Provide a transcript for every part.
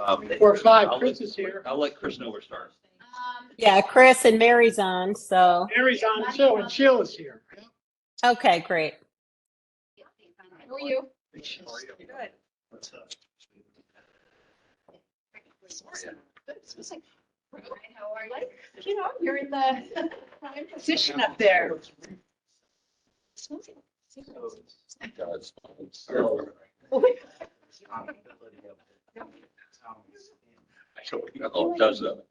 4 or 5, Chris is here. I'll let Chris know we're starting. Yeah, Chris and Mary's on, so, Mary's on too, and Sheila's here. okay, great. How are you? Good. What's up? How are you? You know, you're in the prime position up there. Oh, does that?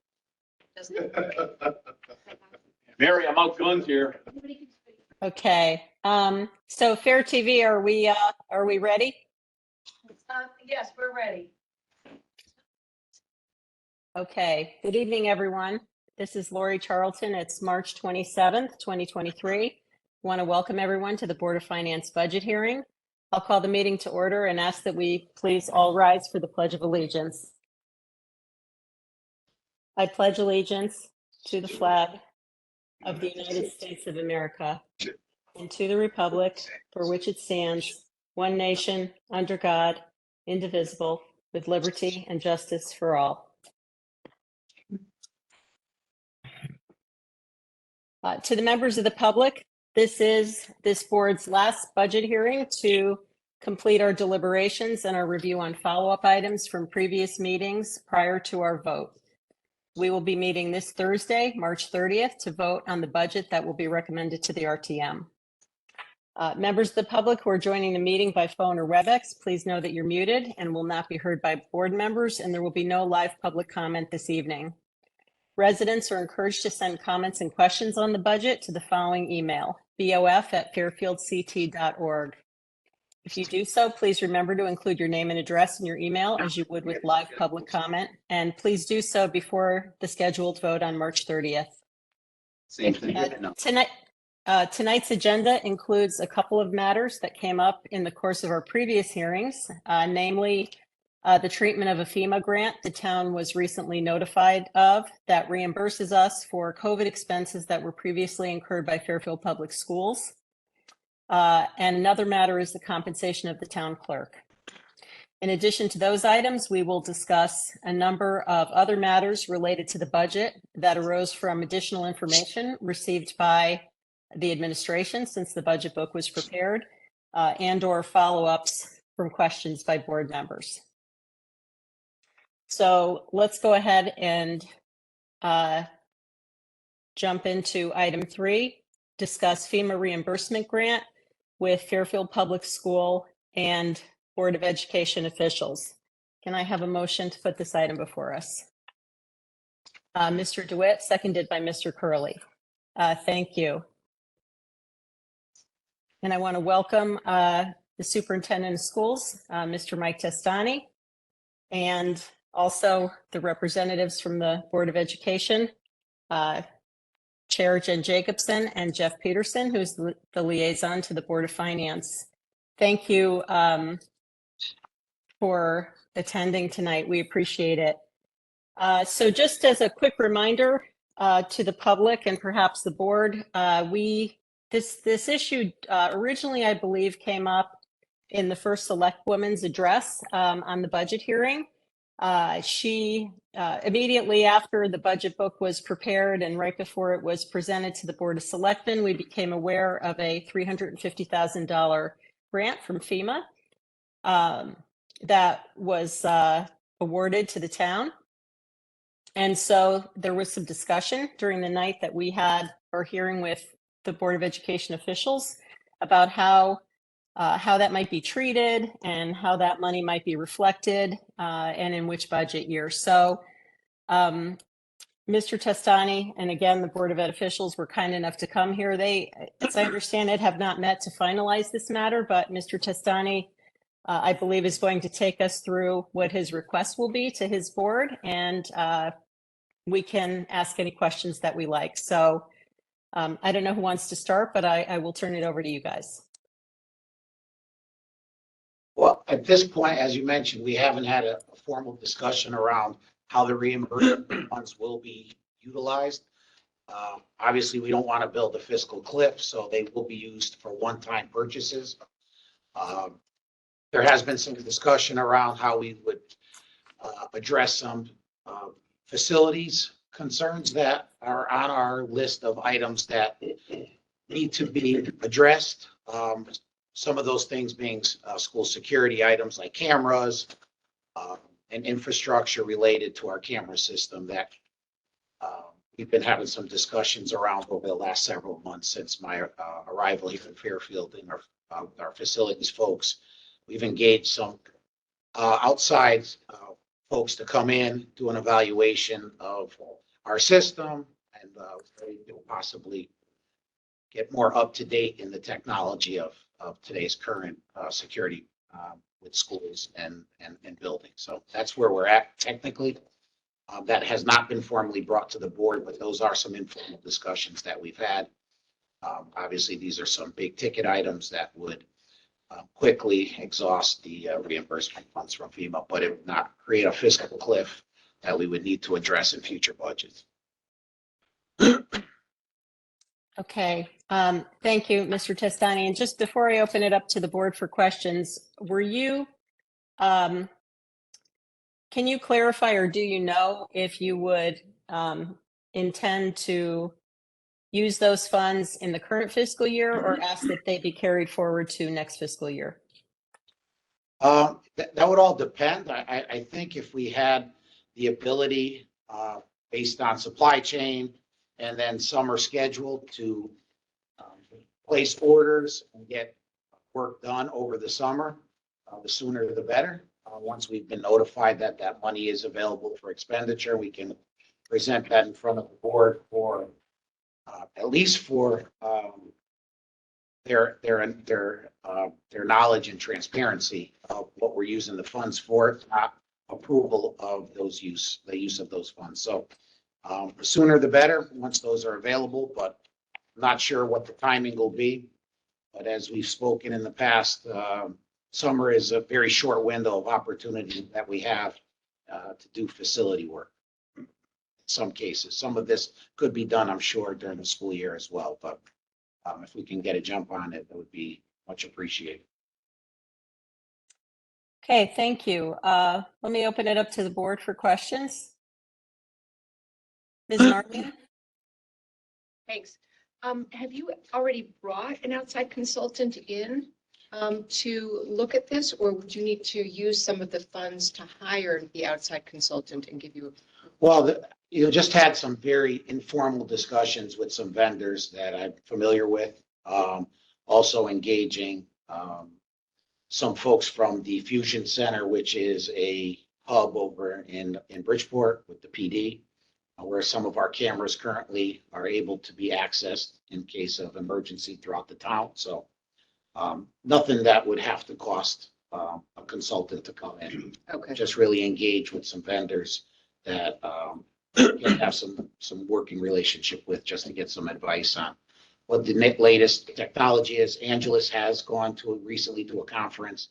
Mary, I'm outgunned here. Okay, so Fair TV, are we ready? Yes, we're ready. Okay, good evening, everyone. This is Lori Charlton. It's March 27th, 2023. Want to welcome everyone to the Board of Finance budget hearing. I'll call the meeting to order and ask that we please all rise for the Pledge of Allegiance. I pledge allegiance to the flag of the United States of America and to the republic for which it stands, one nation, under God, indivisible, with liberty and justice for all. To the members of the public, this is this board's last budget hearing to complete our deliberations and our review on follow-up items from previous meetings prior to our vote. We will be meeting this Thursday, March 30th, to vote on the budget that will be recommended to the RTM. Members of the public who are joining the meeting by phone or WebEx, please know that you're muted and will not be heard by board members, and there will be no live public comment this evening. Residents are encouraged to send comments and questions on the budget to the following email, bof@fairfieldct.org. If you do so, please remember to include your name and address in your email as you would with live public comment, and please do so before the scheduled vote on March 30th. Same thing. Tonight's agenda includes a couple of matters that came up in the course of our previous hearings, namely the treatment of a FEMA grant the town was recently notified of that reimburses us for COVID expenses that were previously incurred by Fairfield Public Schools. And another matter is the compensation of the town clerk. In addition to those items, we will discuss a number of other matters related to the budget that arose from additional information received by the administration since the budget book was prepared, and/or follow-ups from questions by board members. So let's go ahead and jump into item 3, discuss FEMA reimbursement grant with Fairfield Public School and Board of Education officials. Can I have a motion to put this item before us? Mr. DeWitt, seconded by Mr. Curley. Thank you. And I want to welcome the Superintendent of Schools, Mr. Mike Testani, and also the representatives from the Board of Education, Chair Jen Jacobson and Jeff Peterson, who's the liaison to the Board of Finance. Thank you for attending tonight. We appreciate it. So just as a quick reminder to the public and perhaps the board, this issue originally, I believe, came up in the first Select Woman's address on the budget hearing. She immediately after the budget book was prepared and right before it was presented to the Board of Selectmen, we became aware of a $350,000 grant from FEMA that was awarded to the town. And so there was some discussion during the night that we had our hearing with the Board of Education officials about how that might be treated and how that money might be reflected and in which budget year. So Mr. Testani, and again, the Board of Ed officials were kind enough to come here. They, as I understand it, have not met to finalize this matter, but Mr. Testani, I believe, is going to take us through what his request will be to his board, and we can ask any questions that we like. So I don't know who wants to start, but I will turn it over to you guys. Well, at this point, as you mentioned, we haven't had a formal discussion around how the reimbursement funds will be utilized. Obviously, we don't want to build a fiscal cliff, so they will be used for one-time purchases. There has been some discussion around how we would address some facilities concerns that are on our list of items that need to be addressed. Some of those things being school security items like cameras and infrastructure related to our camera system that we've been having some discussions around over the last several months since my arrival here in Fairfield and our facilities folks. We've engaged some outside folks to come in, do an evaluation of our system and possibly get more up to date in the technology of today's current security with schools and buildings. So that's where we're at technically. That has not been formally brought to the board, but those are some informal discussions that we've had. Obviously, these are some big ticket items that would quickly exhaust the reimbursement funds from FEMA, but it would not create a fiscal cliff that we would need to address in future budgets. Okay, thank you, Mr. Testani. And just before I open it up to the board for questions, were you, can you clarify or do you know if you would intend to use those funds in the current fiscal year or ask that they be carried forward to next fiscal year? That would all depend. I think if we had the ability, based on supply chain and then summer schedule to place orders and get work done over the summer, the sooner the better. Once we've been notified that that money is available for expenditure, we can present that in front of the board for at least for their knowledge and transparency of what we're using the funds for, not approval of the use of those funds. So the sooner the better, once those are available, but I'm not sure what the timing will be. But as we've spoken in the past, summer is a very short window of opportunity that we have to do facility work. In some cases, some of this could be done, I'm sure, during the school year as well. But if we can get a jump on it, that would be much appreciated. Okay, thank you. Let me open it up to the board for questions. Ms. Martin? Thanks. Have you already brought an outside consultant in to look at this, or would you need to use some of the funds to hire the outside consultant and give you? Well, you just had some very informal discussions with some vendors that I'm familiar with. Also engaging some folks from the Fusion Center, which is a hub over in Bridgeport with the PD, where some of our cameras currently are able to be accessed in case of emergency throughout the town. So nothing that would have to cost a consultant to come in. Okay. Just really engage with some vendors that can have some working relationship with, just to get some advice on what the latest technology is. Angelus has gone recently to a conference,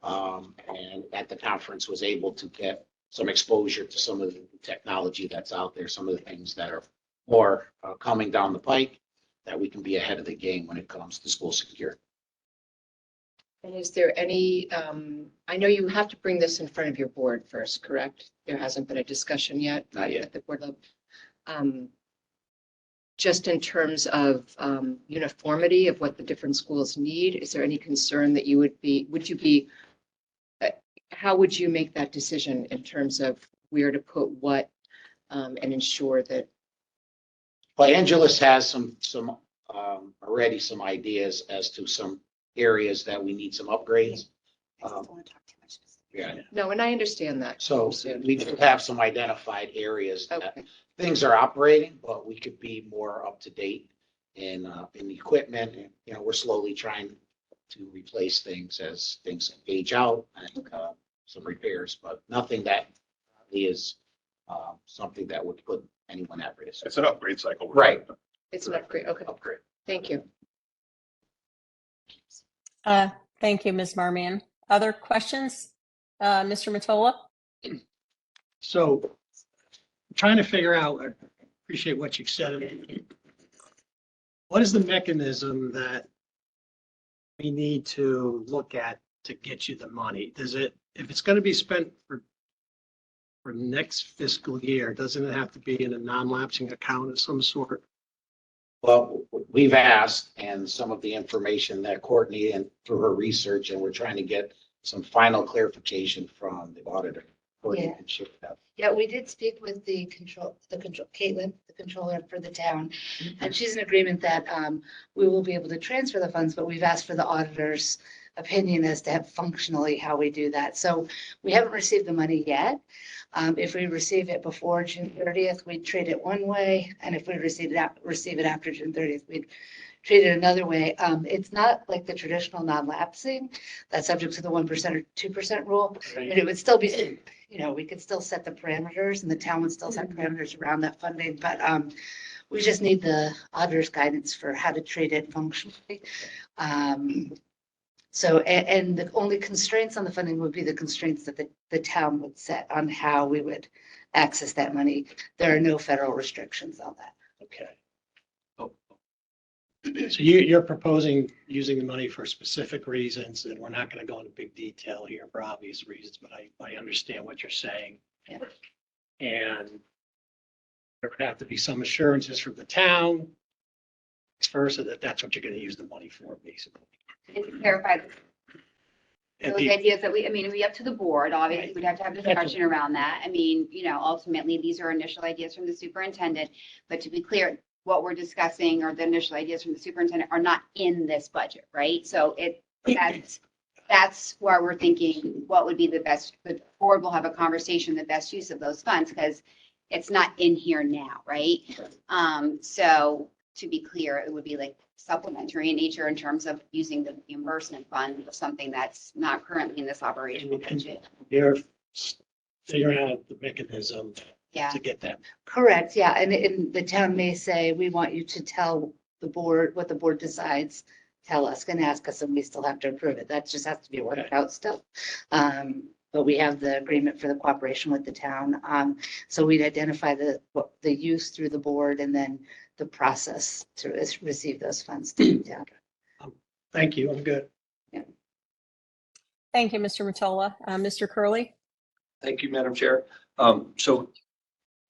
and at the conference was able to get some exposure to some of the technology that's out there, some of the things that are more coming down the pike, that we can be ahead of the game when it comes to school security. And is there any, I know you have to bring this in front of your board first, correct? There hasn't been a discussion yet? Not yet. At the board level? Just in terms of uniformity of what the different schools need, is there any concern that you would you be, how would you make that decision in terms of where to put what and ensure that? Well, Angelus has some already some ideas as to some areas that we need some upgrades. Yeah. No, and I understand that. So we do have some identified areas that Okay. things are operating, but we could be more up to date in equipment. And, you know, we're slowly trying to replace things as things age out and some repairs, but nothing that is something that would put anyone at risk. It's an upgrade cycle. Right. It's an upgrade. Okay, Upgrade. thank you. Thank you, Ms. Marmion. Other questions? Mr. Matola? So I'm trying to figure out, I appreciate what you've said. What is the mechanism that we need to look at to get you the money? Does it, if it's going to be spent for for next fiscal year? Doesn't it have to be in a non-lapsing account of some sort? Well, we've asked, and some of the information that Courtney and through her research, and we're trying to get some final clarification from the auditor. Courtney Yeah. can share that. Yeah, we did speak with the Caitlin, the controller for the town, and she's in agreement that we will be able to transfer the funds, but we've asked for the auditor's opinion as to functionally how we do that. So we haven't received the money yet. If we receive it before June 30th, we'd treat it one way, and if we receive it after June 30th, we'd treat it another way. It's not like the traditional non-lapsing that's subject to the 1% or 2% rule. And it would still be, we could still set the parameters and the town would still set parameters around that funding, but we just need the auditor's guidance for how to treat it functionally. So, and the only constraints on the funding would be the constraints that the town would set on how we would access that money. There are no federal restrictions on that. Okay. So you're proposing using the money for specific reasons, and we're not going to go into big detail here for obvious reasons, but I understand what you're saying. Yeah. And there would have to be some assurances from the town, vice versa, that that's what you're going to use the money for, basically. And to clarify, And those the- ideas that I mean, it'd be up to the board, obviously, we'd have to have discussion around that. I mean, ultimately, these are initial ideas from the superintendent, but to be clear, what we're discussing or the initial ideas from the superintendent are not in this budget, right? So that's why we're thinking what would be the board will have a conversation, the best use of those funds, because it's not in here now, right? So to be clear, it would be like supplementary in nature in terms of using the reimbursement fund of something that's not currently in this operational budget. You're figuring out the mechanism Yeah. to get that. Correct, yeah, and the town may say, we want you to tell the board what the board decides, tell us, can ask us, and we still have to approve it. That just has to be worked out still. But we have the agreement for the cooperation with the town. So we'd identify the use through the board and then the process to receive those funds to the town. Thank you, I'm good. Thank you, Mr. Matola. Mr. Curley? Thank you, Madam Chair. So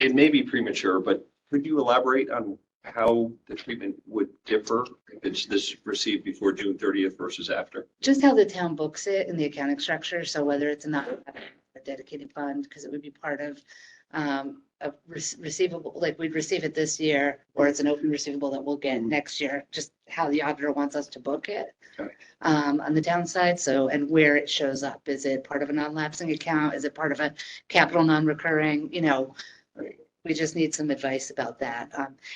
it may be premature, but could you elaborate on how the treatment would differ if it's this received before June 30th versus after? Just how the town books it in the accounting structure, so whether it's not a dedicated fund, because it would be part of a receivable, like we'd receive it this year, or it's an open receivable that we'll get next year, just how the auditor wants us to book it. Okay. On the downside, so, and where it shows up, is it part of a non-lapsing account, is it part of a capital non-recurring, we just need some advice about that.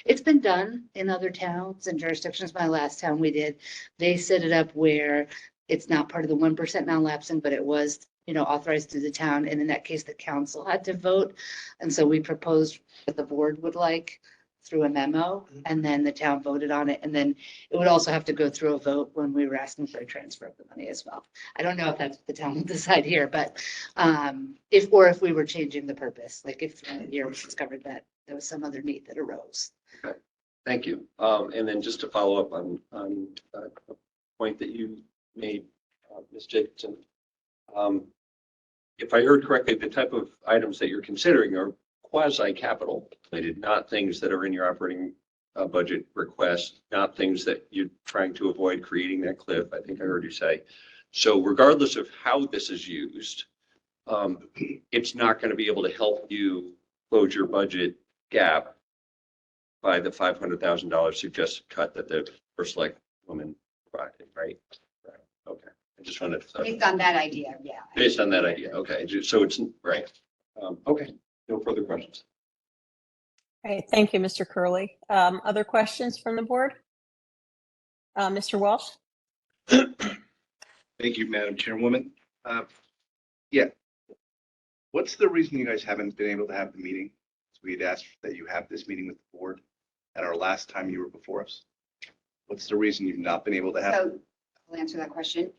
It's been done in other towns and jurisdictions. My last town we did, they set it up where it's not part of the 1% non-lapsing, but it was, authorized through the town. And in that case, the council had to vote. And so we proposed what the board would like through a memo, and then the town voted on it. And then it would also have to go through a vote when we were asking for a transfer of the money as well. I don't know if that's what the town will decide here, but if we were changing the purpose, like if throughout the year we discovered that there was some other need that arose. Thank you. And then just to follow up on a point that you made, Ms. Jacobson. If I heard correctly, the type of items that you're considering are quasi-capital related, not things that are in your operating budget request, not things that you're trying to avoid creating that cliff, I think I heard you say. So regardless of how this is used, it's not going to be able to help you close your budget gap by the $500,000 suggested cut that the first select woman provided, right? Right. Okay. I just wanted to. Based on that idea, yeah. Based on that idea. Okay. So it's right. Okay. No further questions. All right, thank you, Mr. Curley. Other questions from the board? Mr. Walsh? Thank you, Madam Chairwoman. Yeah. What's the reason you guys haven't been able to have the meeting? We had asked that you have this meeting with the board at our last time you were before us. What's the reason you've not been able to have? So I'll answer that question.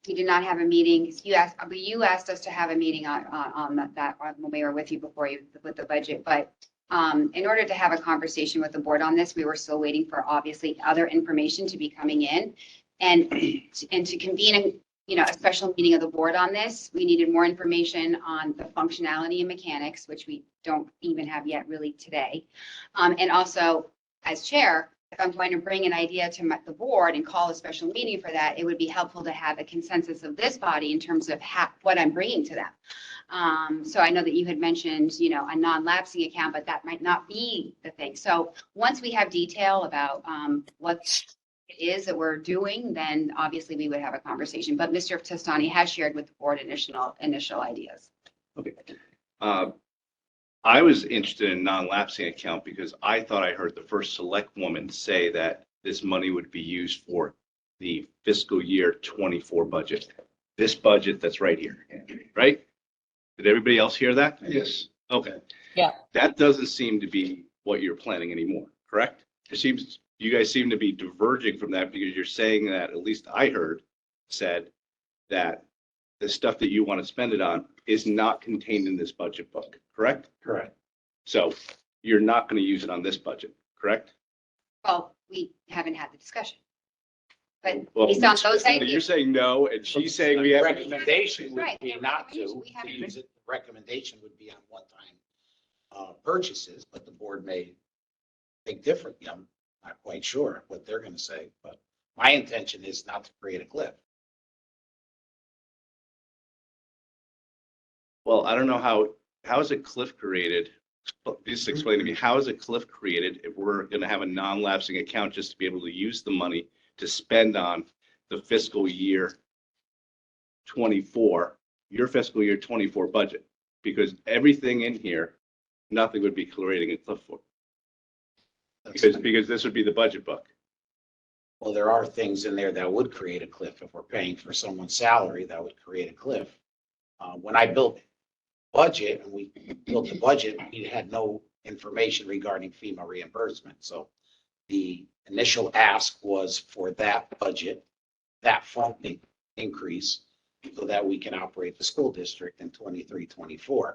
We did not have a meeting. You asked us to have a meeting on that when we were with you before with the budget, but in order to have a conversation with the board on this, we were still waiting for obviously other information to be coming in and to convene a special meeting of the board on this. We needed more information on the functionality and mechanics, which we don't even have yet really today. And also, as chair, if I'm going to bring an idea to the board and call a special meeting for that, it would be helpful to have a consensus of this body in terms of what I'm bringing to them. So I know that you had mentioned, a non-lapsing account, but that might not be the thing. So once we have detail about what it is that we're doing, then obviously we would have a conversation. But Mr. Testani has shared with the board initial ideas. Okay. I was interested in non-lapsing account because I thought I heard the first select woman say that this money would be used for the fiscal year 24 budget. This budget that's right here, right? Did everybody else hear that? Yes. Okay. Yeah. That doesn't seem to be what you're planning anymore, correct? You guys seem to be diverging from that because you're saying that, at least I said that the stuff that you want to spend it on is not contained in this budget book, correct? Correct. So you're not going to use it on this budget, correct? Well, we haven't had the discussion. But Well, based on those You're ideas, saying no, and she's saying we The have. recommendation would Right, be the not to recommendation, we have- use it. The recommendation would be on one-time purchases, but the board may think differently. I'm not quite sure what they're going to say, but my intention is not to create a cliff. Well, I don't know how is a cliff created? Please explain to me, how is a cliff created if we're going to have a non-lapsing account just to be able to use the money to spend on the fiscal year 24, your fiscal year 24 budget? Because everything in here, nothing would be creating a cliff for. Because this would be the budget book. Well, there are things in there that would create a cliff. If we're paying for someone's salary, that would create a cliff. When I built budget and we built the budget, we had no information regarding FEMA reimbursement. So the initial ask was for that budget, that funding increase, so that we can operate the school district in 23-24.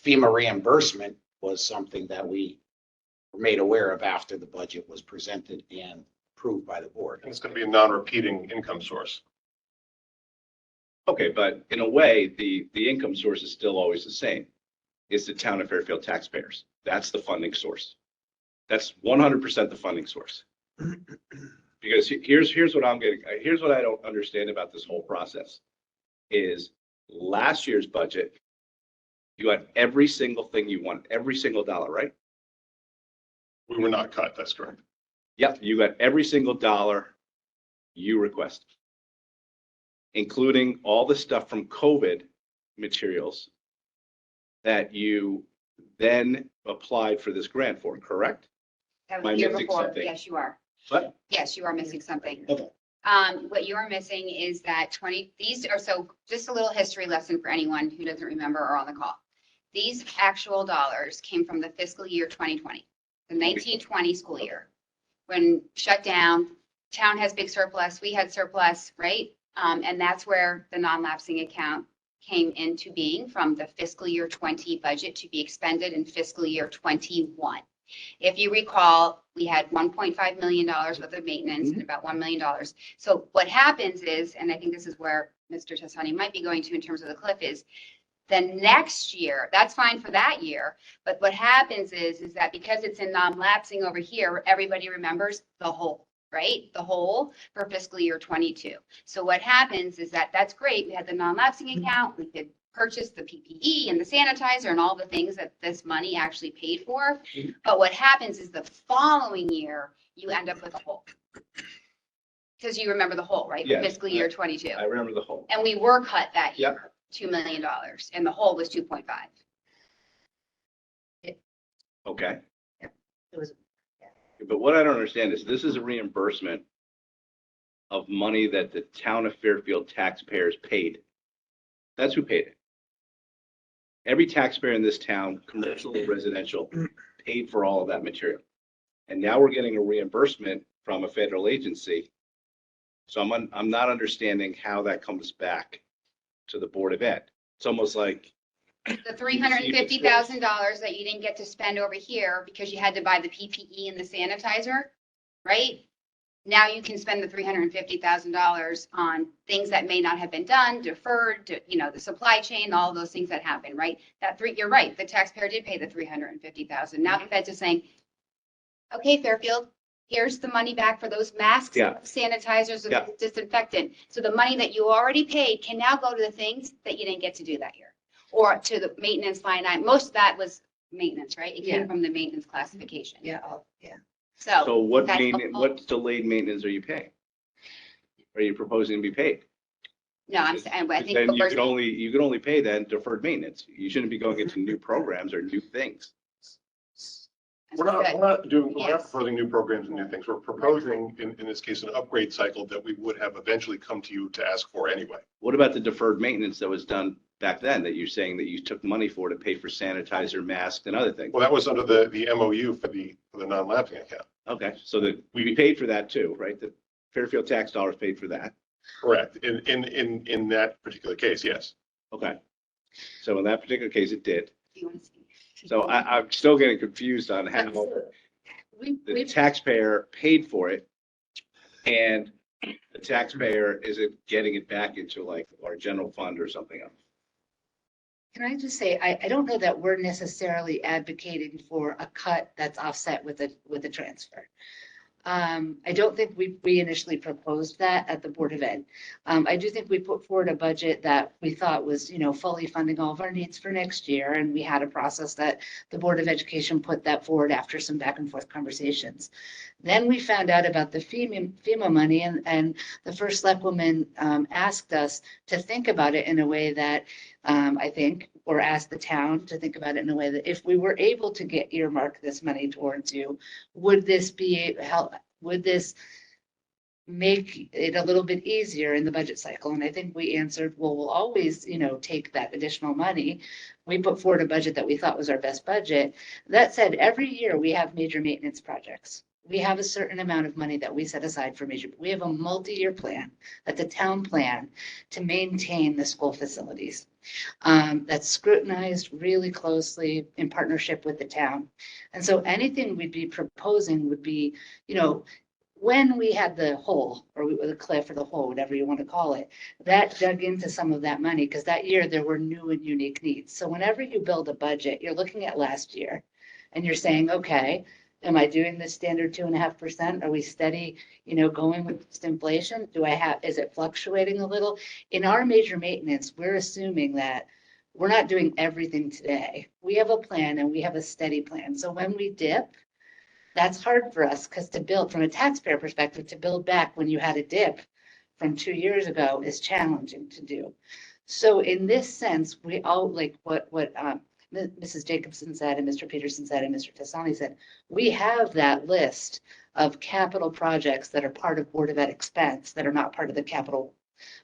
FEMA reimbursement was something that we were made aware of after the budget was presented and approved by the board. It's going to be a non-repeating income source. Okay, but in a way, the income source is still always the same. It's the town of Fairfield taxpayers. That's the funding source. That's 100% the funding source. Because here's what I'm getting, here's what I don't understand about this whole process is last year's budget, you got every single thing you want, every single dollar, right? We were not cut, that's correct. Yep, you got every single dollar you requested, including all the stuff from COVID materials that you then applied for this grant for, correct? that Am I was the year missing before. something? Yes, you are. What? Yes, you are missing something. Okay. What you are missing is that these are, so just a little history lesson for anyone who doesn't remember or on the call. These actual dollars came from the fiscal year 2020, the 1920 school year. When shut down, town has big surplus, we had surplus, right? And that's where the non-lapsing account came into being from the fiscal year 20 budget to be expended in fiscal year 21. If you recall, we had $1.5 million worth of maintenance and about $1 million. So what happens is, and I think this is where Mr. Tassani might be going to in terms of the cliff, is the next year, that's fine for that year, but what happens is that because it's in non-lapsing over here, everybody remembers the whole, right? The whole for fiscal year 22. So what happens is that that's great. We had the non-lapsing account. We could purchase the PPE and the sanitizer and all the things that this money actually paid for. But what happens is the following year, you end up with a hole. Because you remember the hole, right? Yes, Fiscal year 22. I remember the whole. And we were cut that Yep. year, $2 million, and the hole was 2.5. Okay. It was, But what I don't understand is this is a reimbursement of money that the town of Fairfield taxpayers paid. That's who paid it. Every taxpayer in this town, commercial and residential, paid for all of that material. And now we're getting a reimbursement from a federal agency. So I'm not understanding how that comes back to the Board of Ed. It's almost like, The $350,000 that you didn't get to spend over here because you had to buy the PPE and the sanitizer, right? now you can spend the $350,000 on things that may not have been done, deferred, the supply chain, all of those things that happen, right? You're right, the taxpayer did pay the $350,000. Now the feds are saying, okay, Fairfield, here's the money back for those masks, Yeah. sanitizers, Yeah. and disinfectant. So the money that you already paid can now go to the things that you didn't get to do that year. Or to the maintenance line item. Most of that was maintenance, right? It Yeah. came from the maintenance classification. Yeah, So So what that's maintenance, helpful. what delayed maintenance are you paying? Are you proposing to be paid? No, I'm saying, I think. Then what you we're- you could only pay then deferred maintenance. You shouldn't be going into new programs or new things. We're not we're not Yes. proposing new programs and new things. We're proposing, in this case, an upgrade cycle that we would have eventually come to you to ask for anyway. What about the deferred maintenance that was done back then that you're saying that you took money for to pay for sanitizer, masks and other things? Well, that was under the MOU for the non-lapsing account. Okay, so that we paid for that too, right? The Fairfield tax dollars paid for that. Correct. In that particular case, yes. Okay. So in that particular case, it did. Do you want to see? So I'm still getting confused on how the we've taxpayer paid for it and the taxpayer isn't getting it back into like our general fund or something else. Can I just say, I don't know that we're necessarily advocating for a cut that's offset with a transfer. I don't think we initially proposed that at the Board of Ed. I do think we put forward a budget that we thought was, fully funding all of our needs for next year. And we had a process that the Board of Education put that forward after some back and forth conversations. Then we found out about the FEMA money and the first select woman asked us to think about it in a way that I think, or asked the town to think about it in a way that if we were able to earmark this money towards you, would this make it a little bit easier in the budget cycle? And I think we answered, well, we'll always, take that additional money. We put forward a budget that we thought was our best budget. That said, every year we have major maintenance projects. We have a certain amount of money that we set aside for we have a multi-year plan, that's a town plan to maintain the school facilities. That's scrutinized really closely in partnership with the town. And so anything we'd be proposing would be, when we had the hole or the cliff or the hole, whatever you want to call it, that dug into some of that money because that year there were new and unique needs. So whenever you build a budget, you're looking at last year and you're saying, okay, am I doing the standard 2.5%? Are we steady, going with this inflation? Is it fluctuating a little? In our major maintenance, we're assuming that we're not doing everything today. We have a plan and we have a steady plan. So when we dip, that's hard for us because to build from a taxpayer perspective, to build back when you had a dip from 2 years ago is challenging to do. So in this sense, we all like what Mrs. Jacobson said and Mr. Peterson said and Mr. Tassani said, we have that list of capital projects that are part of Board of Ed expense that are not part of the capital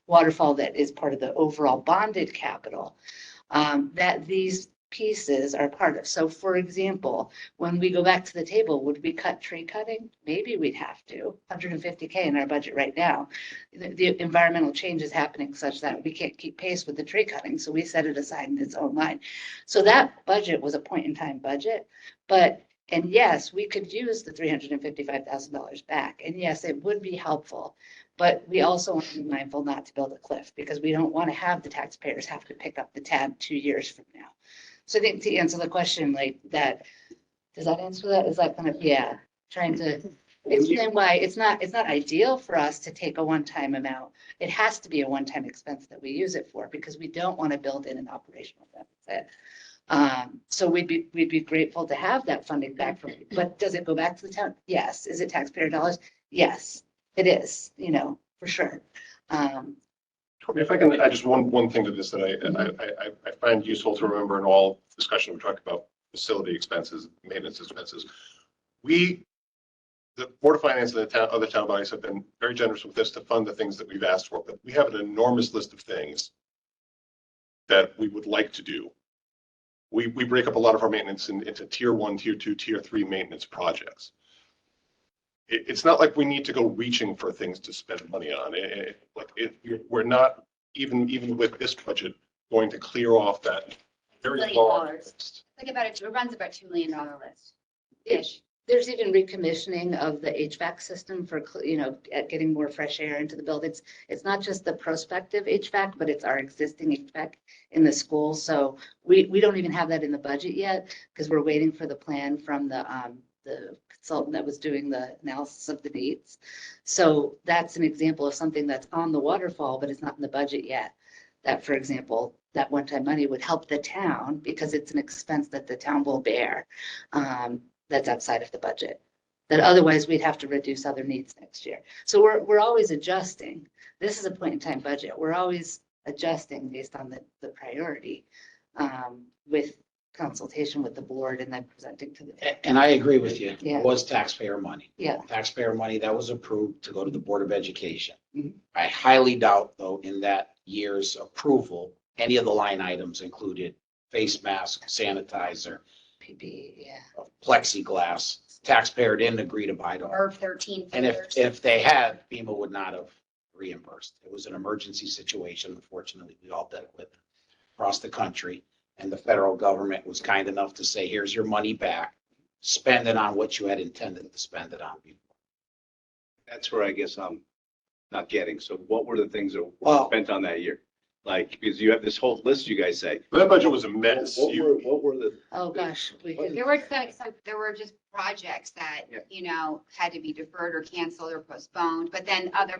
waterfall that is part of the overall bonded capital that these pieces are part of. So for example, when we go back to the table, would we cut tree cutting? Maybe we'd have to, 150K in our budget right now. The environmental change is happening such that we can't keep pace with the tree cutting. So we set it aside in its own line. So that budget was a point in time budget, and yes, we could use the $355,000 back. And yes, it would be helpful, but we also want to be mindful not to build a cliff because we don't want to have the taxpayers have to pick up the tab 2 years from now. So I think to answer the question like that, does that answer that? Is that kind of, trying to explain why it's not ideal for us to take a one-time amount. It has to be a one-time expense that we use it for because we don't want to build in an operational deficit. So we'd be grateful to have that funding back from you. But does it go back to the town? Yes. Is it taxpayer dollars? Yes, it is, for sure. If I can add just one thing to this that I find useful to remember in all discussion, we talk about facility expenses, maintenance expenses. The Board of Finance and the other town bodies have been very generous with this to fund the things that we've asked for, but we have an enormous list of things that we would like to do. We break up a lot of our maintenance into tier 1, tier 2, tier 3 maintenance projects. It's not like we need to go reaching for things to spend money on. We're not even with this budget going to clear off that very $1 million. large list. It runs about $2 million list ish. There's even recommissioning of the HVAC system for, getting more fresh air into the buildings. It's not just the prospective HVAC, but it's our existing HVAC in the school. So we don't even have that in the budget yet because we're waiting for the plan from the consultant that was doing the analysis of the needs. So that's an example of something that's on the waterfall, but it's not in the budget yet. That, for example, that one-time money would help the town because it's an expense that the town will bear. That's outside of the budget, that otherwise we'd have to reduce other needs next year. So we're always adjusting. This is a point in time budget. We're always adjusting based on the priority with consultation with the board and then presenting to the. And I agree with you. Yeah. It was taxpayer money. Yeah. Taxpayer money that was approved to go to the Board of Education. Mhm. I highly doubt, though, in that year's approval, any of the line items included face mask, sanitizer, PPE, yeah. plexiglass. Taxpayer didn't agree to buy them. Or 13 And figures. if they had, FEMA would not have reimbursed. It was an emergency situation. Unfortunately, we all dealt with it across the country. And the federal government was kind enough to say, here's your money back. Spend it on what you had intended to spend it on before. That's where I guess I'm not getting. So what were the things that were Well- spent on that year? Like, because you have this whole list, you guys say. That budget was a mess. What were the, Oh, gosh. There were just projects that, Yeah. had to be deferred or canceled or postponed, but then other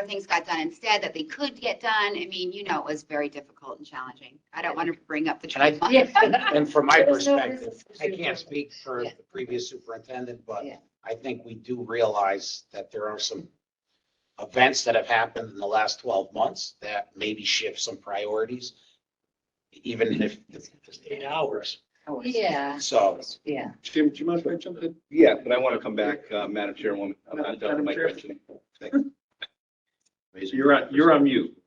things got done instead that they could get done. I mean, it was very difficult and challenging. I don't want to bring up the. And I- trauma. Yeah. And from my There's no perspective, reason to I do can't that. speak for Yeah. the previous superintendent, but Yeah. I think we do realize that there are some events that have happened in the last 12 months that maybe shift some priorities, even if, 8 hours. Yeah, so. yeah. Jim, do you mind if I jump in? yeah, but I want to come back, Madam Chairwoman. I'm not done with my Madam Chair. question. You're on mute.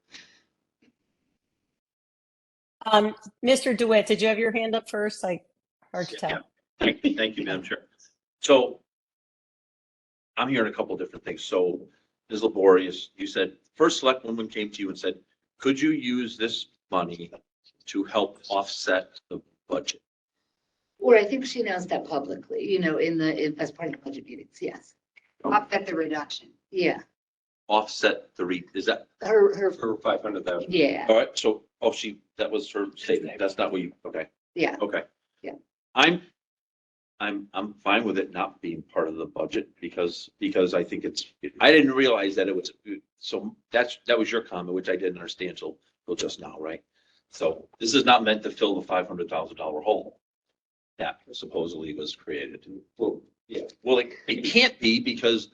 Mr. DeWitt, did you have your hand up first? Hard to tell. Thank you, Madam Chair. So I'm hearing a couple of different things. So Ms. Laborious, you said, first select woman came to you and said, could you use this money to help offset the budget? Or I think she announced that publicly, as part of the budget meetings. Yes. Offset the reduction. Yeah. Offset is that, Her, For 500,000. yeah, all right, so, that was her statement. That's not what you, okay. yeah. Okay. Yeah. I'm fine with it not being part of the budget because I think I didn't realize that it was, so that was your comment, which I didn't understand till just now, right? So this is not meant to fill the $500,000 hole that supposedly was created. Well, yeah. Well, it can't be because,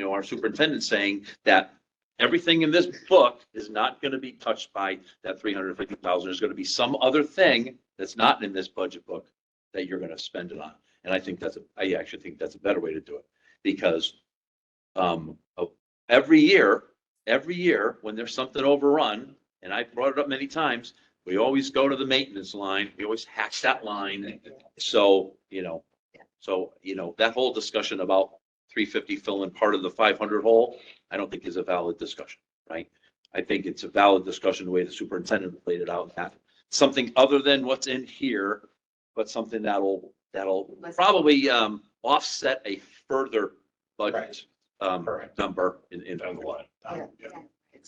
our superintendent's saying that everything in this book is not going to be touched by that 350,000. There's going to be some other thing that's not in this budget book that you're going to spend it on. And I actually think that's a better way to do it because every year when there's something overrun, and I brought it up many times, we always go to the maintenance line. We always hack that line. So, that whole discussion about 350 filling part of the 500 hole, I don't think is a valid discussion, right? I think it's a valid discussion the way the superintendent laid it out. That something other than what's in here, but something that'll probably offset a further budget Correct. number in Down the line.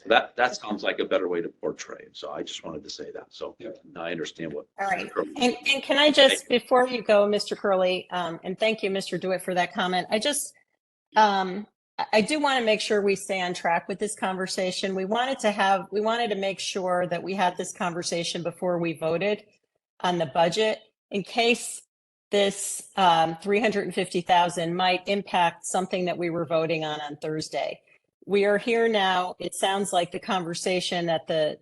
Yeah. that sounds like a better way to portray it. So I just wanted to say that. So Yeah. I understand what. All right. And can I just, before you go, Mr. Curley, and thank you, Mr. DeWitt, for that comment. I do want to make sure we stay on track with this conversation. We wanted to make sure that we had this conversation before we voted on the budget in case this 350,000 might impact something that we were voting on Thursday. We are here now. It sounds like the conversation at the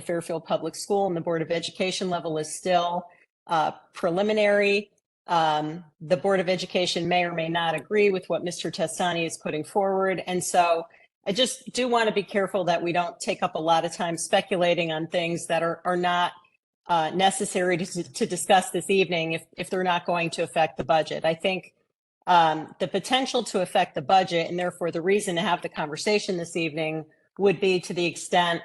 Fairfield Public School and the Board of Education level is still preliminary. The Board of Education may or may not agree with what Mr. Testani is putting forward. And so I just do want to be careful that we don't take up a lot of time speculating on things that are not necessary to discuss this evening if they're not going to affect the budget. I think the potential to affect the budget and therefore the reason to have the conversation this evening would be to the extent,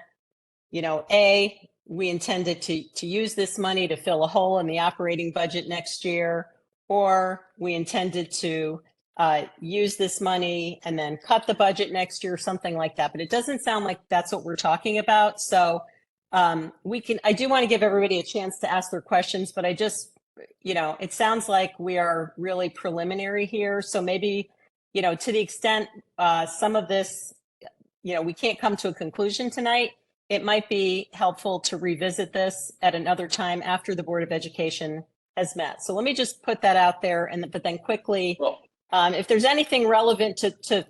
A, we intended to use this money to fill a hole in the operating budget next year, or we intended to use this money and then cut the budget next year, something like that. But it doesn't sound like that's what we're talking about. So I do want to give everybody a chance to ask their questions, but I just, it sounds like we are really preliminary here. So maybe, to the extent some of this, we can't come to a conclusion tonight, it might be helpful to revisit this at another time after the Board of Education has met. So let me just put that out there, but then quickly, Well, if there's anything relevant to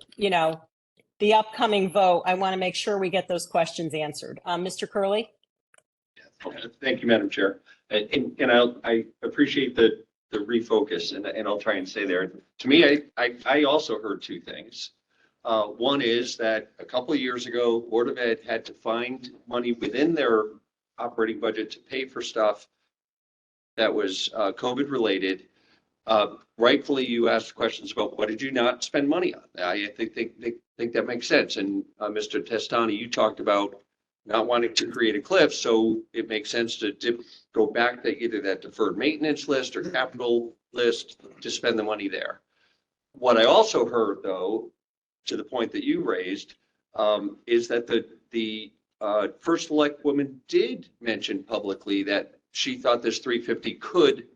the upcoming vote, I want to make sure we get those questions answered. Mr. Curley? Okay, thank you, Madam Chair. And I appreciate the refocus, and I'll try and stay there. To me, I also heard two things. One is that a couple of years ago, Board of Ed had to find money within their operating budget to pay for stuff that was COVID related. Rightfully, you asked questions about what did you not spend money on? I think that makes sense. And Mr. Testani, you talked about not wanting to create a cliff, so it makes sense to go back to either that deferred maintenance list or capital list to spend the money there. What I also heard, though, to the point that you raised, is that the first select woman did mention publicly that she thought this 350 could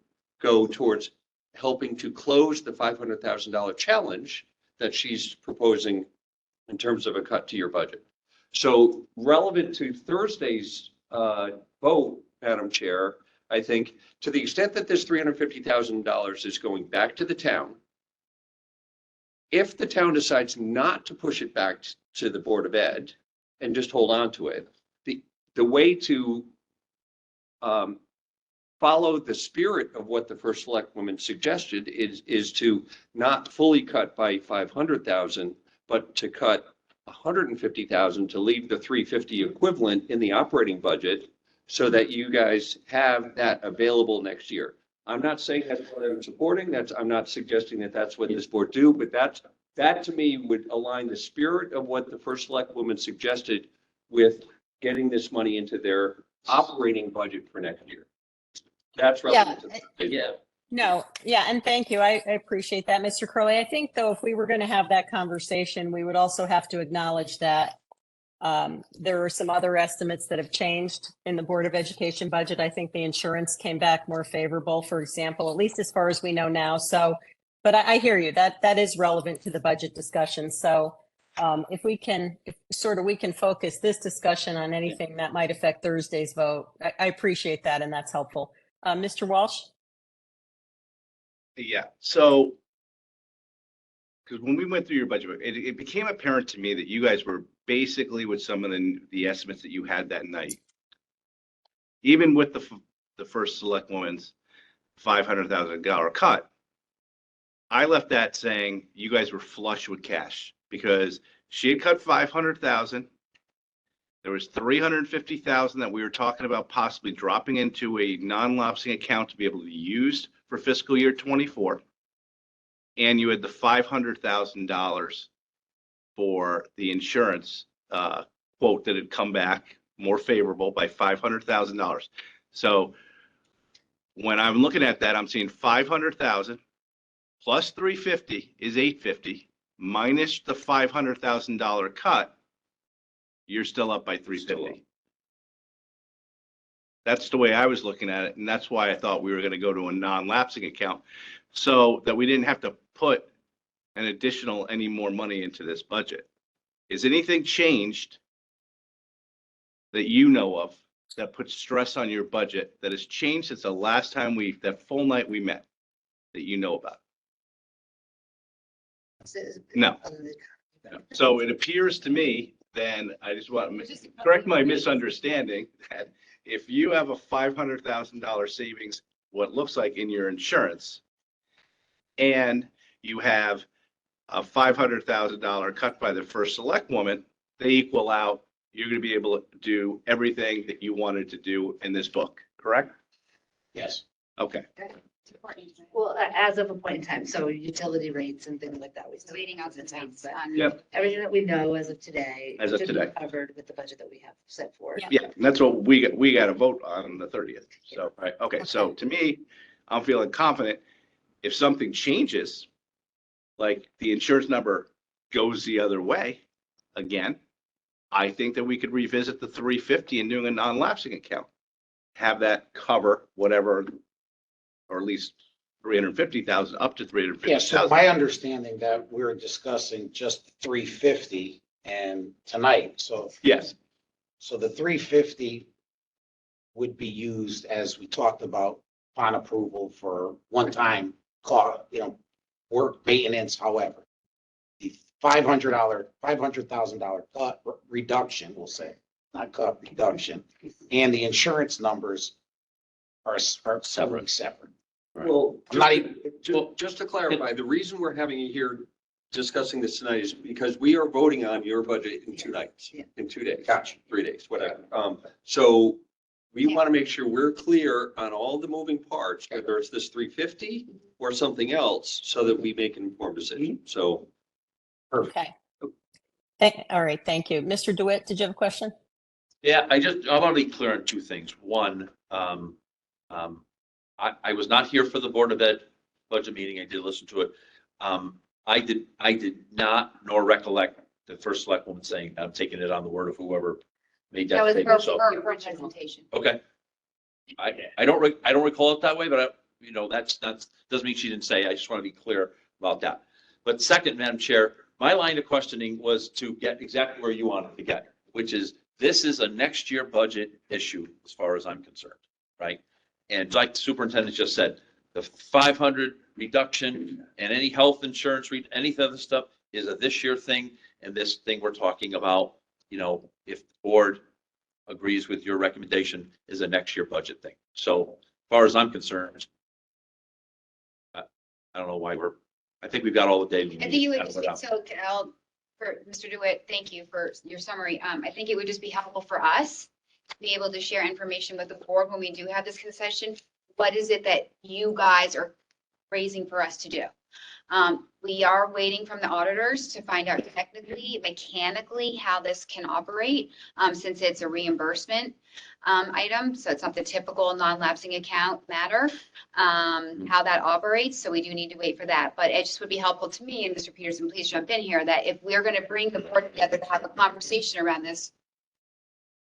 go towards helping to close the $500,000 challenge that she's proposing in terms of a cut to your budget. So relevant to Thursday's vote, Madam Chair, I think to the extent that this $350,000 is going back to the town, if the town decides not to push it back to the Board of Ed and just hold on to it, the way to follow the spirit of what the first select woman suggested is to not fully cut by 500,000, but to cut 150,000 to leave the 350 equivalent in the operating budget so that you guys have that available next year. I'm not saying that's what I'm supporting. I'm not suggesting that that's what this board do, but that to me would align the spirit of what the first select woman suggested with getting this money into their operating budget for next year. That's relevant. Yeah. No, yeah, and thank you. I appreciate that, Mr. Curley. I think, though, if we were going to have that conversation, we would also have to acknowledge that there are some other estimates that have changed in the Board of Education budget. I think the insurance came back more favorable, for example, at least as far as we know now. So, but I hear you, that is relevant to the budget discussion. So if we can focus this discussion on anything that might affect Thursday's vote, I appreciate that, and that's helpful. Mr. Walsh? Yeah, so, because when we went through your budget, it became apparent to me that you guys were basically with some of the estimates that you had that night. Even with the first select woman's $500,000 cut, I left that saying you guys were flush with cash because she had cut 500,000. There was 350,000 that we were talking about possibly dropping into a non-lapsing account to be able to be used for fiscal year 24. And you had the $500,000 for the insurance quote that had come back more favorable by $500,000. So when I'm looking at that, I'm seeing 500,000 plus 350 is 850 minus the $500,000 cut. You're still up by 350. That's the way I was looking at it. And that's why I thought we were going to go to a non-lapsing account so that we didn't have to put an additional any more money into this budget. Is anything changed that you know of that puts stress on your budget that has changed since the last time that full night we met that you know about? No. So it appears to me, then I just want to correct my misunderstanding that if you have a $500,000 savings, what looks like in your insurance, and you have a $500,000 cut by the first select woman, they equal out. You're going to be able to do everything that you wanted to do in this book, correct? Yes. Okay. Well, as of a point in time, so utility rates and things like that, we still. Waiting out the rates on. Yep. Everything that we know as of today. As of should be today. Covered with the budget that we have set forth. Yeah. Yeah, and that's what we got to vote on the 30th. So, right. Okay. So to me, I'm feeling confident. if something changes, like the insurance number goes the other way again, I think that we could revisit the 350 and doing a non-lapsing account. Have that cover whatever, or at least 350,000, up to Yeah, so 350,000. my understanding that we're discussing just 350 and tonight, Yes, so the 350 would be used, as we talked about, upon approval for one-time cost, work maintenance, however. The $500,000 cut reduction, we'll say, not cut, reduction, and the insurance numbers are totally separate. Well, I'm not even, just to clarify, the reason we're having you here discussing this tonight is because we are voting on your budget in 2 nights, Yeah. in 2 days. Gotcha. 3 days, whatever. So we want to make sure we're clear on all the moving parts, whether it's this 350 or something else, so that we make an informed decision. So Okay. All right, thank you. Mr. DeWitt, did you have a question? Yeah, I want to be clear on 2 things. One, I was not here for the Board of Ed budget meeting. I did listen to it. I did not nor recollect the first select woman saying, I'm taking it on the word of whoever made That that was statement. her, So, her presentation. okay. I don't recall it that way, but that's doesn't mean she didn't say. I just want to be clear about that. But second, Madam Chair, my line of questioning was to get exactly where you wanted to get, which is this is a next year budget issue as far as I'm concerned, right? And like the superintendent just said, the 500 reduction and any health insurance, any other stuff is a this year thing. And this thing we're talking about, if the board agrees with your recommendation, is a next year budget thing. So as far as I'm concerned, I don't know why I think we've got all the data. we I think need it to would kind of just, put out. so for Mr. DeWitt, thank you for your summary. I think it would just be helpful for us to be able to share information with the board when we do have this concession. What is it that you guys are raising for us to do? We are waiting from the auditors to find out technically, mechanically, how this can operate, since it's a reimbursement item. So it's not the typical non-lapsing account matter, how that operates. So we do need to wait for that. But it just would be helpful to me, and Mr. Peterson, please jump in here, that if we're going to bring the board together to have a conversation around this,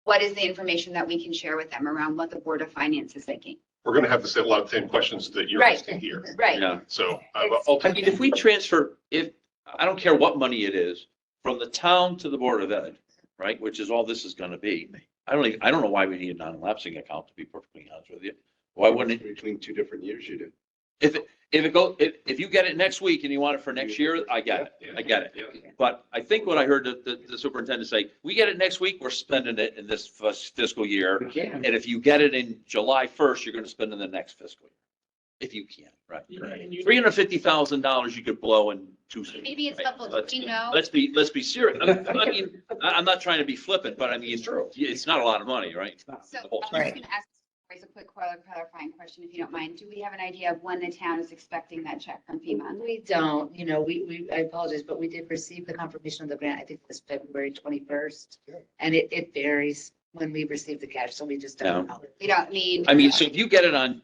what is the information that we can share with them around what the Board of Finance is thinking? We're going to have a lot of the same questions that you're Right. asking here. Right. Yeah. So It's- I mean, if we transfer, I don't care what money it is, from the town to the Board of Ed, right, which is all this is gonna be. I don't know why we need a non-lapsing account, to be perfectly honest with you. Why wouldn't it? between 2 different years you do. If you get it next week and you want it for next year, I get it. I get it. But I think what I heard the superintendent say, we get it next week, we're spending it in this fiscal year. we can. And if you get it in July 1st, you're gonna spend it in the next fiscal year. If you can, right? $350,000 you could blow in 2 seconds. Maybe it's right? helpful, Let's you know. Let's be serious. I'm not trying to be flippant, but I mean, it's not a lot of money, right? So I'm The whole just time. going to ask a quick clarifying question, if you don't mind. Do we have an idea of when the town is expecting that check from FEMA? We don't, I apologize, but we did receive the confirmation of the grant, I think it was February 21st. And it varies when we receive the cash, so we just don't know. We don't need. I mean, so if you get it on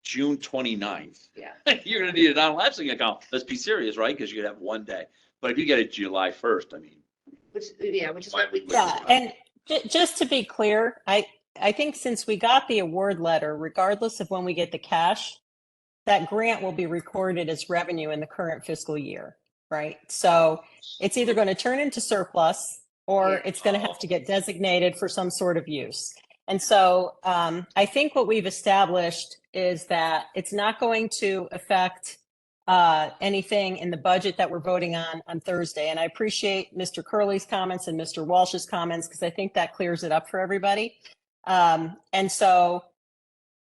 June 29th, Yeah. you're gonna need a non-lapsing account. Let's be serious, right? Because you have one day. But if you get it July 1st, I mean. Which is what we. Yeah, and just to be clear, I think since we got the award letter, regardless of when we get the cash, that grant will be recorded as revenue in the current fiscal year, right? So it's either going to turn into surplus or it's going to have to get designated for some sort of use. And so I think what we've established is that it's not going to affect anything in the budget that we're voting on Thursday. And I appreciate Mr. Curley's comments and Mr. Walsh's comments, because I think that clears it up for everybody. And so,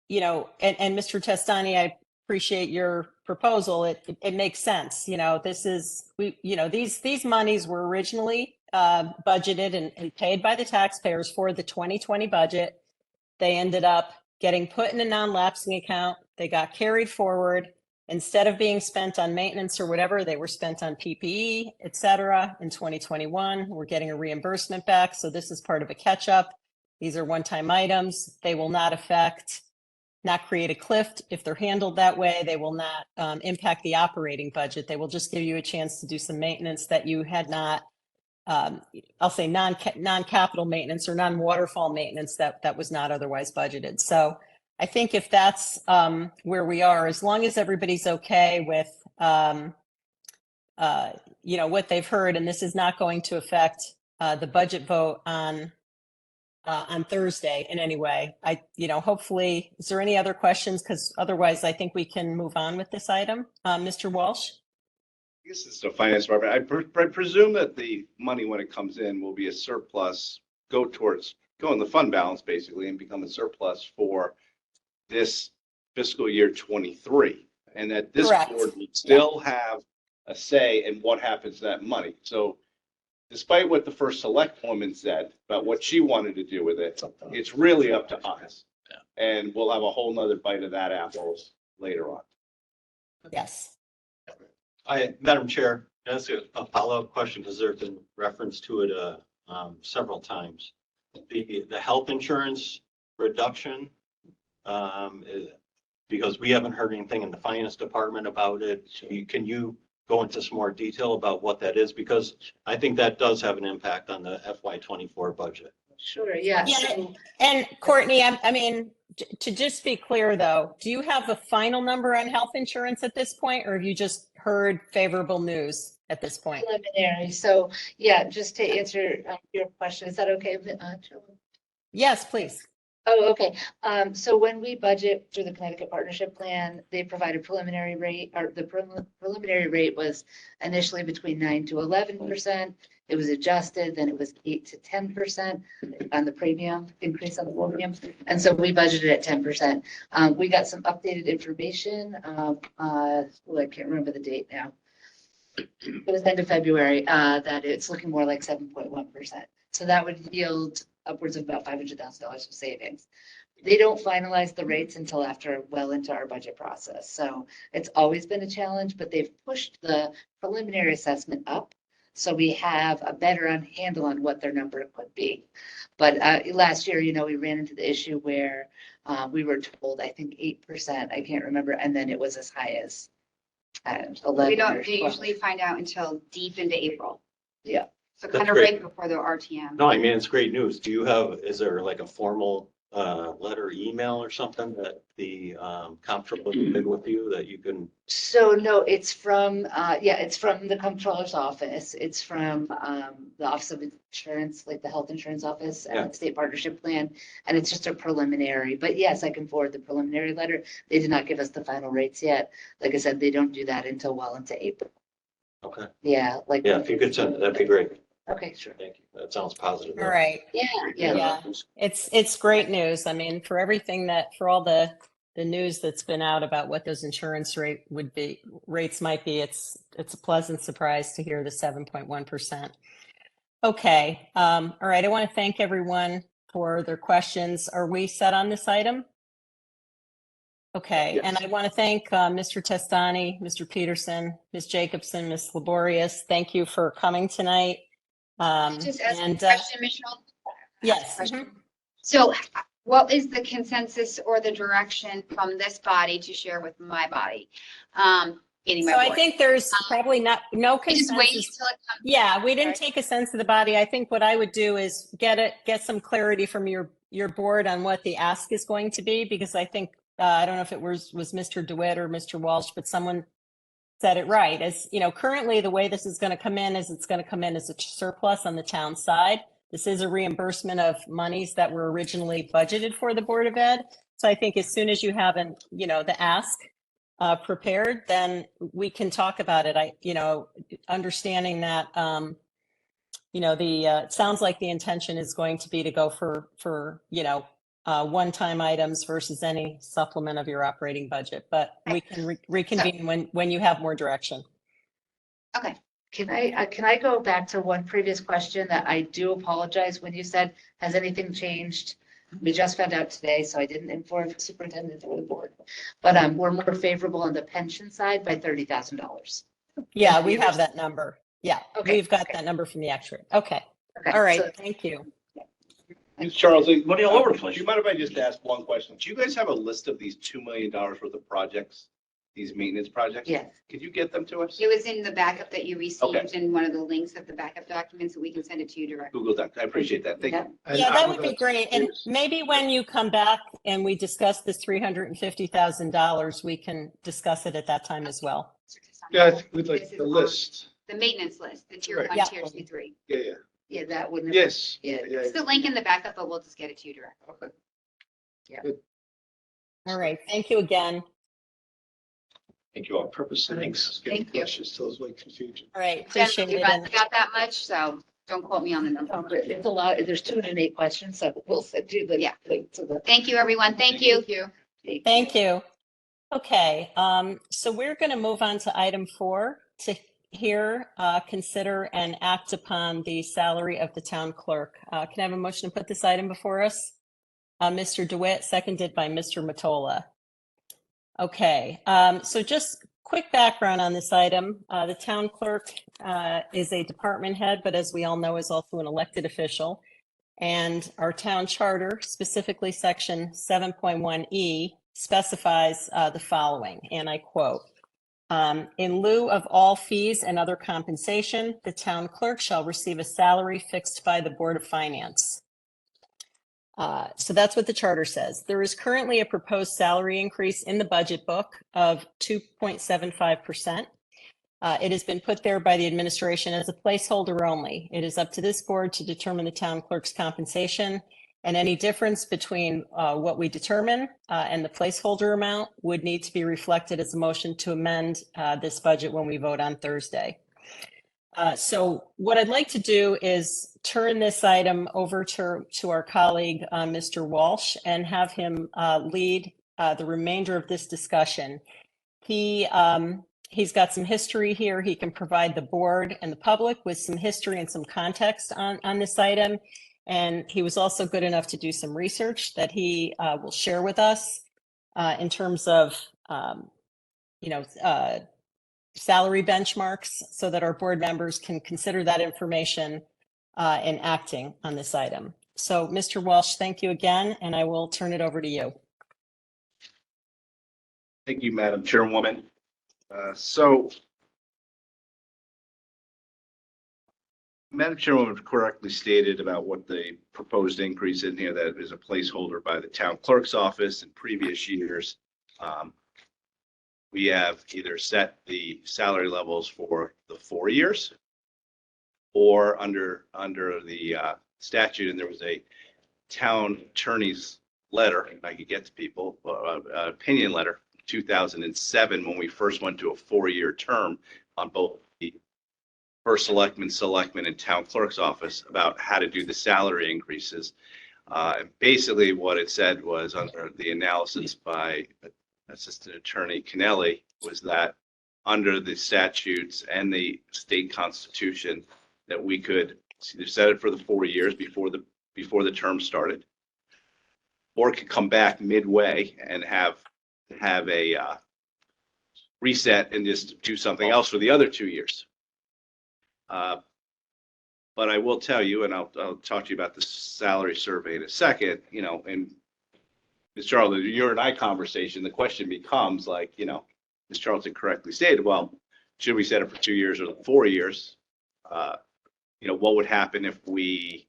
and Mr. Testani, I appreciate your proposal. It makes sense. These monies were originally budgeted and paid by the taxpayers for the 2020 budget. They ended up getting put in a non-lapsing account. They got carried forward. Instead of being spent on maintenance or whatever, they were spent on PPE, et cetera. In 2021, we're getting a reimbursement back. So this is part of a catch up. These are one-time items. They will not affect not create a cliff. If they're handled that way, they will not impact the operating budget. They will just give you a chance to do some maintenance that you had not, I'll say non-capital maintenance or non-waterfall maintenance that was not otherwise budgeted. So I think if that's where we are, as long as everybody's okay with, what they've heard, and this is not going to affect the budget vote on Thursday in any way. Hopefully, is there any other questions? Because otherwise, I think we can move on with this item. Mr. Walsh? I guess it's the finance department. I presume that the money, when it comes in, will be a surplus, go in the fund balance basically and become a surplus for this fiscal year 23. And that this Correct. board would still have a say in what happens to that money. So despite what the first select woman said about what she wanted to do with it, it's really up to us. Yeah. And we'll have a whole nother bite of that apple later on. Yes. Madam Chair, that's a follow-up question because there's been reference to it several times. The health insurance reduction, because we haven't heard anything in the finance department about it. Can you go into some more detail about what that is? Because I think that does have an impact on the FY24 budget. Sure, yeah. Yeah. So, And Courtney, I mean, to just be clear though, do you have a final number on health insurance at this point, or have you just heard favorable news at this point? preliminary, so, yeah, just to answer your question, is that okay? Jill? Yes, please. Oh, okay. So when we budget through the Connecticut Partnership Plan, they provide a preliminary rate, or the preliminary rate was initially between 9 to 11%. It was adjusted, then it was 8 to 10% on the premium, increase on the premium. And so we budgeted at 10%. We got some updated information. I can't remember the date now. It was end of February, that it's looking more like 7.1%. So that would yield upwards of about $500,000 of savings. They don't finalize the rates until well into our budget process. So it's always been a challenge, but they've pushed the preliminary assessment up. So we have a better handle on what their number could be. But last year, we ran into the issue where we were told, I think 8%, I can't remember. And then it was as high as 11. We or don't 12. usually find out until deep into April. Yeah. So That's kind of great. right before the RTM. No, I mean, it's great news. Is there like a formal letter, email or something that the comptroller did with you that you can? So no, it's from, it's from the comptroller's office. It's from the Office of Insurance, like the health insurance office and Yeah. the state partnership plan. And it's just a preliminary, but yes, I can forward the preliminary letter. They did not give us the final rates yet. Like I said, they don't do that until well into April. Okay. Yeah, like. Yeah, if you could send it, that'd be great. Okay, sure. Thank you. That sounds positive. All right. Yeah, Yeah. It's great news. I mean, for all the news that's been out about what those insurance rates might be, it's a pleasant surprise to hear the 7.1%. Okay. All right. I want to thank everyone for their questions. Are we set on this item? Okay. Yes. And I want to thank Mr. Testani, Mr. Peterson, Ms. Jacobson, Ms. Laborious. Thank you for coming tonight. Just ask a And question, Michelle. yes. Question. Mhm. So what is the consensus or the direction from this body to share with my body? Meaning my So I board? think there's probably no We just wait consensus. until it comes. Yeah, we didn't take a sense of the body. I think what I would do is get some clarity from your board on what the ask is going to be, because I think, I don't know if it was Mr. DeWitt or Mr. Walsh, but someone said it right. As currently the way this is going to come in is it's going to come in as a surplus on the town side. This is a reimbursement of monies that were originally budgeted for the Board of Ed. So I think as soon as you have the ask prepared, then we can talk about it. Understanding that, it sounds like the intention is going to be to go for one-time items versus any supplement of your operating budget, but we can reconvene when you have more direction. Okay. Can I go back to one previous question that I do apologize when you said, has anything changed? We just found out today, so I didn't inform the superintendent or the board, but we're more favorable on the pension side by $30,000. Yeah, we have that number. Yeah, Okay, we've got okay. that number from the actuary. Okay. Okay, All right. so- Thank you. Charles, Money all over the place. do you mind if I just ask one question? Do you guys have a list of these $2 million worth of projects, these maintenance projects? Yes. Could you get them to us? It was in the backup that you received Okay. in one of the links of the backup documents, so we can send it to you directly. Google Doc. I appreciate that. Thank you. And Yeah, I that would be great. And Yes. maybe when you come back and we discuss this $350,000, we can discuss it at that time as well. Yeah, I think we'd This like is the on list. The maintenance list, the tier Right. one, Yeah. tier two, three. Yeah, yeah. Yeah, that wouldn't. Yes. Yeah. It's the link in the backup, but we'll just get it to you directly. All right. Thank you again. Thank you all. Purpose of Thanks. getting Thank you. questions till it's like confusion. All right. Jen, Appreciate you it. got And got that much, so don't quote me on the number. It's a lot, there's 208 questions, so we'll send you the Yeah. link to the. Thank you, everyone. Thank you. Thank you. Okay, so we're going to move on to item 4 to hear, consider, and act upon the salary of the town clerk. Can I have a motion to put this item before us? Mr. DeWitt, seconded by Mr. Matola. Okay, so just quick background on this item. The town clerk is a department head, but as we all know, is also an elected official. And our town charter, specifically section 7.1E, specifies the following, and I quote, in lieu of all fees and other compensation, the town clerk shall receive a salary fixed by the Board of Finance. So that's what the charter says. There is currently a proposed salary increase in the budget book of 2.75%. It has been put there by the administration as a placeholder only. It is up to this board to determine the town clerk's compensation, and any difference between what we determine and the placeholder amount would need to be reflected as a motion to amend this budget when we vote on Thursday. So what I'd like to do is turn this item over to our colleague, Mr. Walsh, and have him lead the remainder of this discussion. He's got some history here. He can provide the board and the public with some history and some context on this item. And he was also good enough to do some research that he will share with us in terms of, salary benchmarks so that our board members can consider that information in acting on this item. So, Mr. Walsh, thank you again, and I will turn it over to you. Thank you, Madam Chairwoman. So, Madam Chairwoman correctly stated about what the proposed increase in here, that is a placeholder by the town clerk's office in previous years. We have either set the salary levels for the 4 years or under the statute, and there was a town attorney's letter, if I could get to people, opinion letter, 2007, when we first went to a 4-year term on both the first selectman, and town clerk's office about how to do the salary increases. Basically, what it said was, under the analysis by Assistant Attorney Kennelly, was that under the statutes and the state constitution, that we could either set it for the 4 years before the term started, or could come back midway and have a reset and just do something else for the other 2 years. But I will tell you, and I'll talk to you about the salary survey in a second, and Ms. Charlton, your and I conversation, the question becomes like, Ms. Charlton correctly stated, well, should we set it for 2 years or 4 years? What would happen if we,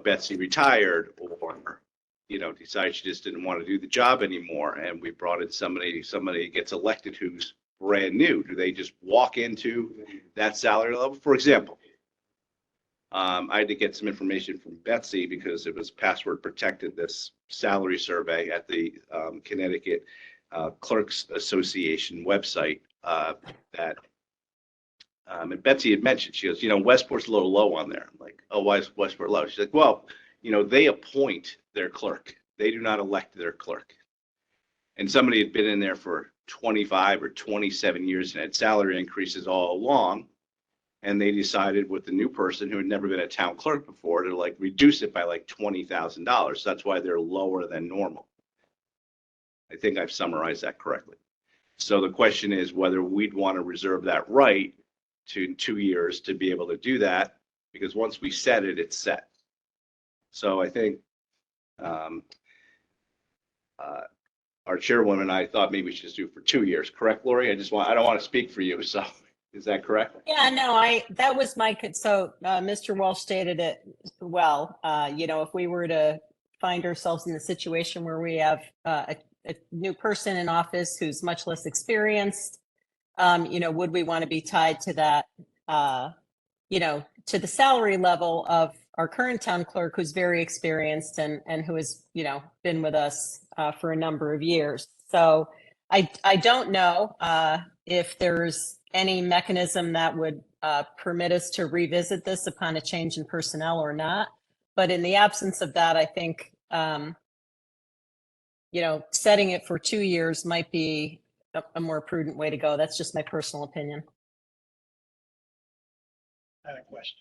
Betsy retired, or, decided she just didn't want to do the job anymore, and we brought in somebody gets elected who's brand new? Do they just walk into that salary level? For example, I had to get some information from Betsy because it was password protected, this salary survey at the Connecticut Clerks Association website that and Betsy had mentioned, she goes, Westport's a little low on there. I'm like, oh, why is Westport low? She's like, well, they appoint their clerk. They do not elect their clerk. And somebody had been in there for 25 or 27 years and had salary increases all along. And they decided with the new person who had never been a town clerk before to reduce it by $20,000. That's why they're lower than normal. I think I've summarized that correctly. So the question is whether we'd want to reserve that right to 2 years to be able to do that, because once we set it, it's set. So I think um, our chairwoman and I thought maybe we should just do it for 2 years, correct, Lori? I don't want to speak for you, so is that correct? Yeah, no, that was so Mr. Walsh stated it well. If we were to find ourselves in a situation where we have a new person in office who's much less experienced, would we want to be tied to that, to the salary level of our current town clerk, who's very experienced and who has, been with us for a number of years. So I don't know if there's any mechanism that would permit us to revisit this upon a change in personnel or not. But in the absence of that, I think, setting it for 2 years might be a more prudent way to go. That's just my personal opinion. I have a question.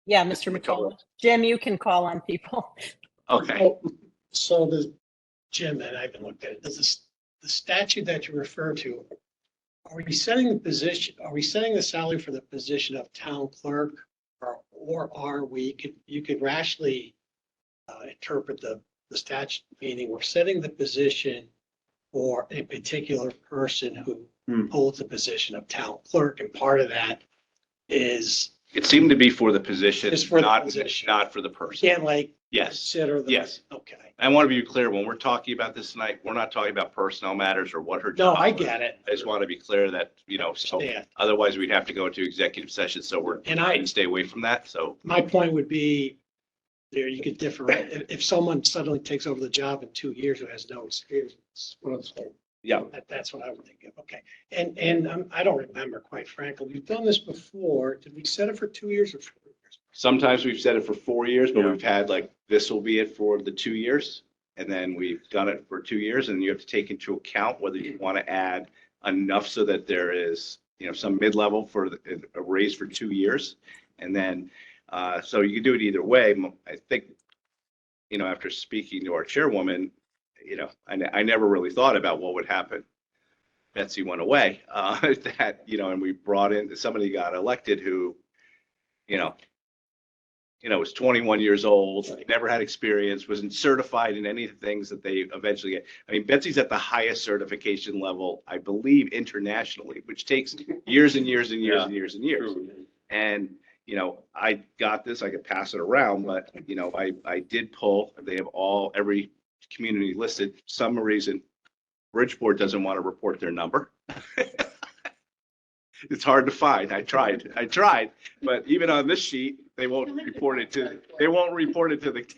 Yeah, Mr. McCullough. Jim, you can call on people. Okay. So Jim, and I haven't looked at it, the statute that you refer to, are we setting the salary for the position of town clerk? Or are we, you could rationally interpret the statute, meaning we're setting the position for a particular person who holds the position of town clerk, and part of that is It seemed to be for the position, Just for the not, position. not for the person. can't like Yes. consider the. Yes. Okay. I want to be clear, when we're talking about this tonight, we're not talking about personnel matters or what her No, job I was. get it. I just want to be clear that, so Understand. otherwise we'd have to go into executive session. So we're And trying to stay away from that. So my point would be, there you could differ. If someone suddenly takes over the job in 2 years who has no experience. yeah, That's what I would think of. Okay. And I don't remember, quite frankly. We've done this before. Did we set it for 2 years or 4 years? sometimes we've said it for 4 years, but we've had like, this will be it for the 2 years. And then we've done it for 2 years, and you have to take into account whether you want to add enough so that there is, some mid-level for a raise for 2 years. And then, so you can do it either way. I think, after speaking to our chairwoman, I never really thought about what would happen. Betsy went away, and we brought in, somebody got elected who, was 21 years old, never had experience, wasn't certified in any of the things that they eventually get. I mean, Betsy's at the highest certification level, I believe, internationally, which takes years and years and years and years and years. And, I got this, I could pass it around, but, I did pull, they have every community listed. Some reason Bridgeport doesn't want to report their number. It's hard to find. I tried, but even on this sheet, they won't report it to the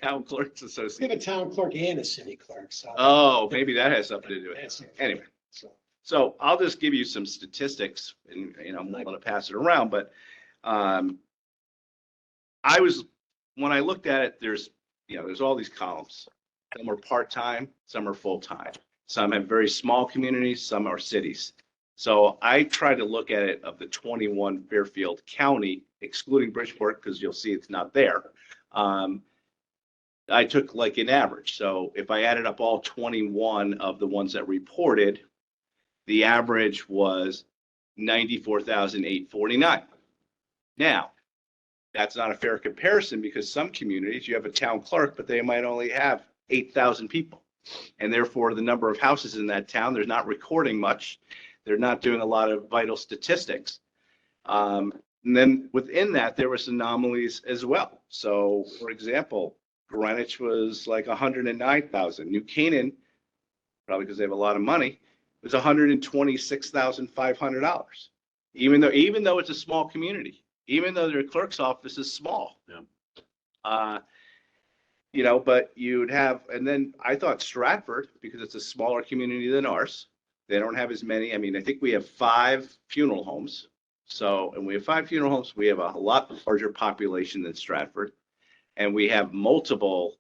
Town Clerks We have Association. a town clerk and a city clerk, so. Oh, maybe that has something to do with it. That's- Anyway, so. so I'll just give you some statistics and, I'm going to pass it around, but, when I looked at it, there's all these columns. Some are part-time, some are full-time. Some have very small communities, some are cities. So I tried to look at it of the 21 Fairfield County, excluding Bridgeport, because you'll see it's not there. I took like an average. So if I added up all 21 of the ones that reported, the average was 94,849. Now, that's not a fair comparison because some communities, you have a town clerk, but they might only have 8,000 people. And therefore, the number of houses in that town, they're not recording much. They're not doing a lot of vital statistics. And then within that, there was anomalies as well. So, for example, Greenwich was like 109,000. New Canaan, probably because they have a lot of money, was $126,500. Even though it's a small community, even though their clerk's office is small. Yeah. But you'd have, and then I thought Stratford, because it's a smaller community than ours, they don't have as many. I mean, I think we have 5 funeral homes. So, and we have 5 funeral homes. We have a lot larger population than Stratford. And we have multiple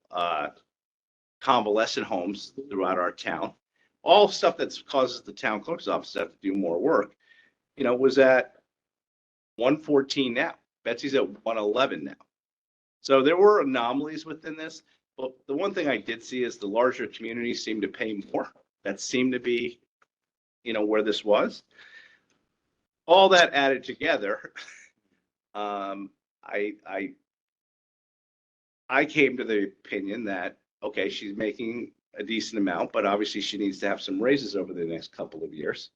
convalescent homes throughout our town. All stuff that causes the town clerk's office to have to do more work, was at 114 now. Betsy's at 111 now. So there were anomalies within this. But the one thing I did see is the larger communities seem to pay more. That seemed to be, where this was. All that added together, I came to the opinion that okay, she's making a decent amount, but obviously she needs to have some raises over the next couple of years.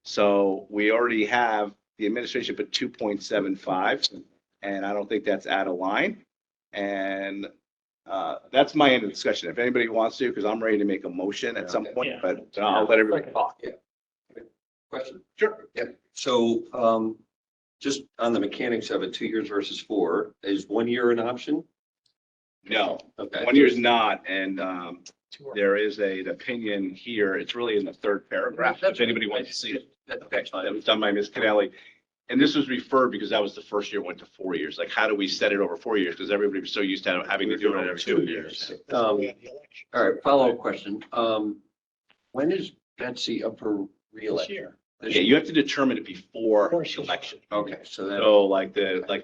So we already have the administration at 2.75, and I don't think that's out of line. And that's my end of the discussion. If anybody wants to, because I'm ready to make a motion at some point, Yeah. but I'll let everybody talk. Question. Sure. Yeah. So, just on the mechanics of it, 2 years versus 4, is 1 year an option? No, Okay. 1 year's not, and to work. there is an opinion here. It's really in the third paragraph. If anybody wants to see it. Okay, that was done by Ms. Canelli. And this was referred because that was the first year it went to 4 years. Like, how do we set it over 4 years? Because everybody was so used to having to do it every 2 years. That's why we had the election All right, follow-up question. When is Betsy up for this reelection? year. Yeah, you have to determine it before the election. Okay, so that, So like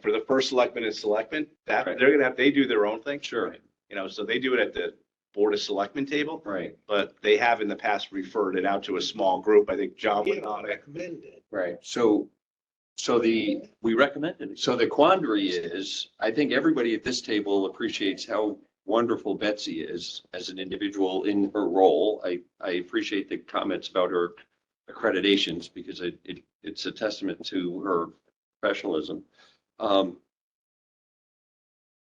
for the first selectman and selectmen, that Right. they're gonna have, they do their own thing. sure, You know, so they do it at the Board of Selectmen table, right, but they have in the past referred it out to a small group. I think John went on it. Recommended. right. So We recommended it. so the quandary is, I think everybody at this table appreciates how wonderful Betsy is as an individual in her role. I appreciate the comments about her accreditations because it's a testament to her professionalism.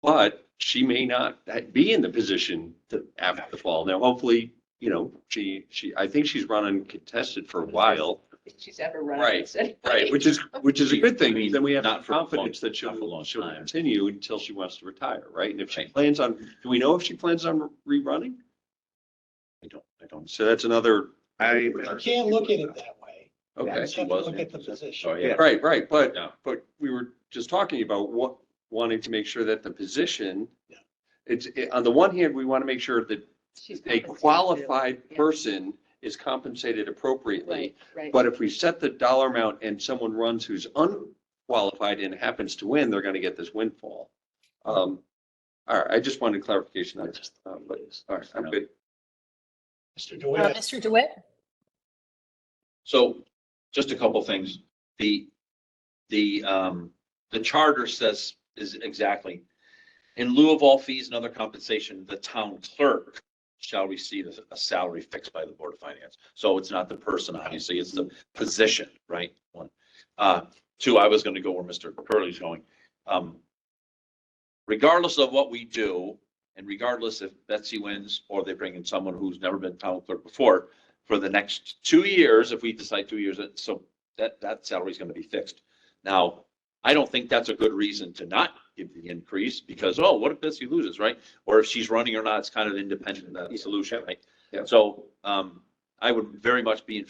But she may not be in the position to after the fall. Now, hopefully, you know, I think she's run uncontested for a while. She's ever run. Right, against anybody. Right, which is a good thing. I mean, Then we have not for a long- confidence that not for a long she'll time. continue until she wants to retire, right? And if she Right. plans on, do we know if she plans on rerunning? I don't. So that's another, You can't look at it that way. You okay. just have to look at the position. Oh, yeah. Right, right, Yeah. but we were just talking about wanting to make sure that the position, on the one hand, we want to make sure that She's a compensated too. qualified Yeah. person is compensated appropriately. Right. But if we set the dollar amount and someone runs who's unqualified and happens to win, they're going to get this windfall. All right, I just wanted clarification on this, but, all right, I'm good. Mr. DeWitt. Mr. DeWitt? So just a couple things. The charter says is exactly, in lieu of all fees and other compensation, the town clerk shall receive a salary fixed by the Board of Finance. So it's not the person, obviously, it's the position, right? One. Two, I was going to go where Mr. Curley's going. Regardless of what we do, and regardless if Betsy wins or they bring in someone who's never been town clerk before, for the next 2 years, if we decide 2 years, so that salary is going to be fixed. Now, I don't think that's a good reason to not give the increase because, oh, what if Betsy loses, right? Or if she's running or not, it's kind of independent of the solution, right? Yeah. So I would very much be,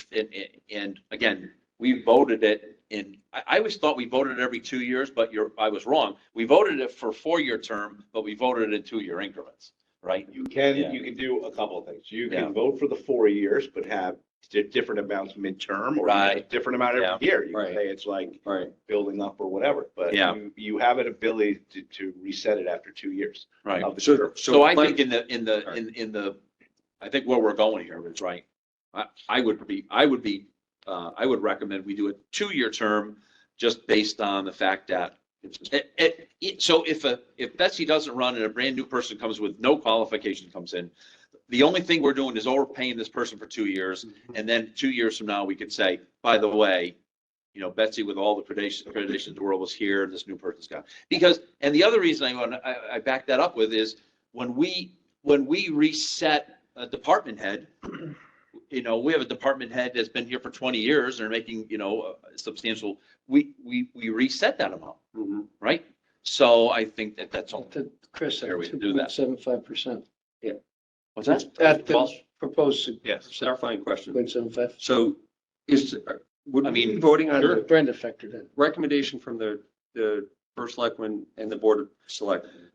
and again, we voted it in, I always thought we voted it every 2 years, but I was wrong. We voted it for a 4-year term, but we voted it in 2-year increments, right? You Yeah. can do a couple of things. You Yeah. can vote for the 4 years, but have different amounts midterm or Right. a different amount Yeah. every year. You Right. can say it's like Right, building up or whatever, but Yeah. you have an ability to reset it after 2 years. Right. of the term. So I think in the, I think where we're going here is right. I would recommend we do a 2-year term just based on the fact that so if Betsy doesn't run and a brand new person comes with no qualification comes in, the only thing we're doing is overpaying this person for 2 years. And then 2 years from now, we could say, by the way, you know, Betsy with all the accreditations in the world was here and this new person's got. Because, and the other reason I back that up with is when we reset a department head, you know, we have a department head that's been here for 20 years and are making, you know, a substantial, we reset that amount, mhm. right? So I think that's all. Chris, Fair way to do that. 2.75%. What's that? At the Well, proposed Yes. Clarifying question. 6.75. So would I we be mean, voting on the Brenda factored in. recommendation from the first selectman and the board of selectmen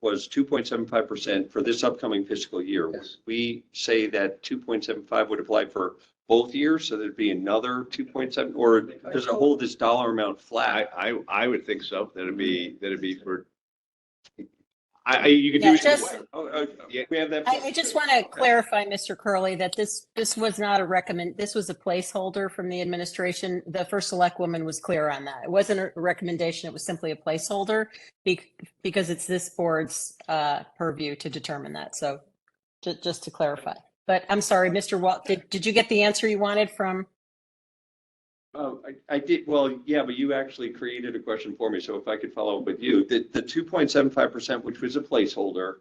was 2.75% for this upcoming fiscal year. Yes. We say that 2.75 would apply for both years, so there'd be another 2.7, or does it hold this dollar amount flat? I would think so. That'd be for, You could do Yeah, it either just- way. We have that. I just want to clarify, Mr. Curley, that this was not this was a placeholder from the administration. The first select woman was clear on that. It wasn't a recommendation, it was simply a placeholder because it's this board's purview to determine that. So just to clarify. But I'm sorry, Mr. Walt, did you get the answer you wanted from? I did, well, yeah, but you actually created a question for me, so if I could follow up with you, the 2.75%, which was a placeholder,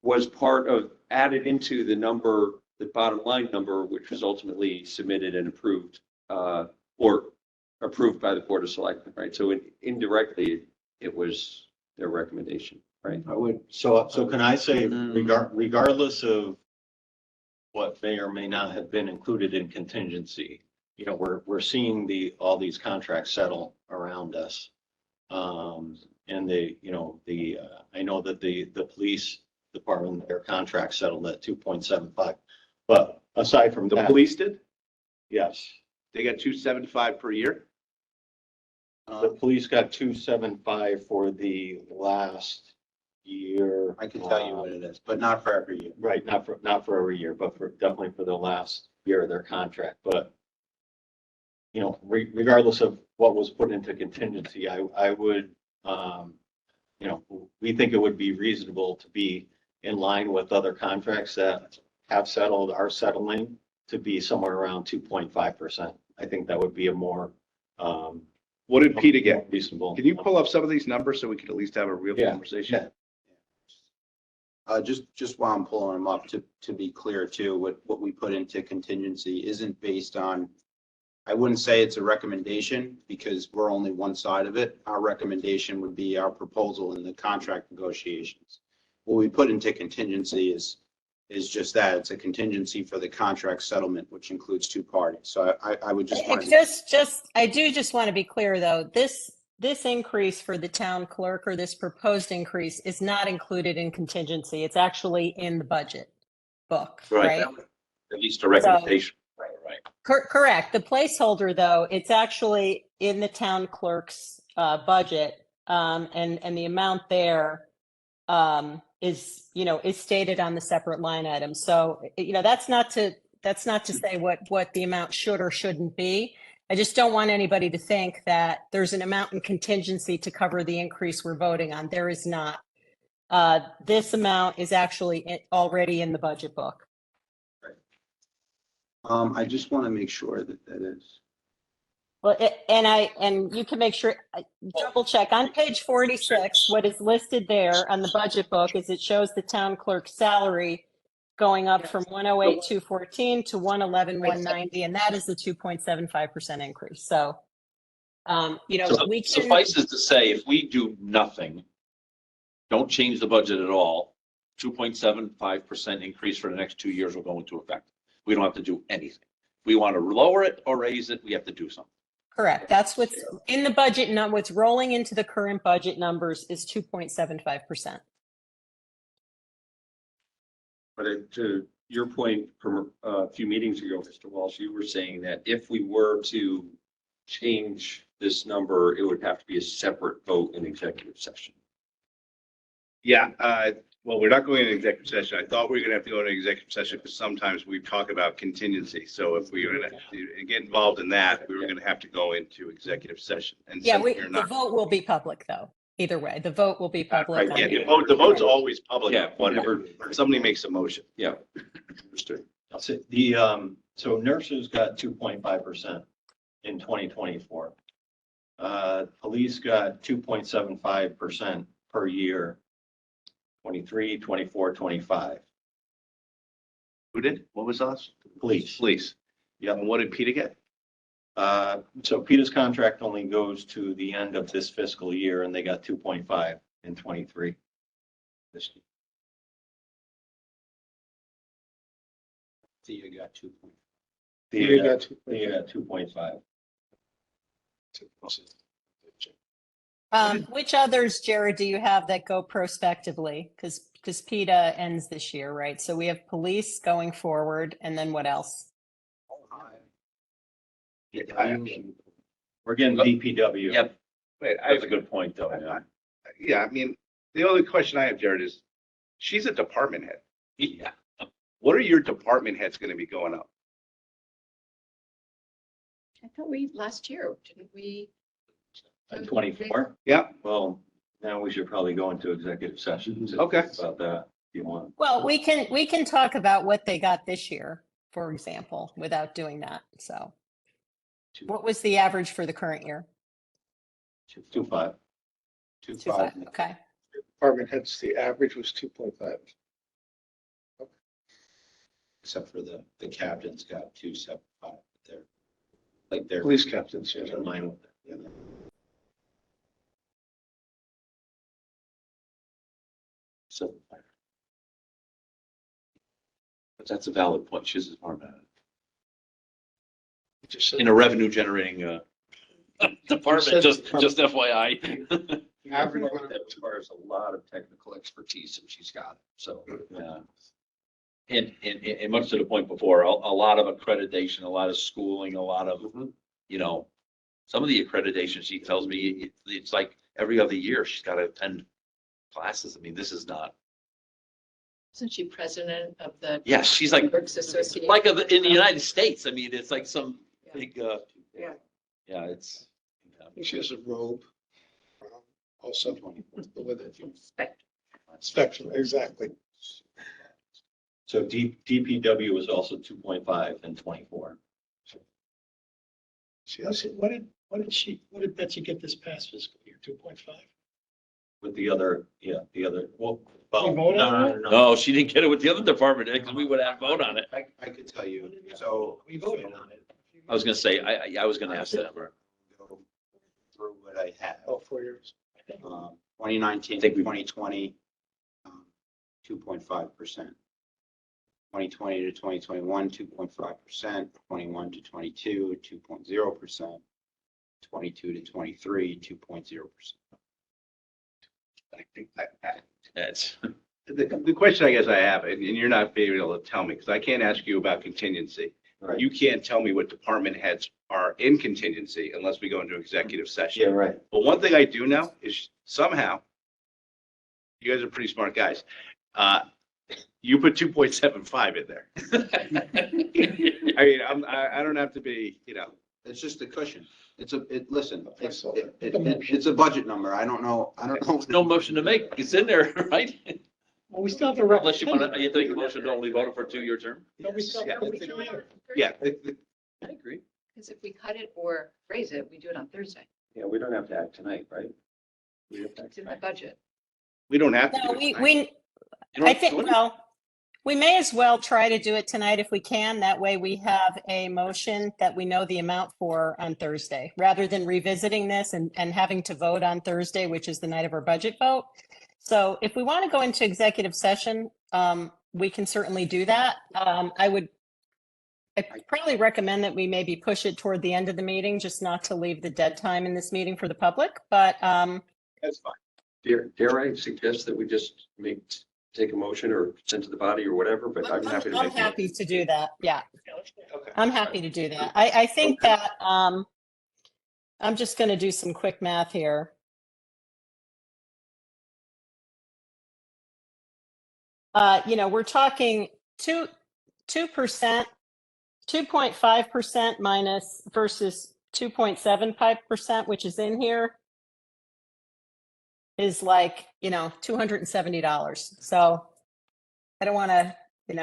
was part of, added into the number, the bottom line number, which was ultimately submitted and approved, or approved by the Board of Selectmen, right? So indirectly, it was their recommendation, right? I would, so can I say regardless of what may or may not have been included in contingency, you know, we're seeing all these contracts settle around us. And I know that the police department, their contract settled at 2.75. But aside from The that, police did? yes, They got 275 per year? the police got 275 for the last year. I can tell you what it is, but not for every year. Right, not for every year, but definitely for the last year of their contract, but you know, regardless of what was put into contingency, I would, you know, we think it would be reasonable to be in line with other contracts that have settled, are settling, to be somewhere around 2.5%. I think that would be a more, What did PETA get? reasonable. Can you pull up some of these numbers so we can at least have a real Yeah. conversation? Just while I'm pulling them up, to be clear too, what we put into contingency isn't based on, I wouldn't say it's a recommendation because we're only one side of it. Our recommendation would be our proposal in the contract negotiations. What we put into contingency is just that. It's a contingency for the contract settlement, which includes two parties. So I would just. I do just want to be clear though, this increase for the town clerk, or this proposed increase, is not included in contingency. It's actually in the budget book, right? At least a recommendation. Right. Correct. The placeholder though, it's actually in the town clerk's budget. And the amount there is stated on the separate line item. So, that's not to say what the amount should or shouldn't be. I just don't want anybody to think that there's an amount in contingency to cover the increase we're voting on. There is not. This amount is actually already in the budget book. I just want to make sure that is. Well, and you can make sure, double check on page 46, what is listed there on the budget book is it shows the town clerk's salary going up from 108,214 to 111,190, and that is the 2.75% increase. So, we can. Suffices to say, if we do nothing, don't change the budget at all, 2.75% increase for the next 2 years will go into effect. We don't have to do anything. If we want to lower it or raise it, we have to do something. Correct. That's what's in the budget. What's rolling into the current budget numbers is 2.75%. But to your point from a few meetings ago, Mr. Walsh, you were saying that if we were to change this number, it would have to be a separate vote in executive session. Yeah, well, we're not going into executive session. I thought we were gonna have to go into executive session because sometimes we talk about contingency. So if we were gonna get involved in that, we were gonna have to go into executive session. And Yeah, since you're the not. vote will be public though. Either way, the vote will be public. Right, yeah, the vote's always public. Yeah. Whenever somebody makes a motion. Yeah. Understood. So nurses got 2.5% in 2024. Police got 2.75% per year, 23, 24, 25. Who did? What was us? Police. Police. Yeah. And what did PETA get? So PETA's contract only goes to the end of this fiscal year and they got 2.5 in 23. So you got 2. PETA got 2.5. Which others, Jared, do you have that go prospectively? Because PETA ends this year, right? So we have police going forward, and then what else? We're getting DPW. Yep. Wait, That's a good point though. Yeah. yeah, I mean, The only question I have, Jared, is she's a department head. Yeah. What are your department heads going to be going up? I thought we, last year, didn't we? 24? Yeah, Well, now we should probably go into executive session. to Okay. talk About that, if you want. Well, we can talk about what they got this year, for example, without doing that. So what was the average for the current year? 2.5. 2.5. Okay. Department heads, the average was 2.5. Except for the captain's got 2.75 there. Like they're. Police captains, yeah. in line with it, yeah. So. But that's a valid point. She's a department head. Just In a revenue generating, department, just FYI. average That went up to requires a lot of technical expertise and she's got it. So Yeah. And much to the point before, a lot of accreditation, a lot of schooling, a lot of, you know, some of the accreditation, she tells me, it's like every other year, she's got to attend classes. I mean, this is not, Isn't she president of the? yeah, she's like, Works Association? like in the United States. I mean, it's like some Yeah. big, Yeah. yeah, it's. She has a robe. Also with it. Spec- Spectrum, exactly. So DPW was also 2.5 and 24. She, what did Betsy get this past fiscal year? 2.5? With the other, well, We vote on it? No, she didn't get it with the other department because we would have vote on it. I could tell you, so. We voted on it. I was gonna say, I was gonna ask that. Amber. Go through what I have. Oh, 4 years. 2019 I to think we- 2020, 2.5%. 2020 to 2021, 2.5%. 21 to 22, 2.0%. 22 to 23, 2.0%. I think That's, the question I guess I have, and you're not being able to tell me, because I can't ask you about contingency. Right. You can't tell me what department heads are in contingency unless we go into executive Yeah, session. right. But one thing I do know is somehow, you guys are pretty smart guys. You put 2.75 in there. I mean, I don't have to be, you know, It's just a cushion. Listen, it's So, it's a budget number. I don't know. no motion to make. It's in there, right? Well, we still have to. rep- Unless you want to, you think a motion to only vote for a 2-year term? No, we still Yeah. have to do it. yeah. I agree. Because if we cut it or raise it, we do it on Thursday. yeah, we don't have to act tonight, right? We have to act It's in the tonight. budget. We don't have to. No, do it tonight. we, You know I what, think, Jordan? well, we may as well try to do it tonight if we can. That way we have a motion that we know the amount for on Thursday, rather than revisiting this and having to vote on Thursday, which is the night of our budget vote. So if we want to go into executive session, we can certainly do that. I'd probably recommend that we maybe push it toward the end of the meeting, just not to leave the dead time in this meeting for the public, but, That's fine. Dare I suggest that we just take a motion or send to the body or whatever, but I'm happy to I'm make. happy to do that. Yeah. Okay. I'm happy to do that. I think that, I'm just going to do some quick math here. We're talking 2%, 2.5% minus versus 2.75%, which is in here, is like, $270. So I don't want to, I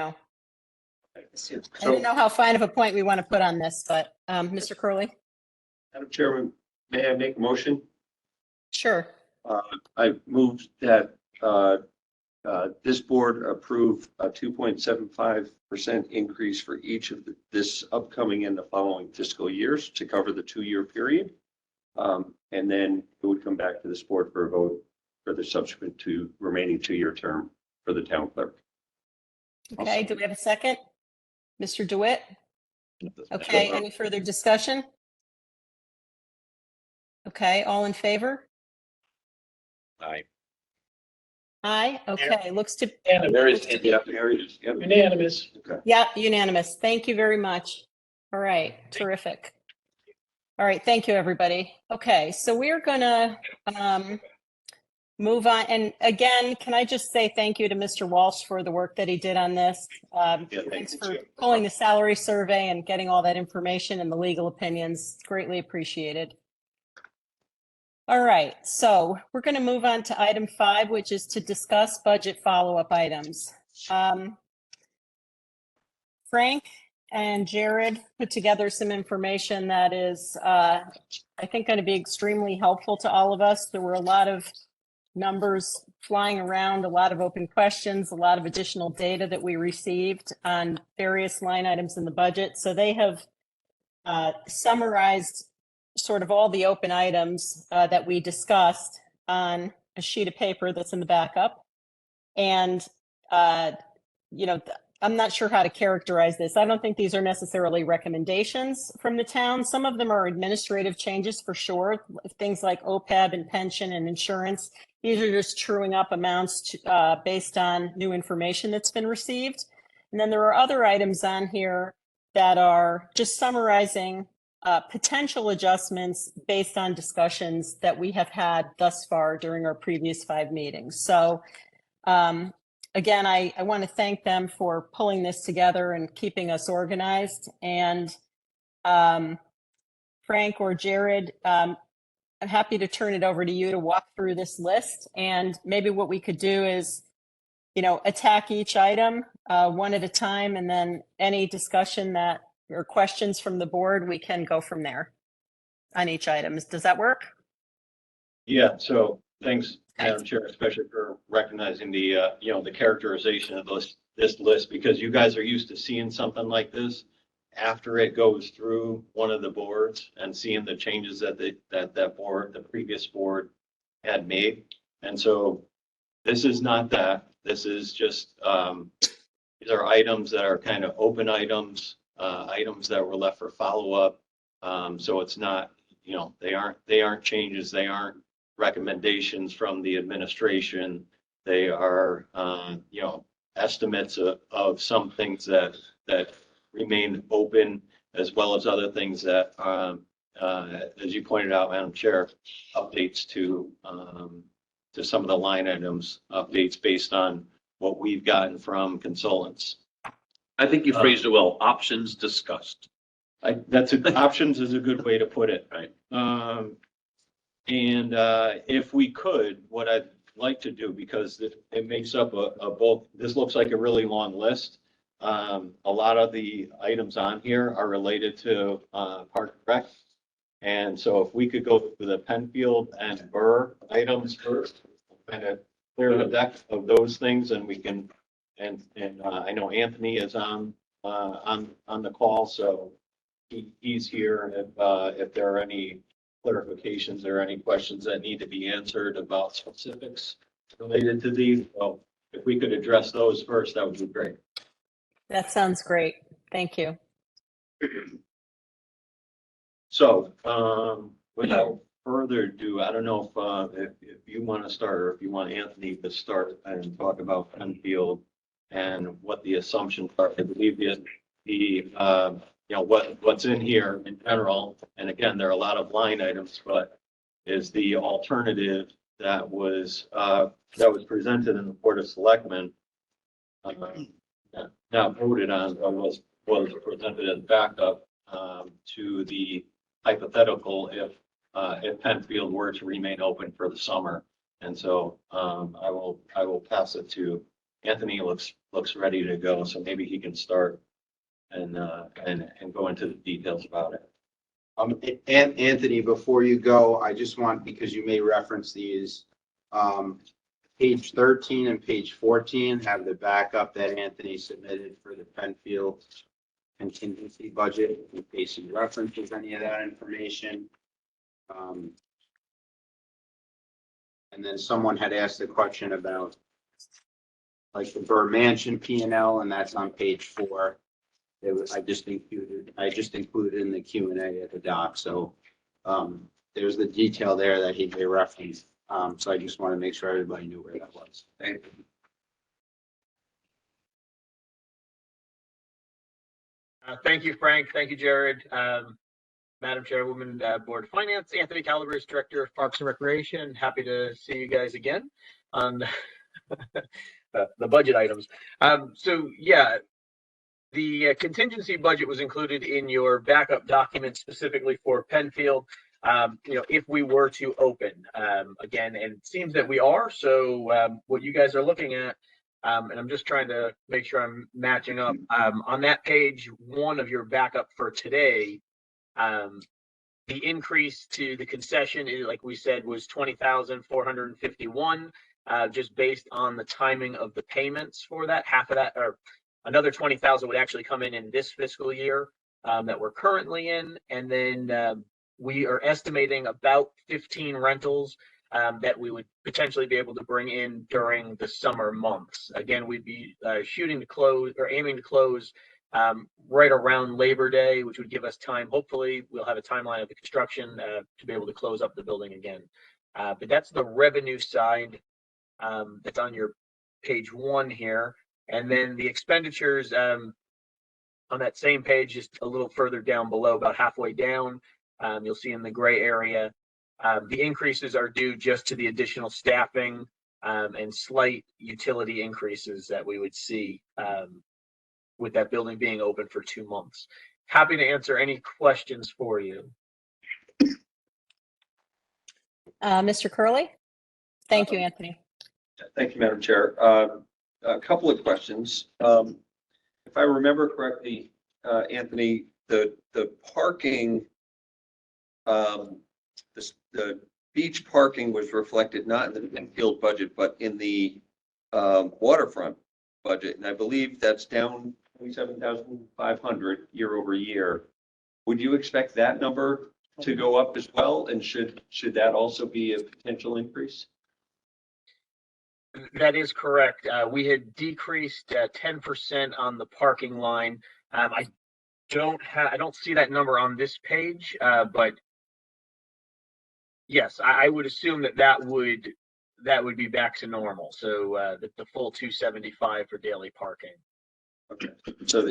don't know how fine of a point we want to put on this, but Mr. Curley? Madam Chairman, may I make a motion? Sure. I move that this board approve a 2.75% increase for each of this upcoming and the following fiscal years to cover the 2-year period. And then it would come back to this board for a vote for the subsequent remaining 2-year term for the town clerk. Okay, do we have a second? Mr. DeWitt? Okay, any further discussion? Okay, all in favor? Aye. Aye, okay, looks to, There is, Yeah, there it is. Yep. Unanimous. yeah, unanimous. Thank you very much. All right, terrific. All right, thank you, everybody. Okay, so we're gonna move on. And again, can I just say thank you to Mr. Walsh for the work that he did on this? Yeah, Thanks thank for you. pulling the salary survey and getting all that information and the legal opinions. Greatly appreciated. All right, so we're going to move on to item 5, which is to discuss budget follow-up items. Frank and Jared put together some information that is, I think, going to be extremely helpful to all of us. There were a lot of numbers flying around, a lot of open questions, a lot of additional data that we received on various line items in the budget. So they have summarized sort of all the open items that we discussed on a sheet of paper that's in the backup. And, you know, I'm not sure how to characterize this. I don't think these are necessarily recommendations from the town. Some of them are administrative changes for sure. Things like OPEB and pension and insurance. These are just truing up amounts to, based on new information that's been received. And then there are other items on here that are just summarizing potential adjustments based on discussions that we have had thus far during our previous 5 meetings. So again, I want to thank them for pulling this together and keeping us organized. And Frank or Jared, I'm happy to turn it over to you to walk through this list. And maybe what we could do is, you know, attack each item one at a time, and then any discussion that or questions from the board, we can go from there on each item. Does that work? Yeah, so thanks, Madam Chair, especially for recognizing the, you know, the characterization of this list, because you guys are used to seeing something like this after it goes through one of the boards and seeing the changes that that board, the previous board had made. And so this is not that. This is just, these are items that are kind of open items, items that were left for follow-up. So it's not, you know, they aren't changes. They aren't recommendations from the administration. They are, you know, estimates of some things that remain open, as well as other things that, as you pointed out, Madam Chair, updates to some of the line items, updates based on what we've gotten from consultants. I think you phrased it well, options discussed. Options is a good way to put it. Right. And if we could, what I'd like to do, because it makes up a both, this looks like a really long list. A lot of the items on here are related to Park and Rec. And so if we could go through the Penfield and Burr items first, kind of clear the deck of those things, and we can, and I know Anthony is on the call, so he's here if there are any clarifications or any questions that need to be answered about specifics related to these. Well, if we could address those first, that would be great. That sounds great. Thank you. So, without further ado, I don't know if you want to start, or if you want Anthony to start and talk about Penfield and what the assumptions are. I believe the you know, what's in here in general, and again, there are a lot of line items, but is the alternative that was presented in the Board of Selectmen, not voted on, but was presented as backup to the hypothetical if Penfield were to remain open for the summer. And so I will pass it to Anthony. Looks ready to go, so maybe he can start and go into the details about it. And Anthony, before you go, I just want, because you may reference these, page 13 and page 14 have the backup that Anthony submitted for the Penfield contingency budget, in case he references any of that information. And then someone had asked a question about like the Burr Mansion P&L, and that's on page 4. I just included in the Q&A at the doc. So there's the detail there that he may reference. So I just want to make sure everybody knew where that was. Thank you. Thank you, Frank. Thank you, Jared. Madam Chairwoman, Board of Finance, Anthony Calabrese, Director of Parks and Recreation. Happy to see you guys again on the budget items. So yeah, the contingency budget was included in your backup document specifically for Penfield. If we were to open again, and it seems that we are. So what you guys are looking at, and I'm just trying to make sure I'm matching up on that page 1 of your backup for today. The increase to the concession, like we said, was 20,451, just based on the timing of the payments for that. Half of that, or another 20,000, would actually come in this fiscal year that we're currently in, and then we are estimating about 15 rentals that we would potentially be able to bring in during the summer months. Again, we'd be shooting to close or aiming to close right around Labor Day, which would give us time. Hopefully, we'll have a timeline of the construction to be able to close up the building again. But that's the revenue side that's on your page 1 here. And then the expenditures on that same page, just a little further down below, about halfway down, you'll see in the gray area, the increases are due just to the additional staffing and slight utility increases that we would see with that building being open for 2 months. Happy to answer any questions for you. Mr. Curley? Thank you, Anthony. Thank you, Madam Chair. A couple of questions. If I remember correctly, Anthony, the parking, the beach parking was reflected not in the Penfield budget, but in the waterfront budget. And I believe that's down 27,500 year over year. Would you expect that number to go up as well? And should that also be a potential increase? That is correct. We had decreased 10% on the parking line. I don't see that number on this page, but yes, I would assume that would be back to normal. So the full 275 for daily parking. Okay,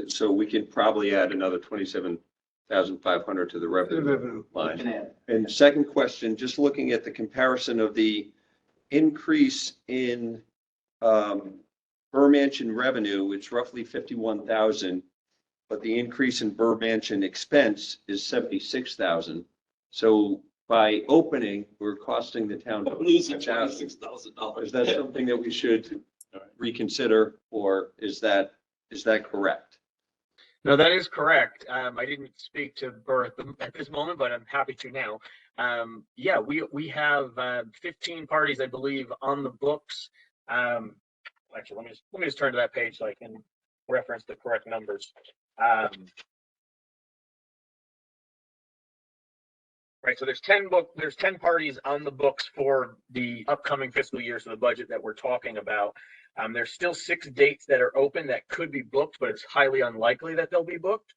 so we could probably add another 27,500 to the revenue line. And second question, just looking at the comparison of the increase in Burr Mansion revenue, it's roughly 51,000, but the increase in Burr Mansion expense is 76,000. So by opening, we're costing the town losing $26,000. Is that something that we should reconsider, or is that correct? No, that is correct. I didn't speak to Burr at this moment, but I'm happy to now. Yeah, we have 15 parties, I believe, on the books. Actually, let me just turn to that page so I can reference the correct numbers. Right, so there's 10 parties on the books for the upcoming fiscal year, so the budget that we're talking about. There's still 6 dates that are open that could be booked, but it's highly unlikely that they'll be booked.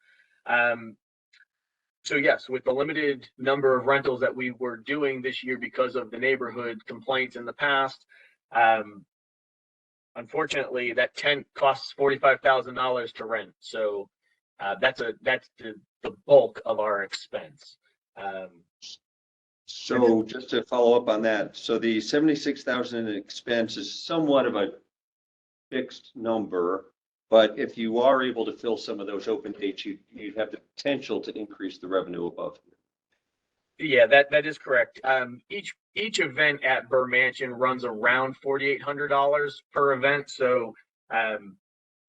So yes, with the limited number of rentals that we were doing this year because of the neighborhood complaints in the past, unfortunately, that tent costs $45,000 to rent. So that's the bulk of our expense. So just to follow up on that, so the 76,000 in expense is somewhat of a fixed number, but if you are able to fill some of those open dates, you'd have the potential to increase the revenue above. Yeah, that is correct. Each event at Burr Mansion runs around $4,800 per event. So,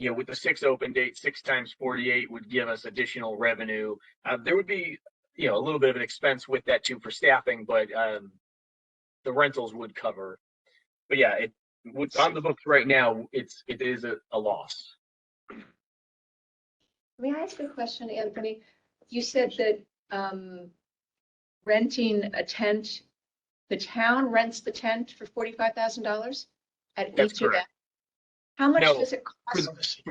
with the 6 open dates, 6 times 48 would give us additional revenue. There would be, a little bit of an expense with that too for staffing, but the rentals would cover. But yeah, on the books right now, it is a loss. May I ask a question, Anthony? You said that renting a tent, the town rents the tent for $45,000 at That's each correct. event? How much No. does it cost?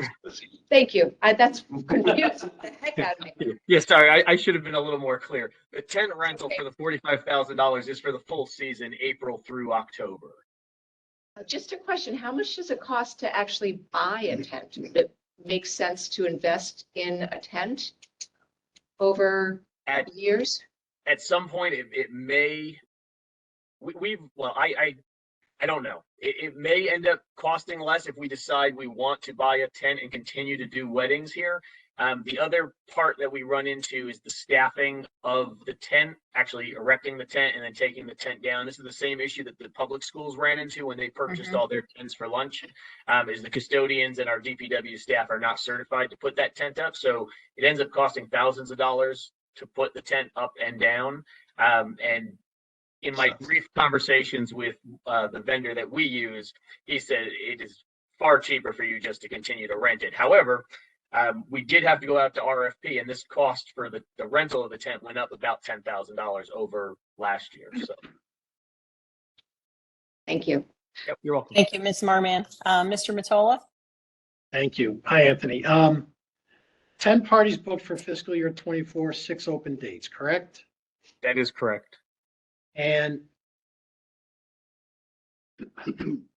Thank you. That's confused the heck out of me. Yeah, sorry, I should have been a little more clear. The tent rental for the $45,000 is for the full season, April through October. Just a question, how much does it cost to actually buy a tent? Would it make sense to invest in a tent over couple years? At some point, it may, well, I don't know. It may end up costing less if we decide we want to buy a tent and continue to do weddings here. The other part that we run into is the staffing of the tent, actually erecting the tent and then taking the tent down. This is the same issue that the public schools ran into when they purchased all their tents for lunch. Is the custodians and our DPW staff are not certified to put that tent up. So it ends up costing thousands of dollars to put the tent up and down. And in my brief conversations with the vendor that we use, he said it is far cheaper for you just to continue to rent it. However, we did have to go out to RFP, and this cost for the rental of the tent went up about $10,000 over last year. So, Thank you. yep, you're welcome. Thank you, Ms. Marman. Mr. Matola? Thank you. Hi, Anthony. 10 parties booked for fiscal year 24, 6 open dates, correct? That is correct. And in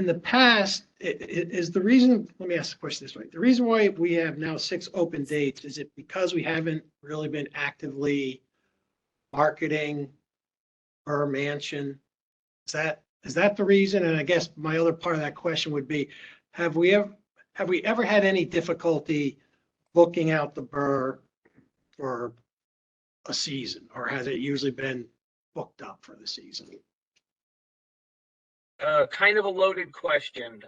the past, is the reason, let me ask the question this way. The reason why we have now 6 open dates, is it because we haven't really been actively marketing Burr Mansion? Is that the reason? And I guess my other part of that question would be, have we ever had any difficulty booking out the Burr for a season, or has it usually been booked up for the season? Kind of a loaded question.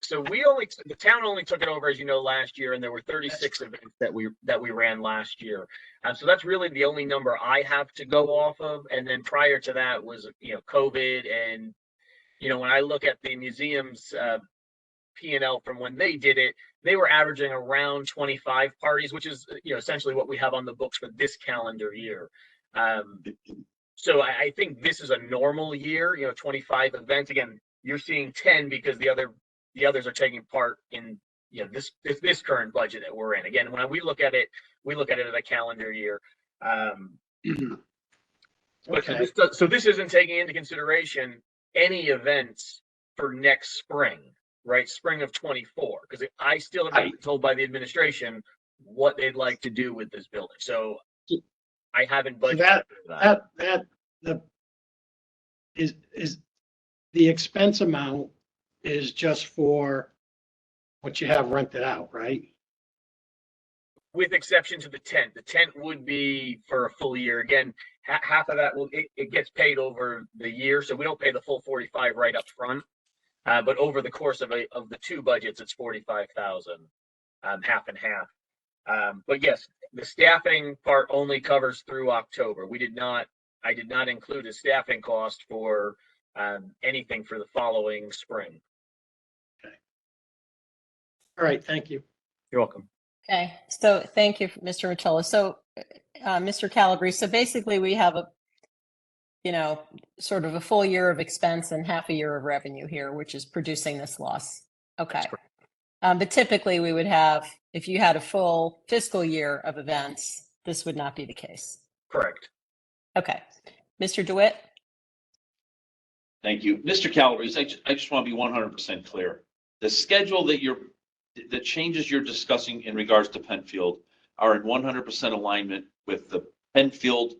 So the town only took it over, as you know, last year, and there were 36 events that we ran last year. So that's really the only number I have to go off of. And then prior to that was, COVID. And, when I look at the museum's P&L from when they did it, they were averaging around 25 parties, which is, essentially what we have on the books for this calendar year. So I think this is a normal year, 25 events. Again, you're seeing 10 because the others are taking part in, this current budget that we're in. Again, when we look at it as a calendar year. Okay. So this isn't taking into consideration any events for next spring, right? Spring of 24, because I still have been told by the administration what they'd like to do with this building. So I haven't budgeted for that. Is the expense amount is just for what you have rented out, right? With exception to the tent. The tent would be for a full year. Again, half of that it gets paid over the year, so we don't pay the full 45 right up front. But over the course of the 2 budgets, it's 45,000, half and half. But yes, the staffing part only covers through October. I did not include a staffing cost for anything for the following spring. Okay. All right, thank you. You're welcome. Okay, so thank you, Mr. Matola. So, Mr. Calabrese, so basically we have sort of a full year of expense and half a year of revenue here, which is producing this loss. Okay. But typically we would have, if you had a full fiscal year of events, this would not be the case. Correct. Okay. Mr. DeWitt? Thank you. Mr. Calabrese, I just want to be 100% clear. The schedule the changes you're discussing in regards to Penfield are in 100% alignment with the Penfield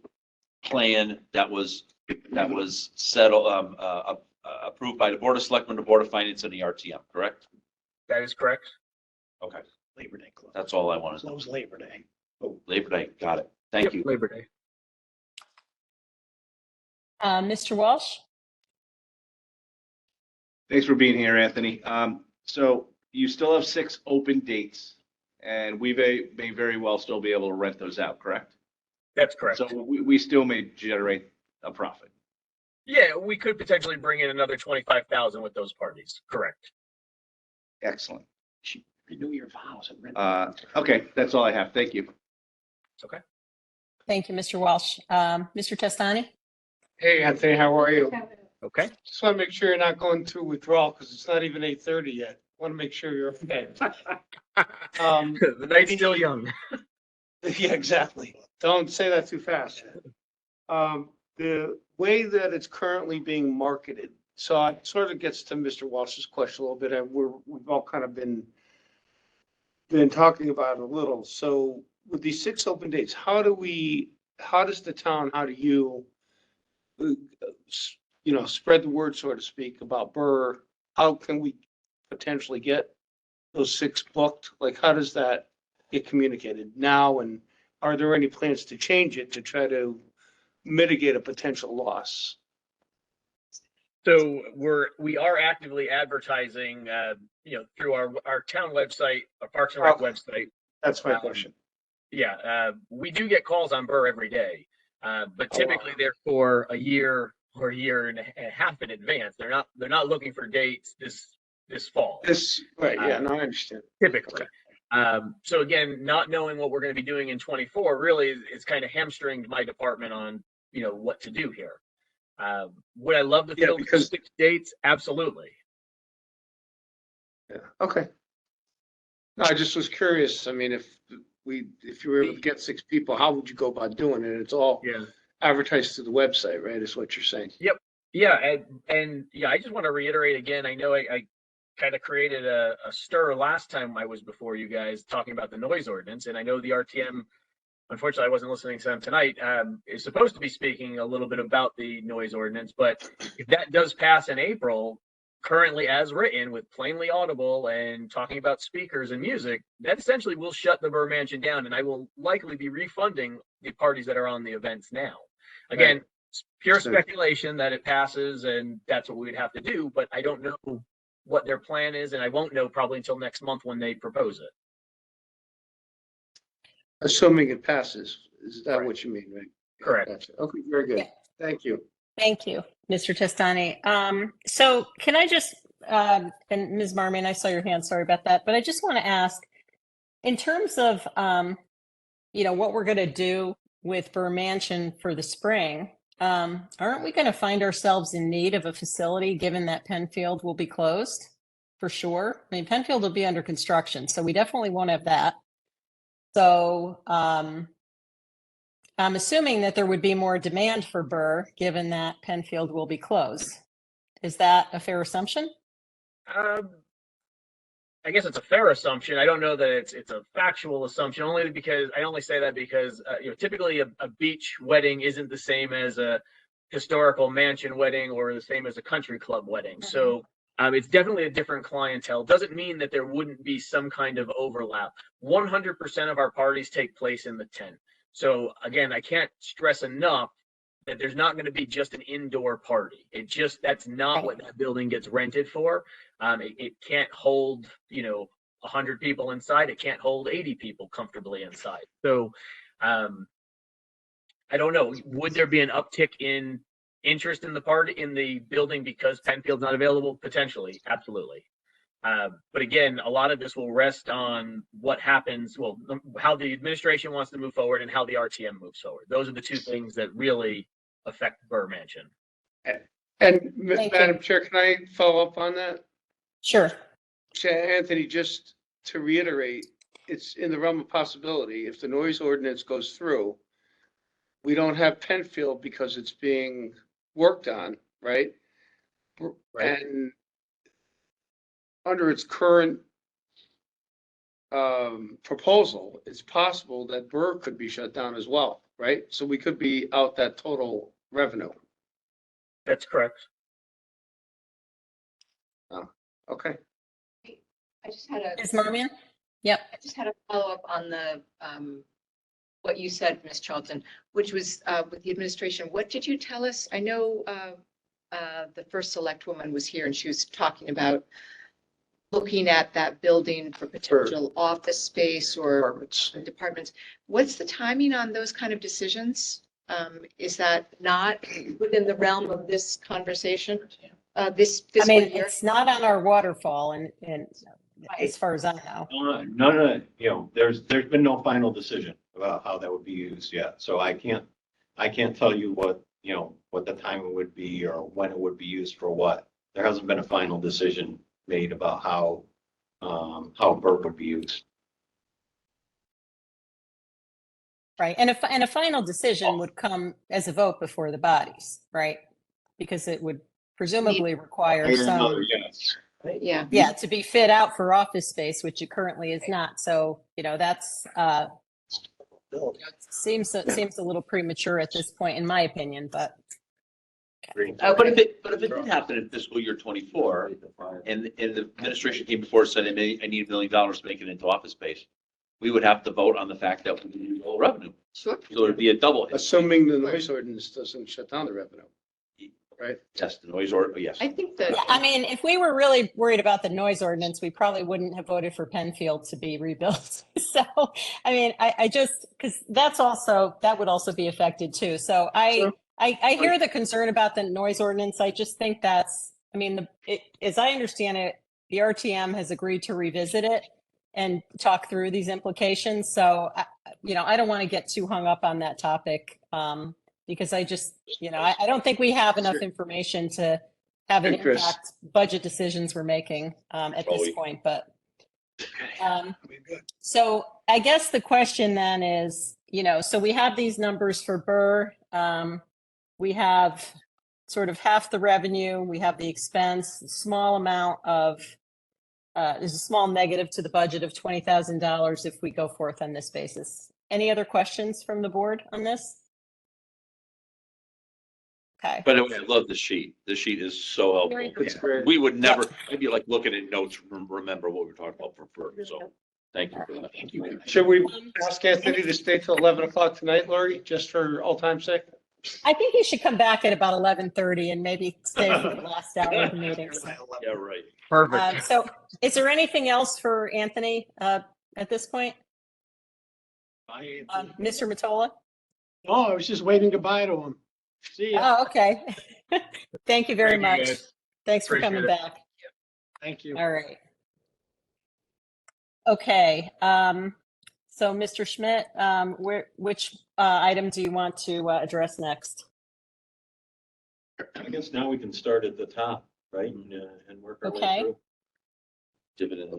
plan that was settled, approved by the Board of Selectmen, the Board of Finance, and the RTM, correct? That is correct. Okay, Labor Day close. that's all I wanted to know. Close Labor Day. Oh, Labor Day, got it. Thank you. Labor Day. Mr. Walsh? Thanks for being here, Anthony. So you still have 6 open dates, and we may very well still be able to rent those out, correct? That's correct. So we still may generate a profit. Yeah, we could potentially bring in another 25,000 with those parties. Correct. Excellent. Renew your vows and rent. Okay, that's all I have. Thank you. Okay. Thank you, Mr. Walsh. Mr. Testani? Hey, Anthony, how are you? Okay. Just want to make sure you're not going through withdrawal because it's not even 8:30 yet. Want to make sure you're okay. The night's still young. Yeah, exactly. Don't say that too fast. The way that it's currently being marketed, so it sort of gets to Mr. Walsh's question a little bit, and we've all kind of been talking about it a little. So with these 6 open dates, how does the town, how do you, spread the word, so to speak, about Burr? How can we potentially get those 6 booked? Like, how does that get communicated now? And are there any plans to change it to try to mitigate a potential loss? So we are actively advertising, through our town website, our Parks and Rec Okay. website. That's my question. Yeah, we do get calls on Burr every day, but typically they're for a year or a year and a half in advance. They're not looking for dates this fall. Right, yeah, no, I understand. Typically. So again, not knowing what we're going to be doing in 24 really is kind of hamstringed my department on, what to do here. Would I love to Yeah, fill because- 6 dates? Absolutely. Yeah, okay. No, I just was curious. I mean, if you were able to get 6 people, how would you go about doing it? It's all Yeah. advertised to the website, right? Is what you're saying? Yeah, and yeah, I just want to reiterate again, I know I kind of created a stir last time I was before you guys talking about the noise ordinance, and I know the RTM, unfortunately, I wasn't listening to them tonight, is supposed to be speaking a little bit about the noise ordinance, but if that does pass in April, currently as written with plainly audible and talking about speakers and music, that essentially will shut the Burr Mansion down, and I will likely be refunding the parties that are on the events now. Again, it's pure So- speculation that it passes and that's what we'd have to do, but I don't know what their plan is, and I won't know probably until next month when they propose it. Assuming it passes, is that Correct. what you mean, right? Correct. Gotcha. Okay, very good. Yeah. Thank you. Thank you, Mr. Testani. So can I just, and Ms. Marmion, I saw your hand, sorry about that, but I just want to ask, in terms of, what we're going to do with Burr Mansion for the spring, aren't we going to find ourselves in need of a facility, given that Penfield will be closed? For sure. I mean, Penfield will be under construction, so we definitely won't have that. So, I'm assuming that there would be more demand for Burr, given that Penfield will be closed. Is that a fair assumption? I guess it's a fair assumption. I don't know that it's a factual assumption, only because I only say that because typically a beach wedding isn't the same as a historical mansion wedding or the same as a country club wedding. So it's definitely a different clientele. Doesn't mean that there wouldn't be some kind of overlap. 100% of our parties take place in the tent. So again, I can't stress enough that there's not going to be just an indoor party. That's not what that building gets rented for. It can't hold, 100 people inside. It can't hold 80 people comfortably inside. So I don't know. Would there be an uptick in interest in the building because Penfield's not available? Potentially, absolutely. But again, a lot of this will rest on what happens, how the administration wants to move forward and how the RTM moves forward. Those are the 2 things that really affect Burr Mansion. And Thank you. Madam Chair, can I follow up on that? Sure. Anthony, just to reiterate, it's in the realm of possibility. If the noise ordinance goes through, we don't have Penfield because it's being worked on, right? Right. And under its current proposal, it's possible that Burr could be shut down as well, right? So we could be out that total revenue. That's correct. Okay. I just had a. Ms. Marmion? Yep. I just had a follow-up on the, what you said, Ms. Charlton, which was, with the administration. What did you tell us? I know, the first select woman was here and she was talking about looking at that building for potential office space or departments. What's the timing on those kind of decisions? Is that not within the realm of this conversation? This I fiscal mean, year? it's not on our waterfall and as far as I know. None of, there's been no final decision about how that would be used yet. So I can't tell you what the timing would be or when it would be used for what. There hasn't been a final decision made about how Burr would be used. Right. And a final decision would come as a vote before the bodies, right? Because it would presumably require some, Yes. Yeah. to be fit out for office space, which it currently is not. So, that's build. Seems a little premature at this point, in my opinion, but But if it did happen in fiscal year 24, and the administration came before and said, I need $1 million to make it into office space, we would have to vote on the fact that we need more revenue. Sure. So it'd be a double hit. Assuming the noise ordinance doesn't shut down the revenue. Right? Yes, the noise or, yes. I think that. yeah, I mean, if we were really worried about the noise ordinance, we probably wouldn't have voted for Penfield to be rebuilt. So, I mean, I just, because that would also be affected too. So I hear the concern about the noise ordinance. I just think that's, I mean, as I understand it, the RTM has agreed to revisit it and talk through these implications. So, I don't want to get too hung up on that topic. Because I just, I don't think we have enough information to have an Chris. impact budget decisions we're making at this Totally. point, but. So I guess the question then is, so we have these numbers for Burr. We have sort of half the revenue, we have the expense, a small amount of, there's a small negative to the budget of $20,000 if we go forth on this basis. Any other questions from the board on this? Okay. By the way, I love the sheet. The sheet is so helpful. It's great. We would never, I'd be like looking at notes, remember what we were talking about for FERC. So thank you for that. Thank you. Should we ask Anthony to stay till 11 o'clock tonight, Lori, just for all time's sake? I think he should come back at about 11:30 and maybe stay for the last hour of the meeting. Yeah, right. So is there anything else for Anthony at this point? Mr. Matola? Oh, I was just waving goodbye to him. See ya. Oh, okay. Thank you very Thank you, much. guys. Thanks for Appreciate coming it. back. Thank you. All right. Okay, so Mr. Schmidt, which item do you want to address next? I guess now we can start at the top, right? And work our way Okay. through. Dividend.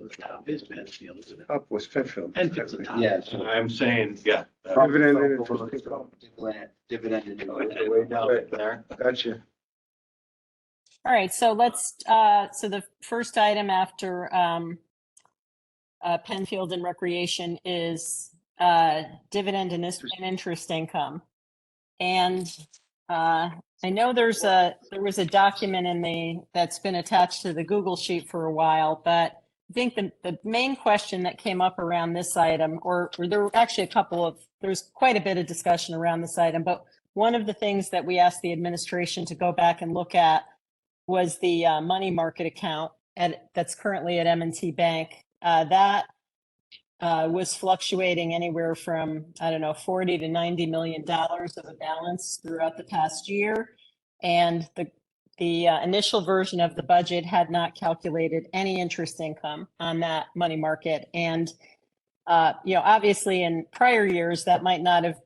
Is Penfield, isn't it? Up was Penfield. Penfield's the top. Yes. I'm saying, yeah. Dividend and Dividend. The way down there. Gotcha. All right, so let's, so the first item after Penfield and Recreation is dividend and interest income. And I know there was a document that's been attached to the Google Sheet for a while, but I think the main question that came up around this item, or there were actually there's quite a bit of discussion around this item, but one of the things that we asked the administration to go back and look at was the money market account that's currently at M&T Bank. That was fluctuating anywhere from, I don't know, $40 to $90 million of a balance throughout the past year. And the initial version of the budget had not calculated any interest income on that money market. And, obviously in prior years, that might not have,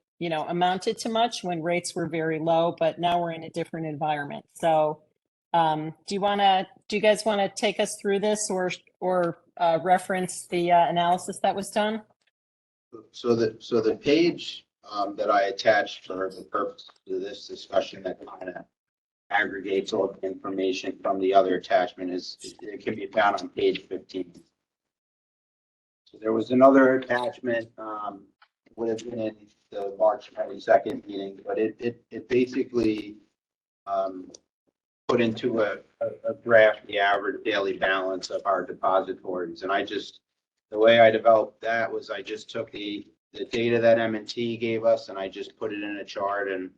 amounted to much when rates were very low, but now we're in a different environment. So do you guys want to take us through this or reference the analysis that was done? So the page that I attached for the purpose of this discussion that kind of aggregates all the information from the other attachment it can be found on page 15. So there was another attachment, would have been in the March 22nd meeting, but it basically put into a graph the average daily balance of our depositories. And the way I developed that was I just took the data that M&T gave us and I just put it in a chart and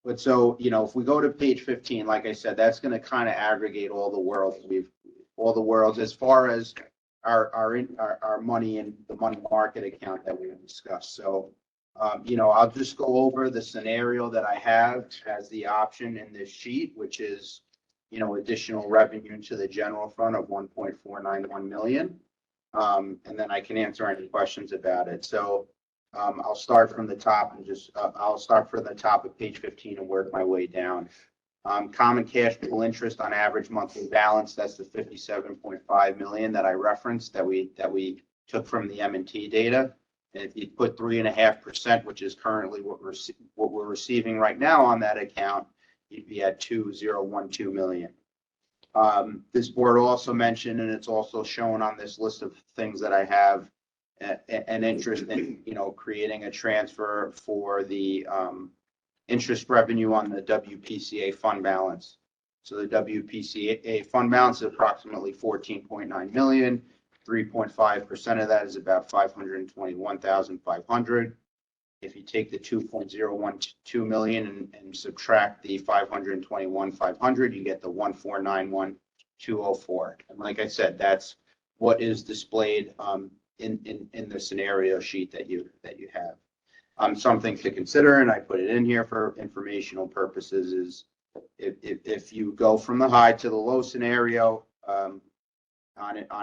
but so, if we go to page 15, like I said, that's going to kind of aggregate all the worlds as far as our money in the money market account that we discussed. So, I'll just go over the scenario that I have as the option in this sheet, which is, additional revenue to the general fund of 1.491 million. And then I can answer any questions about it. So, I'll start from the top and I'll start from the top of page 15 and work my way down. Common cash pool interest on average monthly balance, that's the 57.5 million that I referenced that we took from the M&T data. And if you put 3.5%, which is currently what we're receiving right now on that account, you'd be at 2,012 million. This board also mentioned, and it's also shown on this list of things that I have, an interest in, creating a transfer for the interest revenue on the WPCA fund balance. So the WPCA fund balance is approximately 14.9 million. 3.5% of that is about 521,500. If you take the 2.012 million and subtract the 521,500, you get the 1,491,204. And like I said, that's what is displayed in the scenario sheet that you have. Something to consider, and I put it in here for informational purposes, is if you go from the high to the low scenario on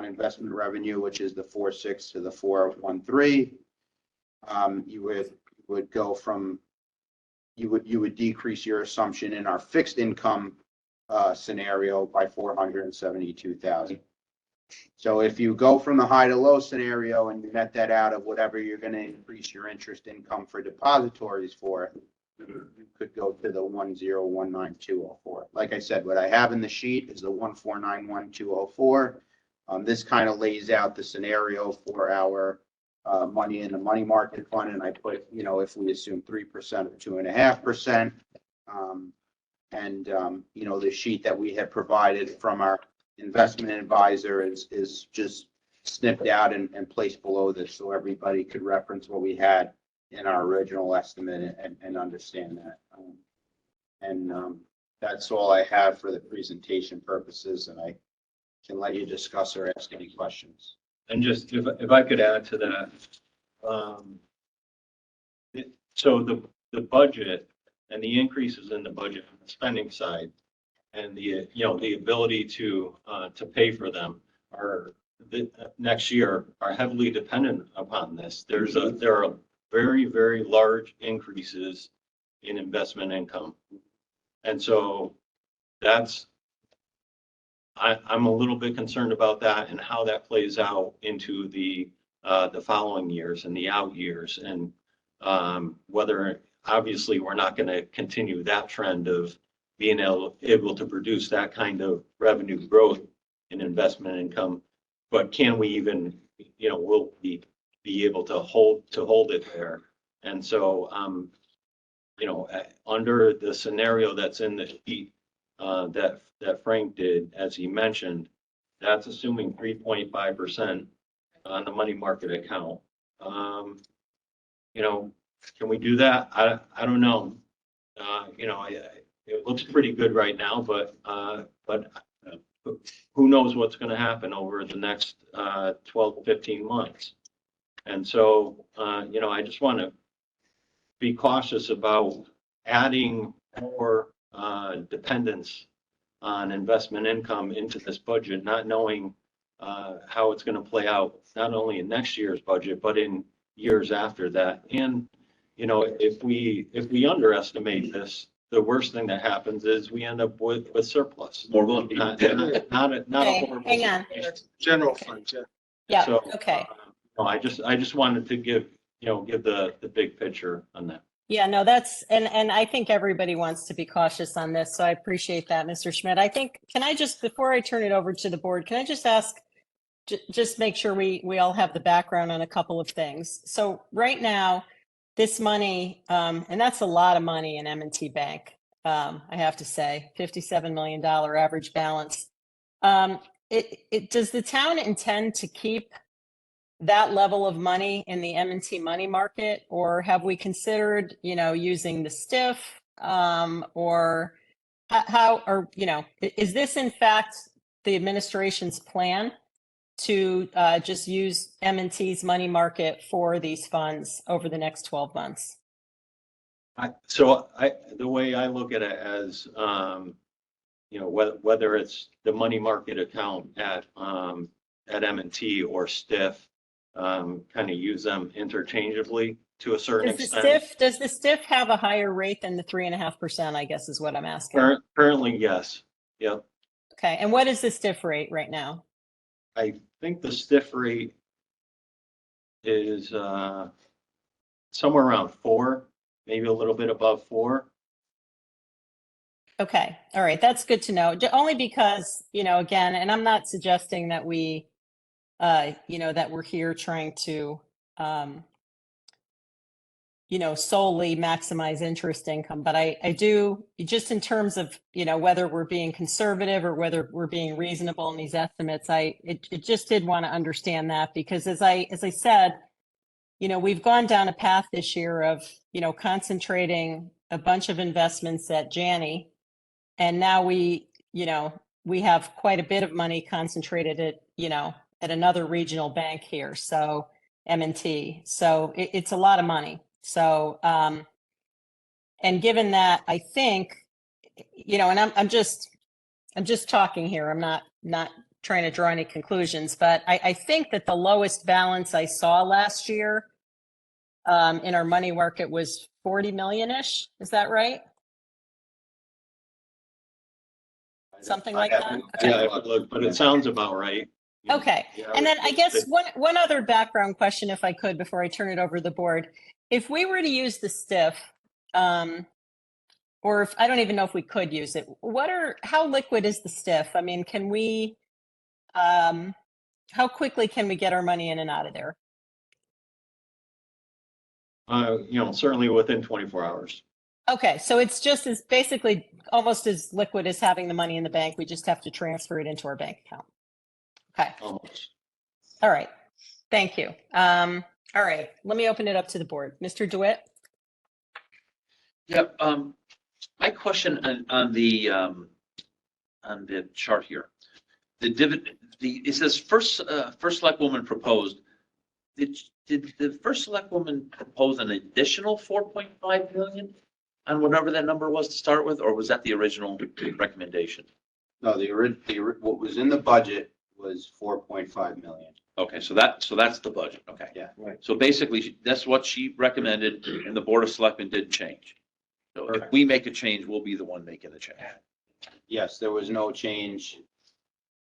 investment revenue, which is the 4.6 to the 4.13, you would go from, you would decrease your assumption in our fixed income scenario by 472,000. So if you go from the high to low scenario and you net that out of whatever you're going to increase your interest income for depositories for, you could go to the 1,019,204. Like I said, what I have in the sheet is the 1,491,204. This kind of lays out the scenario for our money in the money market fund, and I put, if we assume 3% or 2.5%, the sheet that we have provided from our investment advisor is just snipped out and placed below this, so everybody could reference what we had in our original estimate and understand that. That's all I have for the presentation purposes, and I can let you discuss or ask any questions. And just if I could add to that, so the budget and the increases in the budget on the spending side, and the ability to pay for them are next year are heavily dependent upon this. There are very, very large increases in investment income, and so I'm a little bit concerned about that and how that plays out into the following years and the out years, and whether, obviously we're not going to continue that trend of being able to produce that kind of revenue growth in investment income, but can we even, will we be able to hold it there? And so, under the scenario that's in the sheet that Frank did, as he mentioned, that's assuming 3.5% on the money market account. Can we do that? I don't know. It looks pretty good right now, but who knows what's going to happen over the next 12 to 15 months. And so, I just want to be cautious about adding more dependence on investment income into this budget, not knowing how it's going to play out, not only in next year's budget, but in years after that. And, if we underestimate this, the worst thing that happens is we end up with surplus. More lucky. Not a Okay, horrible hang on. situation. General fund, yeah. Yeah, So, okay. I just wanted to give the big picture on that. Yeah, no, that's, and I think everybody wants to be cautious on this, so I appreciate that, Mr. Schmidt. I think, can I just, before I turn it over to the board, can I just ask, just make sure we all have the background on a couple of things. So right now, this money, and that's a lot of money in M&T Bank, I have to say, $57 million average balance. Does the town intend to keep that level of money in the M&T money market, or have we considered, using the STIF, or how, or, is this in fact the administration's plan to just use M&T's money market for these funds over the next 12 months? The way I look at it as, whether it's the money market account at M&T or STIF, kind of use them interchangeably to a certain extent. Does the STIF have a higher rate than the 3.5%, I guess is what I'm asking? Currently, yes. Yep. Okay, and what is the STIF rate right now? I think the STIF rate is somewhere around 4, maybe a little bit above 4. Okay, all right, that's good to know. Only because, again, and I'm not suggesting that we, that we're here trying to, solely maximize interest income, but I do, just in terms of, whether we're being conservative or whether we're being reasonable in these estimates, it just did want to understand that, because as I said, we've gone down a path this year of, concentrating a bunch of investments at Janney. And now we have quite a bit of money concentrated at another regional bank here. So M&T. So it's a lot of money. So, and given that, I think, and I'm just talking here. I'm not trying to draw any conclusions, but I think that the lowest balance I saw last year in our money market was 40 million-ish. Is that right? Something like that? Yeah, look, but it sounds about right. Okay. Yeah, And then I guess one other background question, if I could, before I turn it over to the board. If we were to use the STIF, or if I don't even know if we could use it, how liquid is the STIF? I mean, can we, how quickly can we get our money in and out of there? Certainly within 24 hours. Okay, so it's just as basically almost as liquid as having the money in the bank. We just have to transfer it into our bank account. Okay. Almost. All right. Thank you. All right. Let me open it up to the board. Mr. DeWitt? Yeah, my question on the chart here. It says first selectwoman proposed. Did the first selectwoman propose an additional 4.5 million on whatever that number was to start with, or was that the original recommendation? No, what was in the budget was 4.5 million. Okay, so that's the budget. Okay. Yeah. Right. So basically, that's what she recommended, and the Board of Selectmen did change. So if we make a change, we'll be the one making the change. Yes, there was no change.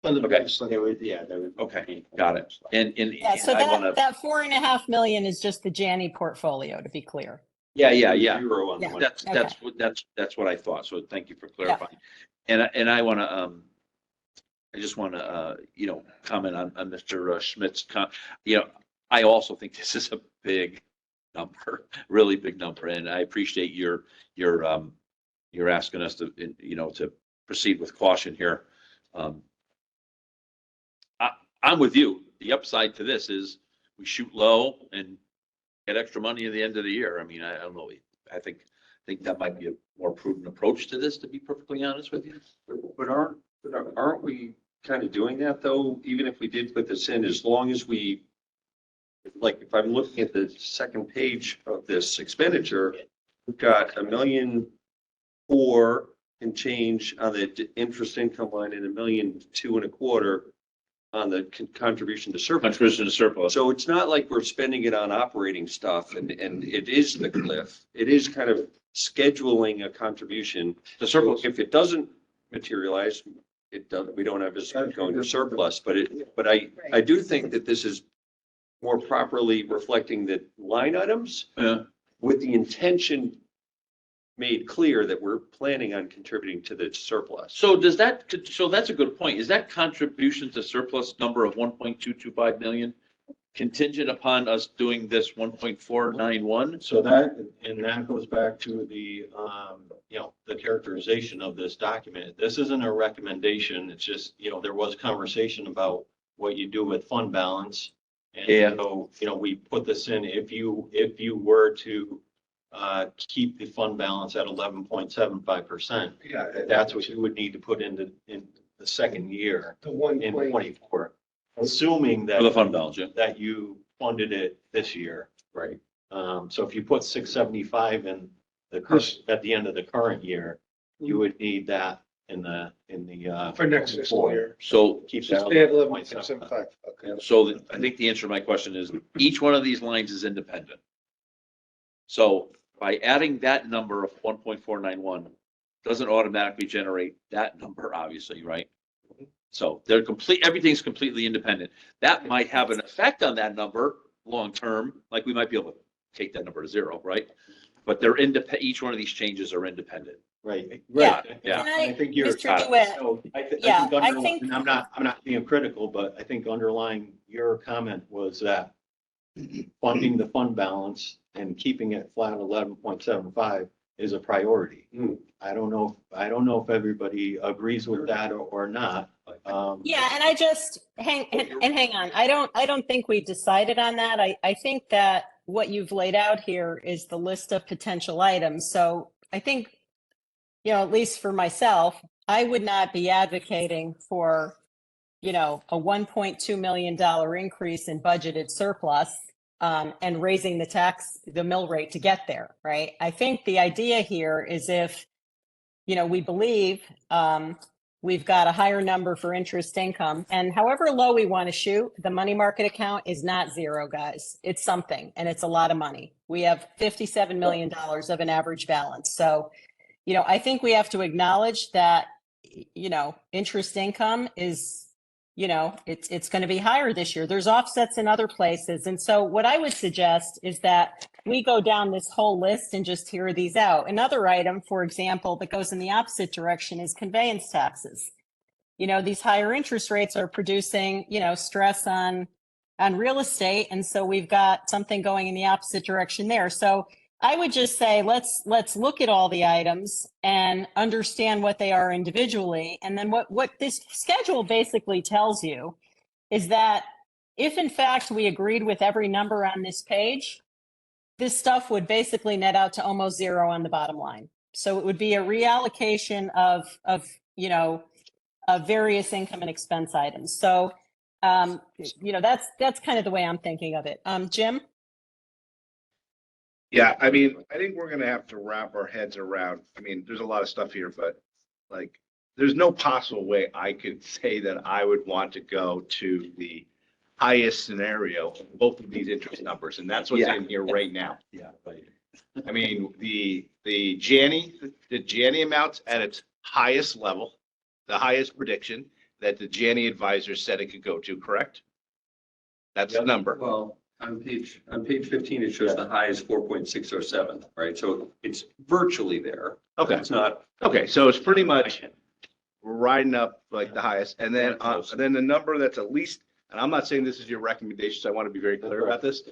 Okay. There was, yeah, there was. Okay, got it. And Yeah, so I wanna, that 4.5 million is just the Janney portportfolio, to be clear. yeah. Zero on the Yeah. money. That's what I thought. So thank you for clarifying. And I want to, I just want to, comment on Mr. Schmidt's I also think this is a big number, really big number. And I appreciate you're asking us to, to proceed with caution here. I'm with you. The upside to this is we shoot low and get extra money at the end of the year. I mean, I don't know. I think that might be a more prudent approach to this, to be perfectly honest with you. But aren't we kind of doing that though? Even if we did put this in, as long as we, like, if I'm looking at the second page of this expenditure, we've got $1.4 million and change on the interest income line and $1.225 million on the contribution to surplus. Contribution to surplus. So it's not like we're spending it on operating stuff and it is the cliff. It is kind of scheduling a contribution. The surplus. If it doesn't materialize, we don't have this going to surplus, but I do think that this is more properly reflecting the line items with the intention made clear that we're planning on contributing to the surplus. So that's a good point. Is that contribution to surplus number of 1.225 million contingent upon us doing this 1.491? So that goes back to the, the characterization of this document. This isn't a recommendation. It's just, there was conversation about what you do with fund balance. And so, we put this in, if you were to keep the fund balance at 11.75%. Yeah. That's what you would need to put in the second year The one in point. 24, assuming that For the fund balance, that you funded it this year. Right. So if you put 675 in at the end of the current year, you would need that in the For next fiscal year. So keep that. Stay at 11.75. Okay. So I think the answer to my question is each one of these lines is independent. So by adding that number of 1.491 doesn't automatically generate that number, obviously, right? So everything's completely independent. That might have an effect on that number long-term, like we might be able to take that number to zero, right? But they're each one of these changes are independent. Right. Yeah. Yeah. Can I, think you're. Mr. DeWitt, So Yeah, think I underlying- think- and I'm not being critical, but I think underlying your comment was that funding the fund balance and keeping it flat 11.75 is a priority. I don't know if everybody agrees with that or not. Yeah, and I just hang on. I don't think we decided on that. I think that what you've laid out here is the list of potential items. So I think, at least for myself, I would not be advocating for, a $1.2 million increase in budgeted surplus and raising the mill rate to get there, right? I think the idea here is if, we believe we've got a higher number for interest income, and however low we want to shoot, the money market account is not zero, guys. It's something, and it's a lot of money. We have $57 million of an average balance. So, I think we have to acknowledge that, interest income is, it's going to be higher this year. There's offsets in other places. And so what I would suggest is that we go down this whole list and just hear these out. Another item, for example, that goes in the opposite direction is conveyance taxes. These higher interest rates are producing, stress on real estate. And so we've got something going in the opposite direction there. So I would just say, let's look at all the items and understand what they are individually. And then what this schedule basically tells you is that if in fact we agreed with every number on this page, this stuff would basically net out to almost zero on the bottom line. So it would be a reallocation of various income and expense items. So, that's kind of the way I'm thinking of it. Jim? Yeah, I mean, I think we're gonna have to wrap our heads around, I mean, there's a lot of stuff here, but like, there's no possible way I could say that I would want to go to the highest scenario of both of these interest numbers, and that's what's in here right now. Yeah, right. I mean, the Janney amounts at its highest level, the highest prediction that the Janney advisors said it could go to, correct? That's the number. Well, on page 15, it shows the high is 4.607, right? So it's virtually there. Okay. It's not. Okay, so it's pretty much riding up like the highest, and then, then the number that's at least, and I'm not saying this is your recommendation, so I want to be very clear about this,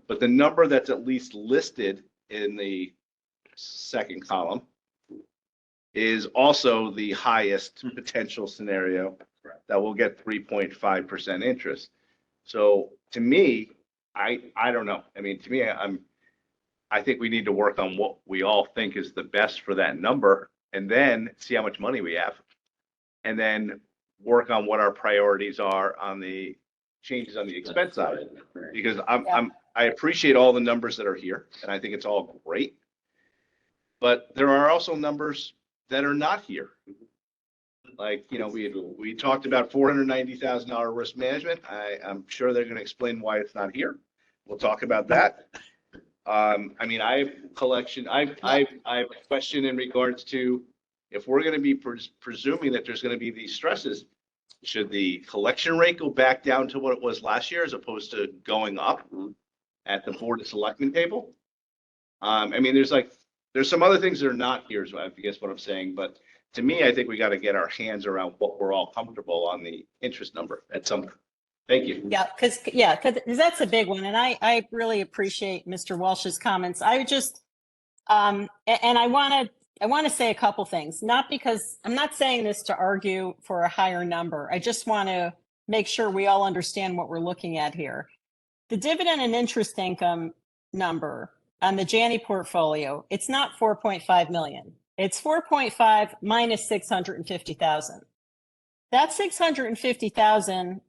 but the number that's at least listed in the second column is also the highest potential scenario that will get 3.5% interest. So to me, I don't know. I mean, to me, I think we need to work on what we all think is the best for that number, and then see how much money we have. And then work on what our priorities are on the changes on the expense side. Because I appreciate all the numbers that are here, and I think it's all great. But there are also numbers that are not here. Like, we talked about $490,000 risk management. I'm sure they're gonna explain why it's not here. We'll talk about that. I mean, I have a question in regards to, if we're gonna be presuming that there's gonna be these stresses, should the collection rate go back down to what it was last year as opposed to going up at the Board of Selectmen table? I mean, there's some other things that are not here, so I guess what I'm saying, but to me, I think we got to get our hands around what we're all comfortable on the interest number at some. Thank you. Yeah, because that's a big one. And I really appreciate Mr. Walsh's comments. I just, and I want to say a couple things, not because I'm not saying this to argue for a higher number. I just want to make sure we all understand what we're looking at here. The dividend and interest income number on the Janney portfolio, it's not 4.5 million. It's 4.5 minus 650,000. That 650,000,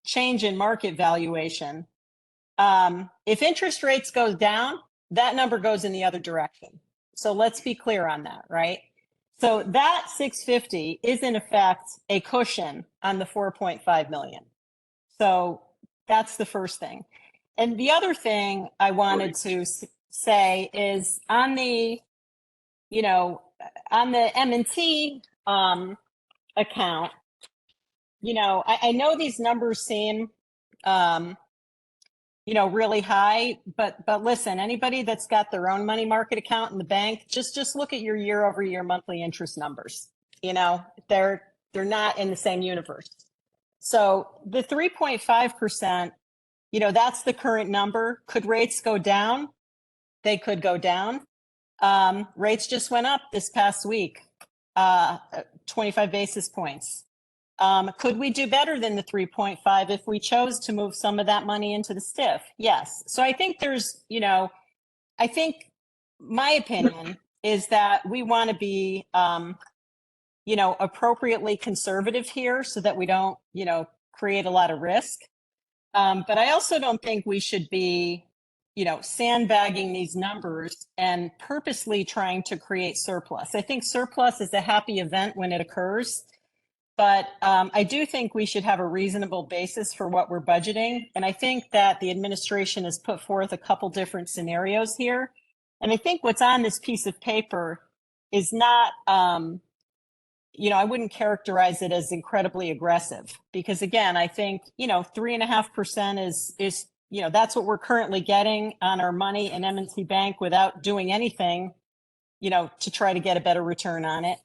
change in market valuation. If interest rates goes down, that number goes in the other direction. So let's be clear on that, right? So that 650 is in effect a cushion on the 4.5 million. So that's the first thing. And the other thing I wanted to say is on the M&T account, I know these numbers seem really high. But listen, anybody that's got their own money market account in the bank, just look at your year over year monthly interest numbers. They're not in the same universe. So the 3.5%, that's the current number. Could rates go down? They could go down. Rates just went up this past week, 25 basis points. Could we do better than the 3.5 if we chose to move some of that money into the STIF? Yes. So I think I think my opinion is that we want to be, appropriately conservative here so that we don't, create a lot of risk. But I also don't think we should be, sandbagging these numbers and purposely trying to create surplus. I think surplus is a happy event when it occurs. But I do think we should have a reasonable basis for what we're budgeting. And I think that the administration has put forth a couple different scenarios here. And I think what's on this piece of paper is not, I wouldn't characterize it as incredibly aggressive. Because again, I think, 3.5% is that's what we're currently getting on our money in M&T Bank without doing anything, to try to get a better return on it,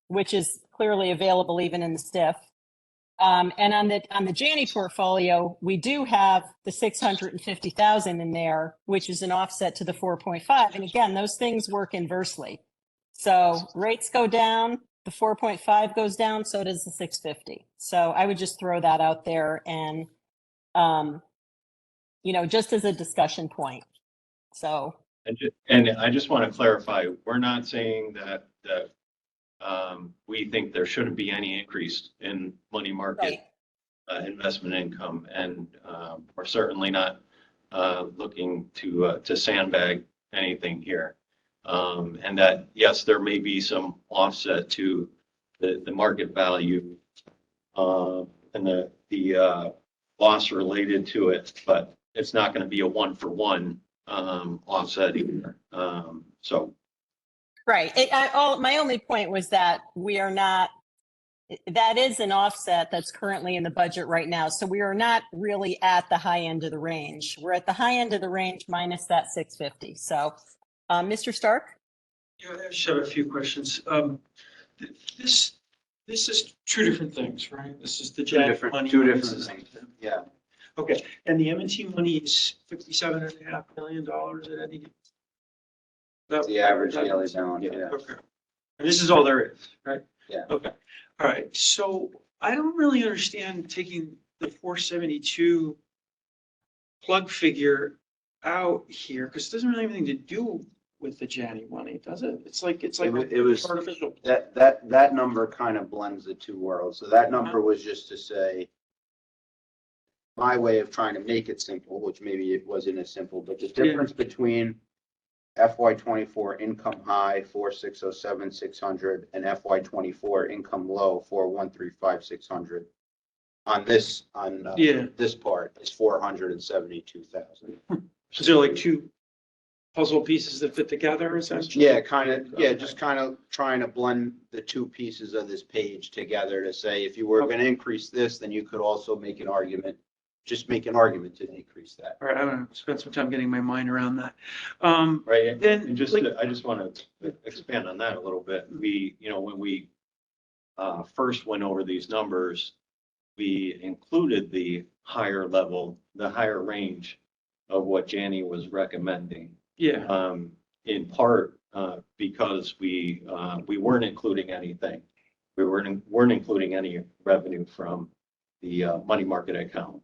which is clearly available even in the STIF. And on the Janney portfolio, we do have the 650,000 in there, which is an offset to the 4.5. And again, those things work inversely. So rates go down, the 4.5 goes down, so does the 650. So I would just throw that out there and, just as a discussion point. So. And I just want to clarify, we're not saying that we think there shouldn't be any increase in money market investment income. And we're certainly not looking to sandbag anything here. And that, yes, there may be some offset to the market value and the loss related to it, but it's not going to be a one-for-one offset either. Right. My only point was that that is an offset that's currently in the budget right now. So we are not really at the high end of the range. We're at the high end of the range minus that 650. So, Mr. Stark? Yeah, I just have a few questions. This is two different things, right? This is the Janney money. Two different things. Yeah. Okay, and the M&T money is $57.5 million at any. The average daily balance, yeah. Okay. And this is all there is, right? Yeah. Okay. All right. So I don't really understand taking the 472 plug figure out here because it doesn't really have anything to do with the Janney money, does it? It's like it was artificial. That number kind of blends the two worlds. So that number was just to say my way of trying to make it simple, which maybe it wasn't as simple, but the difference between FY24 income high 4,607 600 and FY24 income low 4,135 600 on this this part is 472,000. So they're like two puzzle pieces that fit together, essentially. Yeah, just kind of trying to blend the two pieces of this page together to say if you were going to increase this, then you could also make an argument. Just make an argument to decrease that. All right, I'm gonna spend some time getting my mind around that. Right, then and I just want to expand on that a little bit. When we first went over these numbers, we included the higher level, the higher range of what Janney was recommending. Yeah. In part because we weren't including anything. We weren't including any revenue from the money market account.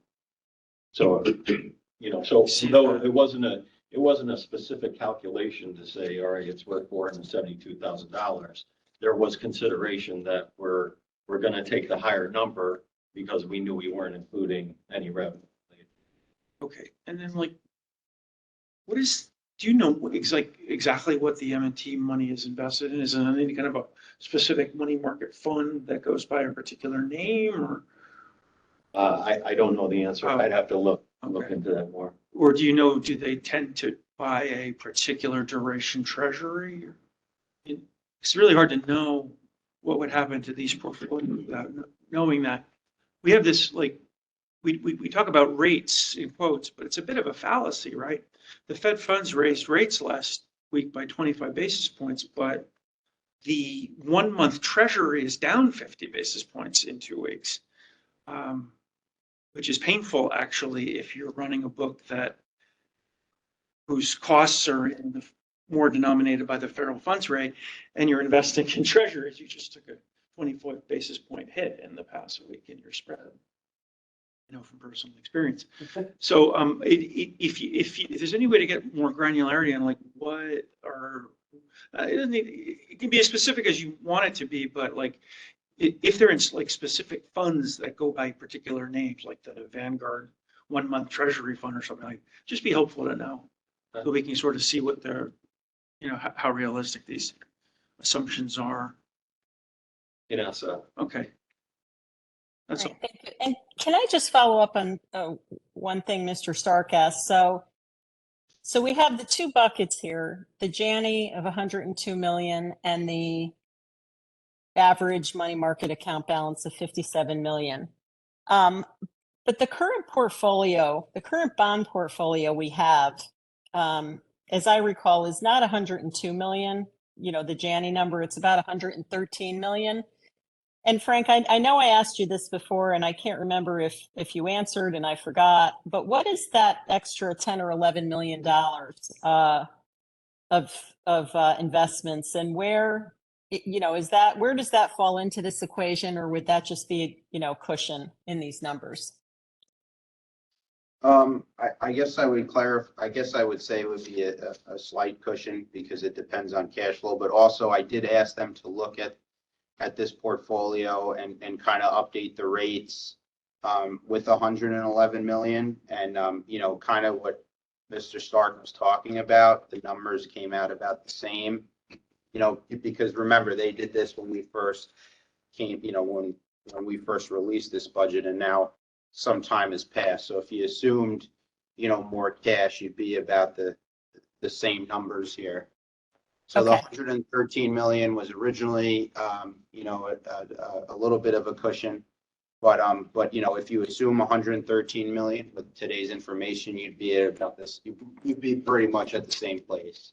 So, though it wasn't a specific calculation to say, all right, it's worth $472,000. There was consideration that we're going to take the higher number because we knew we weren't including any revenue. Okay, and then do you know exactly what the M&T money is invested in? Is it any kind of a specific money market fund that goes by a particular name or? I don't know the answer. I'd have to look into that more. Or do they tend to buy a particular duration treasury? It's really hard to know what would happen to these portfolios without knowing that. We have this, we we talk about rates in quotes, but it's a bit of a fallacy, right? The Fed funds raised rates last week by 25 basis points, but the 1 month treasury is down 50 basis points in 2 weeks. Which is painful, actually, if you're running a book whose costs are more denominated by the federal funds rate, and you're investing in treasuries. You just took a 24 basis point hit in the past week in your spread, from personal experience. So if there's any way to get more granularity on like what are, it can be as specific as you want it to be, but like, if they're in like specific funds that go by particular names, like the Vanguard 1 month treasury fund or something, like, just be helpful to know, so we can sort of see what they're, how realistic these assumptions are. So. Okay. That's all. Right, thank you. And can I just follow up on one thing Mr. Stark asked? So we have the two buckets here, the Janney of 102 million and the average money market account balance of 57 million. But the current portfolio, the current bond portfolio we have, as I recall, is not 102 million. The Janney number, it's about 113 million. And Frank, I know I asked you this before, and I can't remember if you answered and I forgot, but what is that extra 10 or 11 million dollars of investments, and where, where does that fall into this equation, or would that just be, cushion in these numbers? I guess I would clarify, I guess I would say it would be a slight cushion because it depends on cash flow, but also I did ask them to look at this portfolio and kind of update the rates with 111 million. And, kind of what Mr. Stark was talking about, the numbers came out about the same, because remember, they did this when we first came, when we first released this budget, and now some time has passed. So if you assumed, more cash, you'd be about the same numbers here. So the 113 million was originally, a little bit of a cushion, but if you assume 113 million with today's information, you'd be at about this, you'd be pretty much at the same place.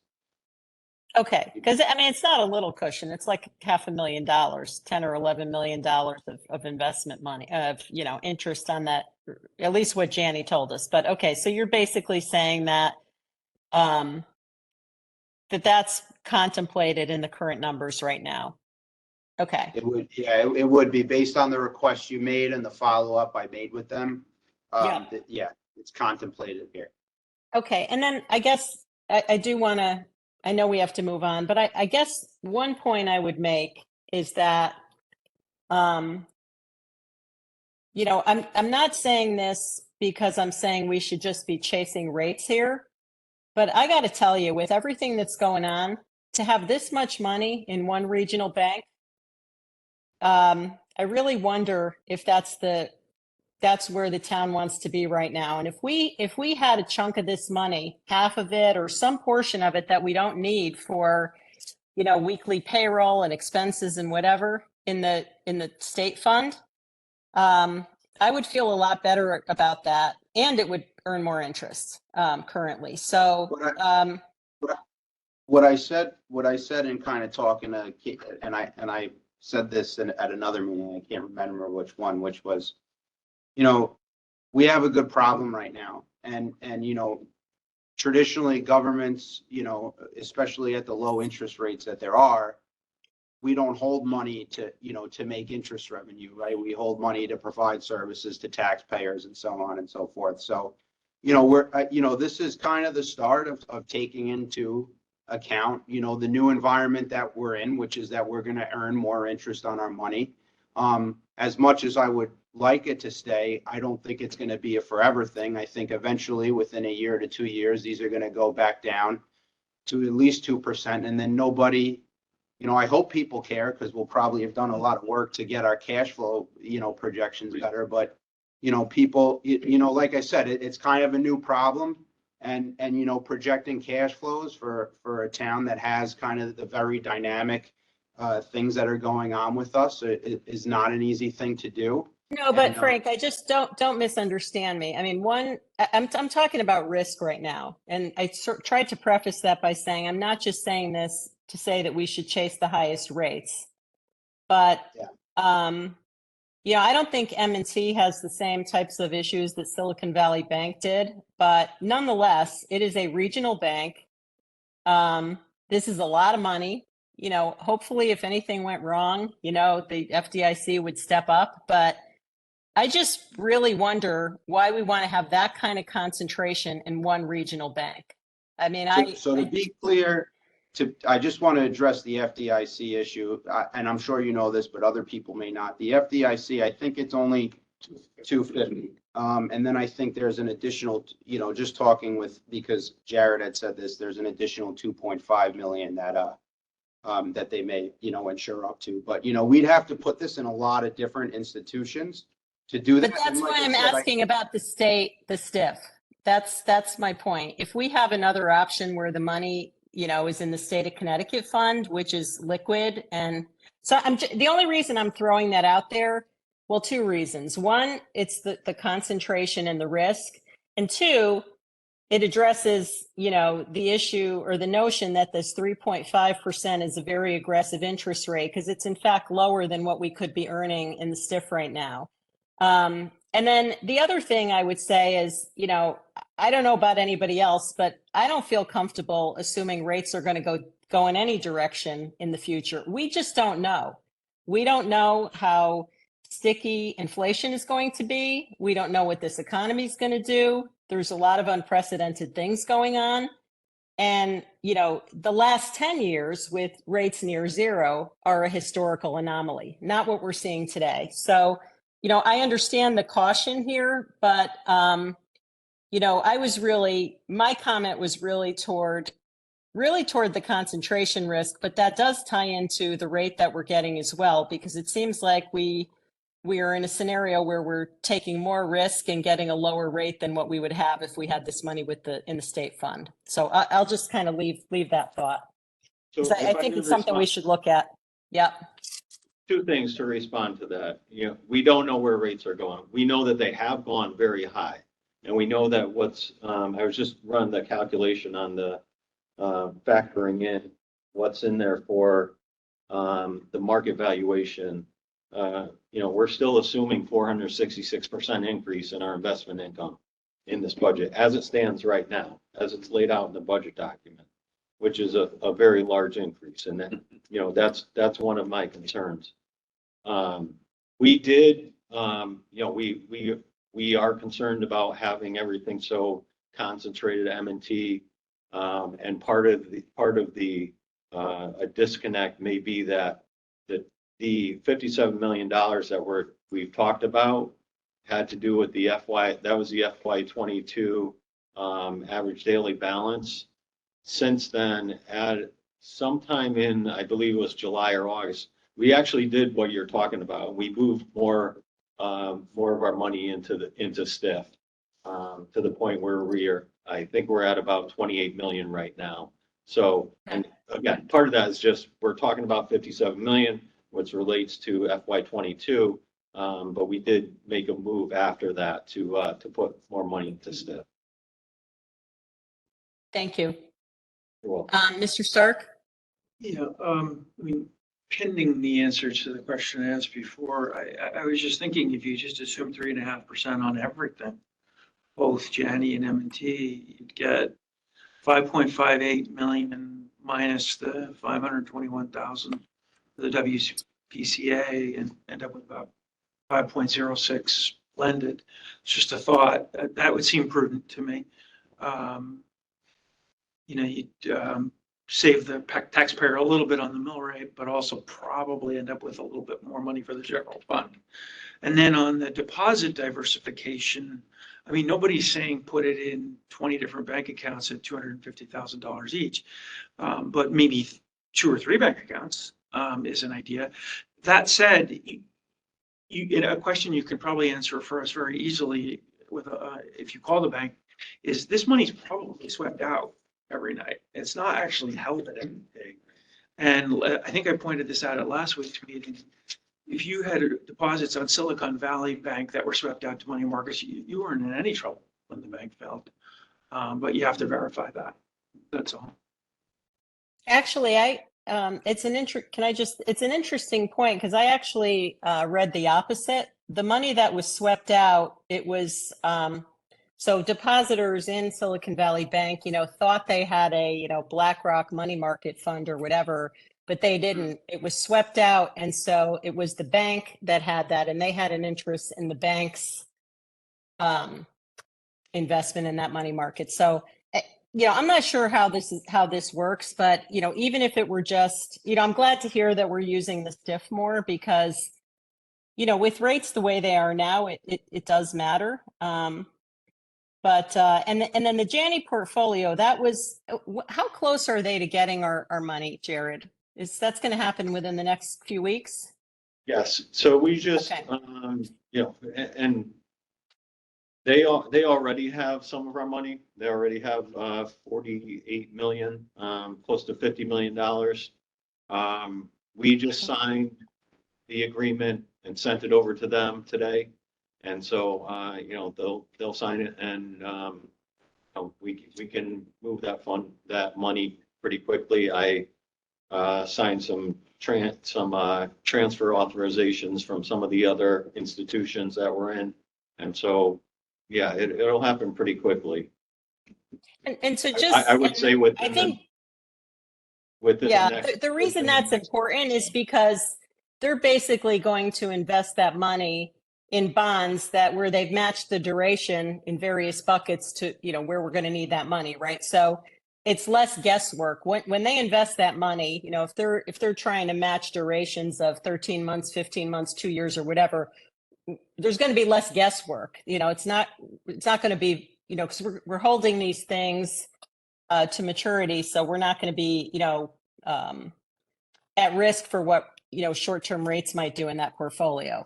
Okay, because it's not a little cushion. It's like $500,000, 10 or 11 million dollars of investment money, interest on that, at least what Janney told us. But okay, so you're basically saying that that's contemplated in the current numbers right now. Okay. It would, it would be based on the request you made and the follow-up I made with them. It's contemplated here. Okay, and then I guess I do want to, I know we have to move on, but I guess one point I would make is that, I'm not saying this because I'm saying we should just be chasing rates here, but I got to tell you, with everything that's going on, to have this much money in one regional bank, I really wonder if that's where the town wants to be right now. And if we had a chunk of this money, half of it or some portion of it that we don't need for, weekly payroll and expenses and whatever in the state fund, I would feel a lot better about that, and it would earn more interest currently. So what I said in kind of talking to, and I said this at another meeting, I can't remember which one, which was, we have a good problem right now. And traditionally governments, especially at the low interest rates that there are, we don't hold money to make interest revenue, right? We hold money to provide services to taxpayers and so on and so forth. So, this is kind of the start of taking into account, the new environment that we're in, which is that we're going to earn more interest on our money. As much as I would like it to stay, I don't think it's going to be a forever thing. I think eventually within a year to 2 years, these are going to go back down to at least 2%. And then nobody, I hope people care, because we'll probably have done a lot of work to get our cash flow, projections better. But, people, like I said, it's kind of a new problem. And projecting cash flows for a town that has kind of the very dynamic things that are going on with us, it is not an easy thing to do. No, but And, Frank, I just don't misunderstand me. I mean, I'm talking about risk right now. And I tried to preface that by saying, I'm not just saying this to say that we should chase the highest rates. But, Yeah. you know, I don't think M&T has the same types of issues that Silicon Valley Bank did, but nonetheless, it is a regional bank. This is a lot of money. You know, hopefully if anything went wrong, you know, the FDIC would step up, but I just really wonder why we want to have that kind of concentration in one regional bank. I mean, So to be clear, I just want to address the FDIC issue, and I'm sure you know this, but other people may not. The FDIC, I think it's only 250. And then I think there's an additional, you know, just talking with, because Jared had said this, there's an additional 2.5 million that they may, you know, insure up to. But, you know, we'd have to put this in a lot of different institutions to do that. but that's And like why I I'm said, asking about the STIF. That's my point. If we have another option where the money, you know, is in the state of Connecticut fund, which is liquid. And so the only reason I'm throwing that out there, well, two reasons. One, it's the concentration and the risk. And two, it addresses, you know, the issue or the notion that this 3.5% is a very aggressive interest rate because it's in fact lower than what we could be earning in the STIF right now. And then the other thing I would say is, you know, I don't know about anybody else, but I don't feel comfortable assuming rates are going to go in any direction in the future. We just don't know. We don't know how sticky inflation is going to be. We don't know what this economy is going to do. There's a lot of unprecedented things going on. And, you know, the last 10 years with rates near zero are a historical anomaly, not what we're seeing today. So, you know, I understand the caution here, but, you know, my comment was really toward the concentration risk, but that does tie into the rate that we're getting as well, because it seems like we are in a scenario where we're taking more risk and getting a lower rate than what we would have if we had this money in the state fund. So I'll just kind of leave that thought. So I if think could it's something we respond- should look at. Yep. Two things to respond to that. You know, we don't know where rates are going. We know that they have gone very high. And we know that I was just running the calculation on the factoring in what's in there for the market valuation. You know, we're still assuming 466% increase in our investment income in this budget as it stands right now, as it's laid out in the budget document, which is a very large increase. And then, you know, that's one of my concerns. We did, you know, we are concerned about having everything so concentrated at M&T. And part of the a disconnect may be that the $57 million that we've talked about had to do with the FY 22 average daily balance. Since then, at sometime in, I believe it was July or August, we actually did what you're talking about. We moved more of our money into STIF to the point where I think we're at about 28 million right now. So, and again, part of that is just, we're talking about 57 million, which relates to FY 22. But we did make a move after that to put more money into STIF. Thank you. You're welcome. Mr. Stark? Yeah, I mean, pending the answer to the question I asked before, I was just thinking if you just assume 3.5% on everything, both Janney and M&T, you'd get 5.58 million minus the 521,000 for the WPCA and end up with about 5.06 blended. It's just a thought. That would seem prudent to me. You know, you'd save the taxpayer a little bit on the mill rate, but also probably end up with a little bit more money for the general fund. And then on the deposit diversification, I mean, nobody's saying put it in 20 different bank accounts at $250,000 each, but maybe 2 or 3 bank accounts is an idea. That said, a question you can probably answer for us very easily with if you call the bank is this money's probably swept out every night. It's not actually held at anything. And I think I pointed this out at last week's meeting. if you had deposits on Silicon Valley Bank that were swept out to money markets, you weren't in any trouble when the bank failed. But you have to verify that. That's all. Actually, it's an interesting point because I actually read the opposite. The money that was swept out, it was, so depositors in Silicon Valley Bank, thought they had a, BlackRock money market fund or whatever, but they didn't. It was swept out. And so it was the bank that had that, and they had an interest in the bank's investment in that money market. So, I'm not sure how this works, but, even if it were just, I'm glad to hear that we're using the STIF more because, with rates the way they are now, it does matter. But and then the Janney portfolio, that was, how close are they to getting our money, Jared? That's going to happen within the next few weeks? Yes, so we just, Okay. And they already have some of our money. They already have 48 million, close to $50 million. We just signed the agreement and sent it over to them today. And so, they'll sign it and we can move that money pretty quickly. I signed some transfer authorizations from some of the other institutions that we're in. And so, yeah, it'll happen pretty quickly. And so just, I would say I think, within the yeah, next. the reason that's important is because they're basically going to invest that money in bonds where they've matched the duration in various buckets to, where we're going to need that money, right? So it's less guesswork. When they invest that money, if they're trying to match durations of 13 months, 15 months, 2 years or whatever, there's going to be less guesswork. It's not going to be, because we're holding these things to maturity. So we're not going to be, at risk for what, short-term rates might do in that portfolio,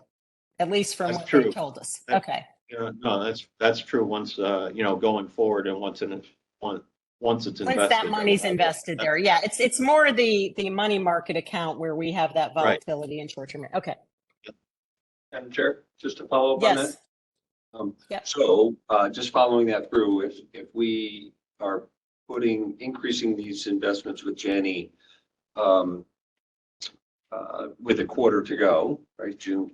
at least from That's what true. they told us. Okay. Yeah, no, that's true. Once, going forward and once it's invested. Once that money's invested there. Yeah, it's more the money market account where we have that Right. volatility in short-term. Okay. Madam Chair, just to follow up on that. Yes. Yep. So just following that through, if we are increasing these investments with Janney with a quarter to go, right? June,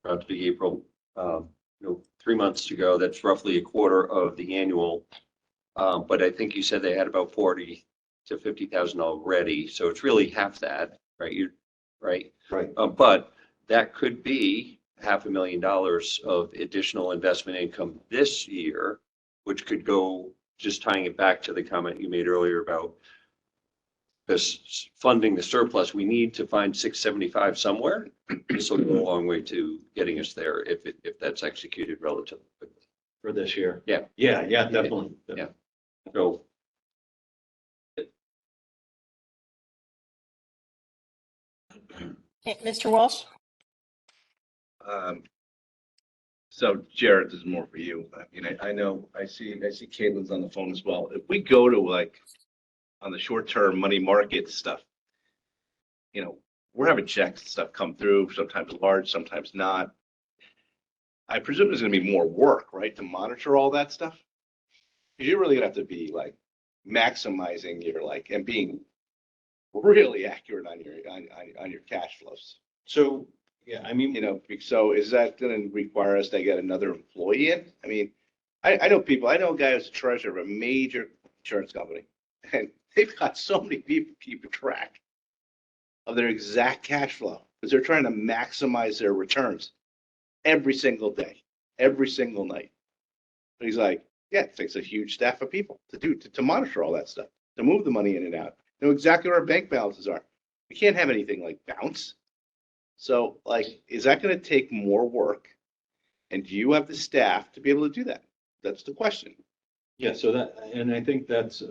about to be April, 3 months to go, that's roughly a quarter of the annual. But I think you said they had about 40 to 50,000 already. So it's really half that, right? Right. But that could be $500,000 of additional investment income this year, which could go, just tying it back to the comment you made earlier about this funding the surplus, we need to find 675 somewhere. This will go a long way to getting us there if that's executed relatively quickly. For this year. Yeah. Yeah, definitely. Yeah. So Okay, Mr. Walsh? So Jared, this is more for you. I know, I see Caitlin's on the phone as well. If we go to on the short-term money market stuff, we're having checks and stuff come through, sometimes large, sometimes not. I presume there's gonna be more work, right, to monitor all that stuff? Because you're really gonna have to be maximizing your and being really accurate on your cash flows. So, yeah, I mean, So is that gonna require us to get another employee in? I mean, I know a guy who's the treasurer of a major insurance company, and they've got so many people keeping track of their exact cash flow because they're trying to maximize their returns every single day, every single night. But he's like, yeah, it takes a huge staff of people to monitor all that stuff, to move the money in and out, know exactly where our bank balances are. We can't have anything bounce. So is that going to take more work? And do you have the staff to be able to do that? That's the question. yeah, and I think that's,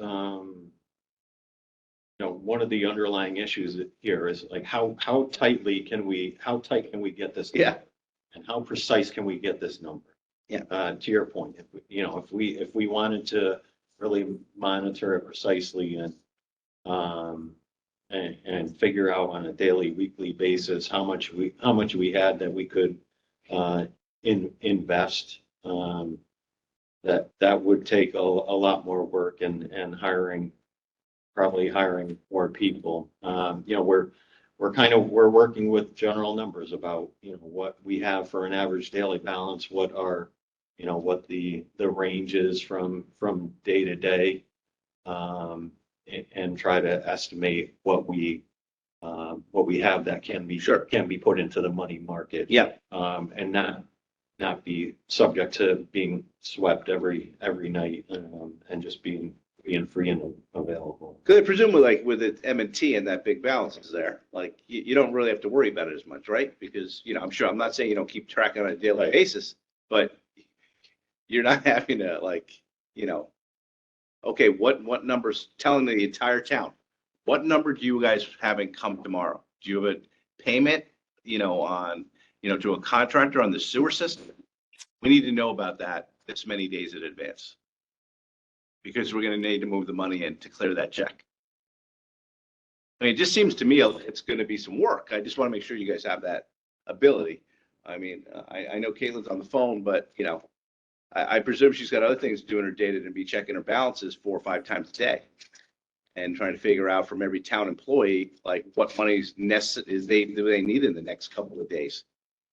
one of the underlying issues here is how tight can we get this? Yeah. And how precise can we get this number? Yeah. To your point, if we wanted to really monitor it precisely and and figure out on a daily, weekly basis how much we had that we could invest. That would take a lot more work and probably hiring more people. We're working with general numbers about, what we have for an average daily balance, what the range is from day to day. And try to estimate what we have that can be put into the money market. Yeah. And not be subject to being swept every night, and just being free and available. Because presumably like with it M&T and that big balance is there, like you don't really have to worry about it as much, right? Because, I'm not saying you don't keep track on a daily basis, but you're not having to okay, what numbers telling the entire town, what number do you guys having come tomorrow? Do you have a payment, on, to a contractor on the sewer system? We need to know about that this many days in advance. Because we're going to need to move the money in to clear that check. I mean, it just seems to me it's going to be some work. I just want to make sure you guys have that ability. I mean, I know Caitlin's on the phone, but I presume she's got other things to do in her day to be checking her balances 4 or 5 times a day and trying to figure out from every town employee, like what money's do they need in the next couple of days.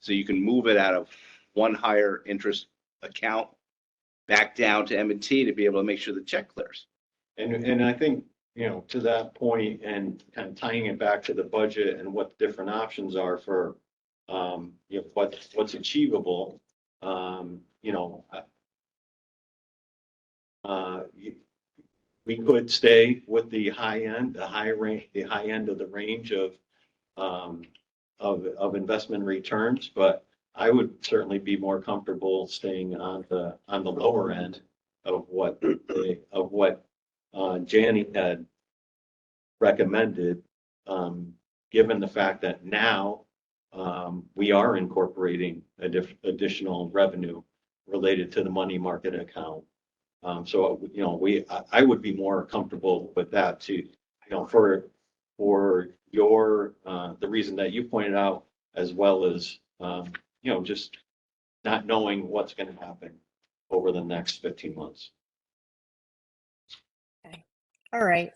So you can move it out of one higher interest account back down to M&T to be able to make sure the check clears. And I think, to that point and kind of tying it back to the budget and what different options are for, what's achievable, we could stay with the high end of the range of investment returns, but I would certainly be more comfortable staying on the lower end of what Janny had recommended, given the fact that now we are incorporating additional revenue related to the money market account. So, I would be more comfortable with that too, for your, the reason that you pointed out, as well as, just not knowing what's going to happen over the next 15 months. Okay. All right.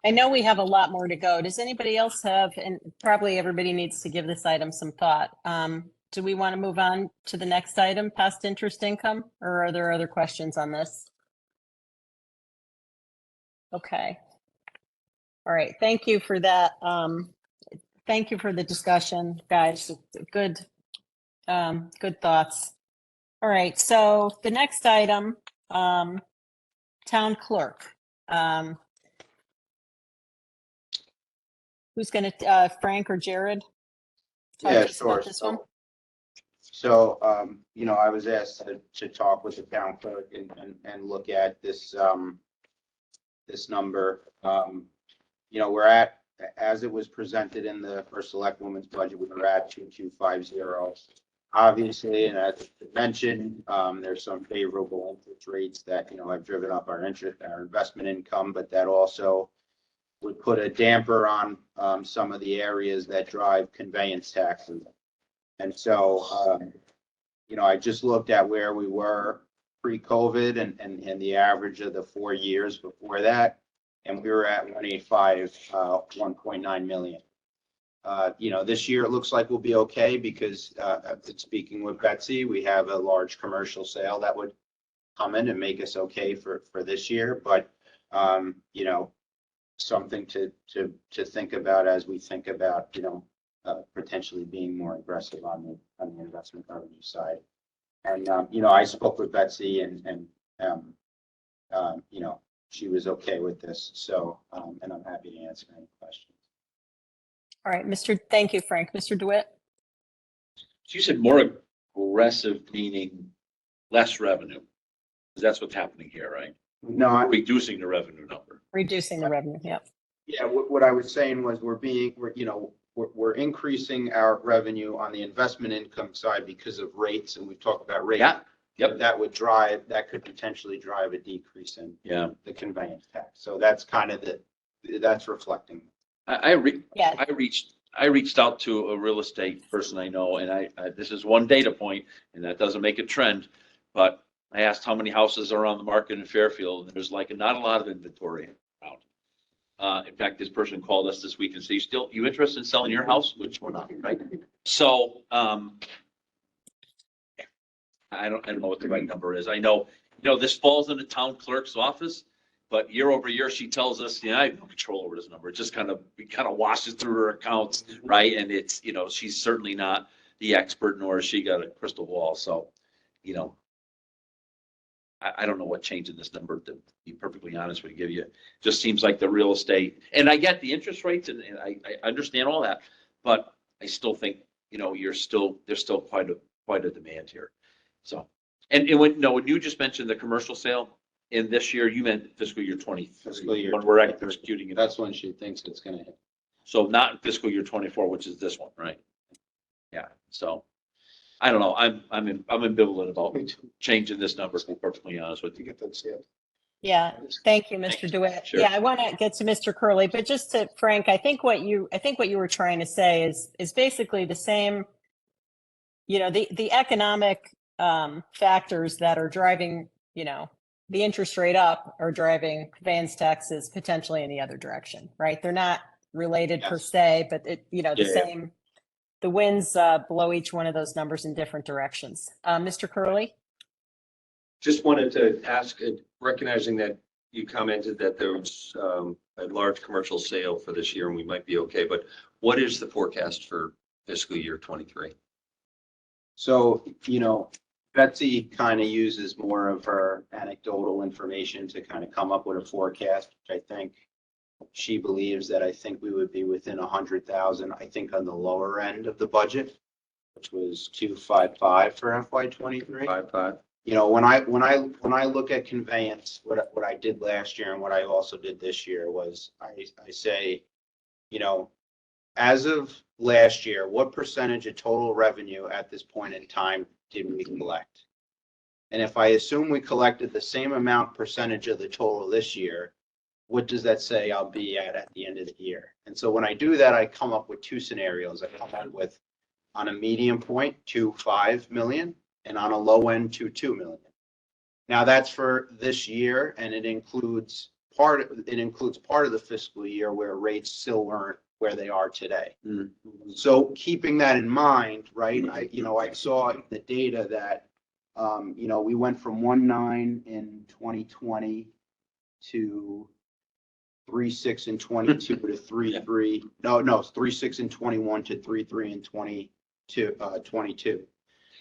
I know we have a lot more to go. Does anybody else have, and probably everybody needs to give this item some thought. Do we want to move on to the next item, past interest income, or are there other questions on this? Okay. All right. Thank you for that. Thank you for the discussion, guys. Good thoughts. All right. So the next item, town clerk. Who's going to, Frank or Jared? talk Yeah, to us about sure. this one? So, I was asked to talk with the town clerk and look at this, this number. We're at, as it was presented in the first select woman's budget, we were at 2250. Obviously, and as mentioned, there's some favorable interest rates that, have driven up our investment income, but that also would put a damper on some of the areas that drive conveyance taxes. And so, I just looked at where we were pre-COVID and the average of the 4 years before that, and we were at 185, 1.9 million. This year it looks like we'll be okay because, speaking with Betsy, we have a large commercial sale that would come in and make us okay for this year. But, something to think about as we think about, potentially being more aggressive on the investment revenue side. And, I spoke with Betsy and she was okay with this. So, and I'm happy to answer any questions. All right, thank you, Frank. Mr. DeWitt? So you said more aggressive, meaning less revenue. Because that's what's happening here, right? No, Reducing the revenue number. Reducing the revenue, yep. Yeah, what I was saying was we're increasing our revenue on the investment income side because of rates, and we've talked about rates. Yeah. Yep. That could potentially drive a decrease in the conveyance tax. So that's kind of that's reflecting. Yeah, I reached out to a real estate person I know, and this is one data point, and that doesn't make a trend, but I asked how many houses are on the market in Fairfield, and there's like not a lot of inventory around. In fact, this person called us this week and said, you interested in selling your house? Which we're not, right? So, I don't know what the right number is. I know, this falls in the town clerk's office, but year over year, she tells us, I have no control over this number. It just kind of washes through her accounts, right? And it's, she's certainly not the expert, nor has she got a crystal ball. So, I don't know what change in this number, to be perfectly honest with you. Just seems like the real estate, and I get the interest rates, and I understand all that, but I still think, there's still quite a demand here. So, and when you just mentioned the commercial sale in this year, you meant fiscal year 20. Fiscal year when we're executing it. That's when she thinks it's gonna hit. So not in fiscal year 24, which is this one, right? Yeah. So I don't know. I'm ambivalent about changing this number, to be perfectly honest with you. Get that sale. yeah. Thank you, Mr. DeWitt. Sure. Yeah, I want to get to Mr. Curley, but just to Frank, I think what you were trying to say is basically the same, the economic factors that are driving, the interest rate up are driving conveyance taxes potentially in the other direction, right? They're not related per se, but the same, the winds blow each one of those numbers in different directions. Mr. Curley? Just wanted to ask, recognizing that you commented that there was a large commercial sale for this year and we might be okay, but what is the forecast for fiscal year 23? So, Betsy kind of uses more of her anecdotal information to kind of come up with a forecast, which I think she believes that I think we would be within 100,000, I think on the lower end of the budget, which was 255 for FY23. 55. When I look at conveyance, what I did last year and what I also did this year was I say, as of last year, what percentage of total revenue at this point in time did we collect? And if I assume we collected the same amount percentage of the total this year, what does that say I'll be at the end of the year? And so when I do that, I come up with two scenarios. I come up with, on a medium point, 2.5 million, and on a low end, 2.2 million. Now that's for this year, and it includes part of the fiscal year where rates still weren't where they are today. Mm-hmm. So keeping that in mind, right, I saw the data that, we went from 1.9 in 2020 to 3.6 in 22 to 3.3. No, 3.6 in 21 to 3.3 in 22.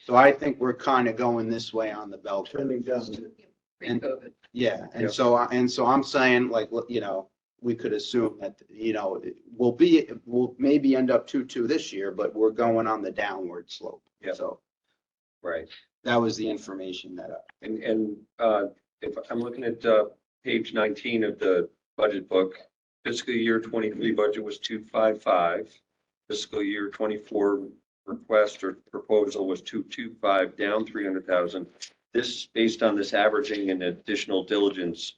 So I think we're kind of going this way on the bell curve. And, yeah, and so I'm saying, like, we could assume that, we'll maybe end up 2.2 this year, but we're going on the downward slope. Yeah. So Right. that was the information that And if I'm looking at page 19 of the budget book, fiscal year 23 budget was 255. Fiscal year 24 request or proposal was 225, down 300,000. This, based on this averaging and additional diligence,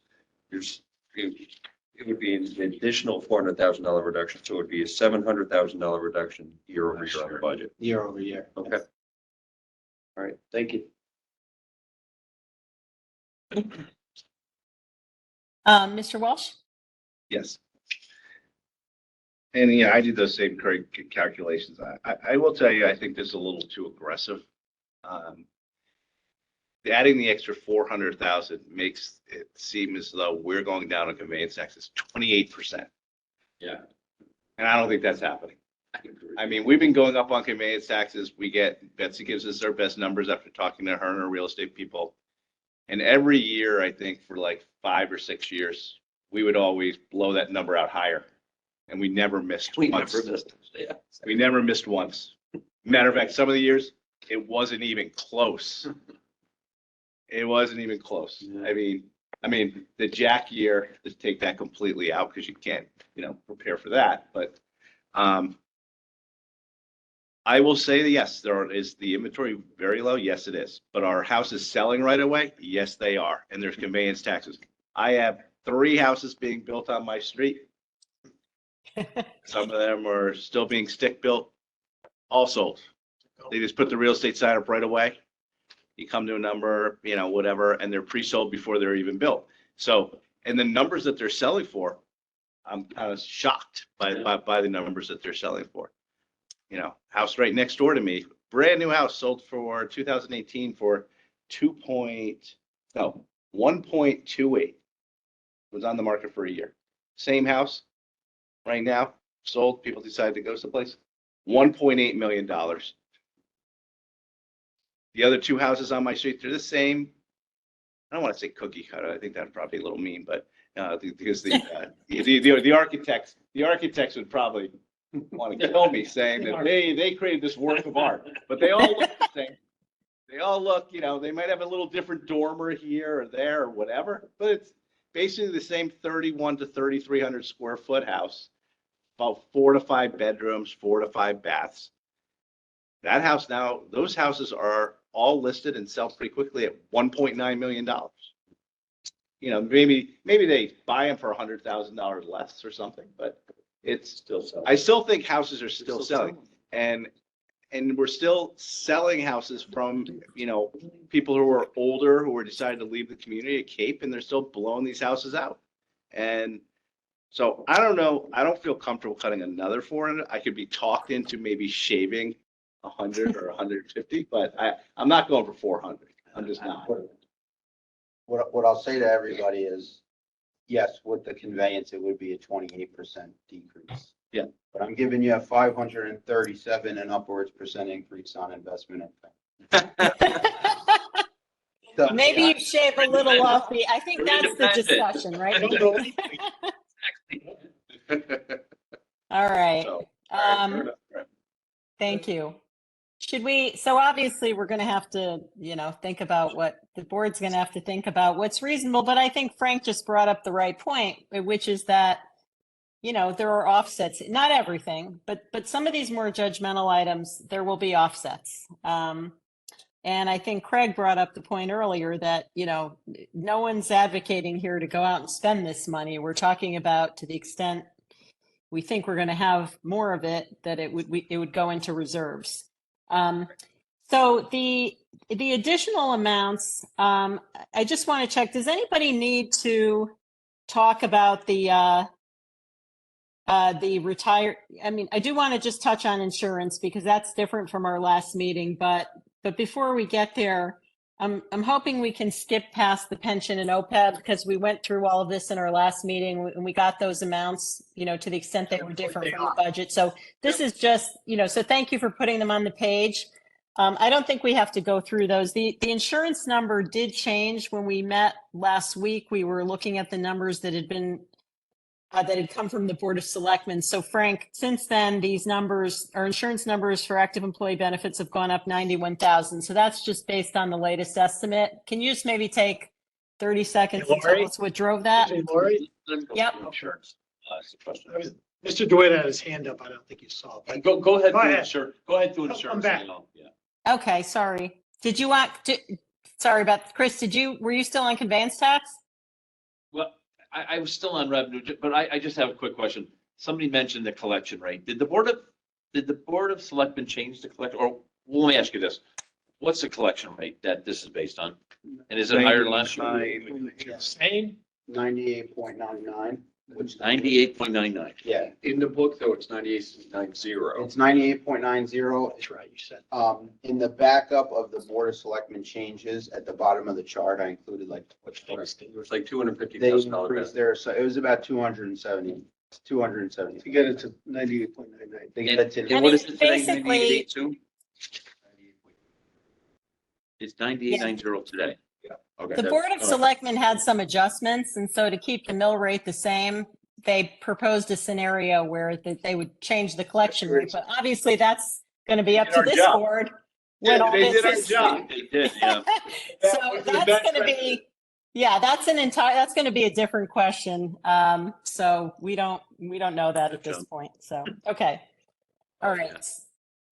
it would be an additional $400,000 reduction. So it would be a $700,000 reduction year over year on the budget. year over year. Okay. All right. Thank you. Mr. Walsh? Yes. And yeah, I did those same calculations. I will tell you, I think this is a little too aggressive. Adding the extra 400,000 makes it seem as though we're going down on conveyance taxes 28%. Yeah. And I don't think that's happening. I mean, we've been going up on conveyance taxes. Betsy gives us our best numbers after talking to her and her real estate people. And every year, I think for like 5 or 6 years, we would always blow that number out higher. And we never missed once. Yeah. We never missed once. Matter of fact, some of the years, it wasn't even close. It wasn't even close. Yeah. I mean, the Jack year, just take that completely out because you can't, prepare for that. But I will say that yes, is the inventory very low? Yes, it is. But our houses selling right away? Yes, they are. And there's conveyance taxes. I have 3 houses being built on my street. Some of them are still being stick built, all sold. They just put the real estate side up right away. You come to a number, you know, whatever, and they're pre-sold before they're even built. So, and the numbers that they're selling for, I'm kind of shocked by the numbers that they're selling for. You know, house right next door to me, brand new house sold for 2018 for 1.28. Was on the market for a year. Same house right now, sold, people decided to go someplace, $1.8 million. The other two houses on my street, they're the same. I don't want to say cookie cutter. I think that's probably a little mean, but because the architects would probably want to kill me saying that they created this work of art, but they all look the same. They all look, you know, they might have a little different dormer here or there or whatever, but it's basically the same 31 to 3,300 square foot house, about 4 to 5 bedrooms, 4 to 5 baths. That house now, those houses are all listed and sell pretty quickly at $1.9 million. You know, maybe they buy them for $100,000 less or something, but it's Still selling. I still think houses are still selling, and we're still selling houses from, you know, people who are older, who are deciding to leave the community at Cape, and they're still blowing these houses out. And so I don't know, I don't feel comfortable cutting another 400. I could be talked into maybe shaving 100 or 150, but I'm not going for 400. I'm just not. What I'll say to everybody is, yes, with the conveyance, it would be a 28% decrease. Yeah. But I'm giving you a 537 and upwards % increase on investment income. So, Maybe you shave a little off the, I think that's the discussion, right? All right. So, Thank you. Should we, so obviously we're going to have to, you know, think about what the board's going to have to think about what's reasonable, but I think Frank just brought up the right point, which is that, you know, there are offsets, not everything, but some of these more judgmental items, there will be offsets. And I think Craig brought up the point earlier that, you know, no one's advocating here to go out and spend this money. We're talking about, to the extent we think we're going to have more of it, that it would go into reserves. So the additional amounts, I just want to check, does anybody need to talk about the retired? I mean, I do want to just touch on insurance because that's different from our last meeting, but before we get there, I'm hoping we can skip past the pension and OPEB because we went through all of this in our last meeting and we got those amounts, you know, to the extent they were different from the budget. So this is just, you know, so thank you for putting them on the page. I don't think we have to go through those. The insurance number did change when we met last week. We were looking at the numbers that had been that had come from the Board of Selectmen. So Frank, since then, these numbers, our insurance numbers for active employee benefits have gone up 91,000. So that's just based on the latest estimate. Can you just maybe take 30 seconds to tell us what drove that? Hey, Lori? Yep. Insurance. That's the question. Mr. DeWitt had his hand up. I don't think you saw it. Go ahead. Go through ahead. insurance. Go ahead through I'm insurance. back. You know, yeah. Okay, sorry. Did you want to, sorry about, Chris, were you still on conveyance tax? Well, I was still on revenue, but I just have a quick question. Somebody mentioned the collection rate. Did the Board of Selectmen change the collection? Or let me ask you this. What's the collection rate that this is based on? And is it higher than last year? Same. 98.99, which 98.99. yeah, In the book, though, it's 98.90. it's 98.90. That's right, you said. In the backup of the Board of Selectmen changes at the bottom of the chart, I included like It was like they $250,000. increased there, so it was about 270. To get it to 98.99. They get it to. And what is it today? Basically- 98.82? It's 98.90 today. Yeah. Okay. The Board of All right. Selectmen had some adjustments, and so to keep the mill rate the same, they proposed a scenario where they would change the collection rate, but obviously that's going to be up Did to our this job. board. when all They this did our is- job. They did, yeah. So that's going to be, yeah, that's going to be a different question. So we don't know that at this point. So, okay. All right.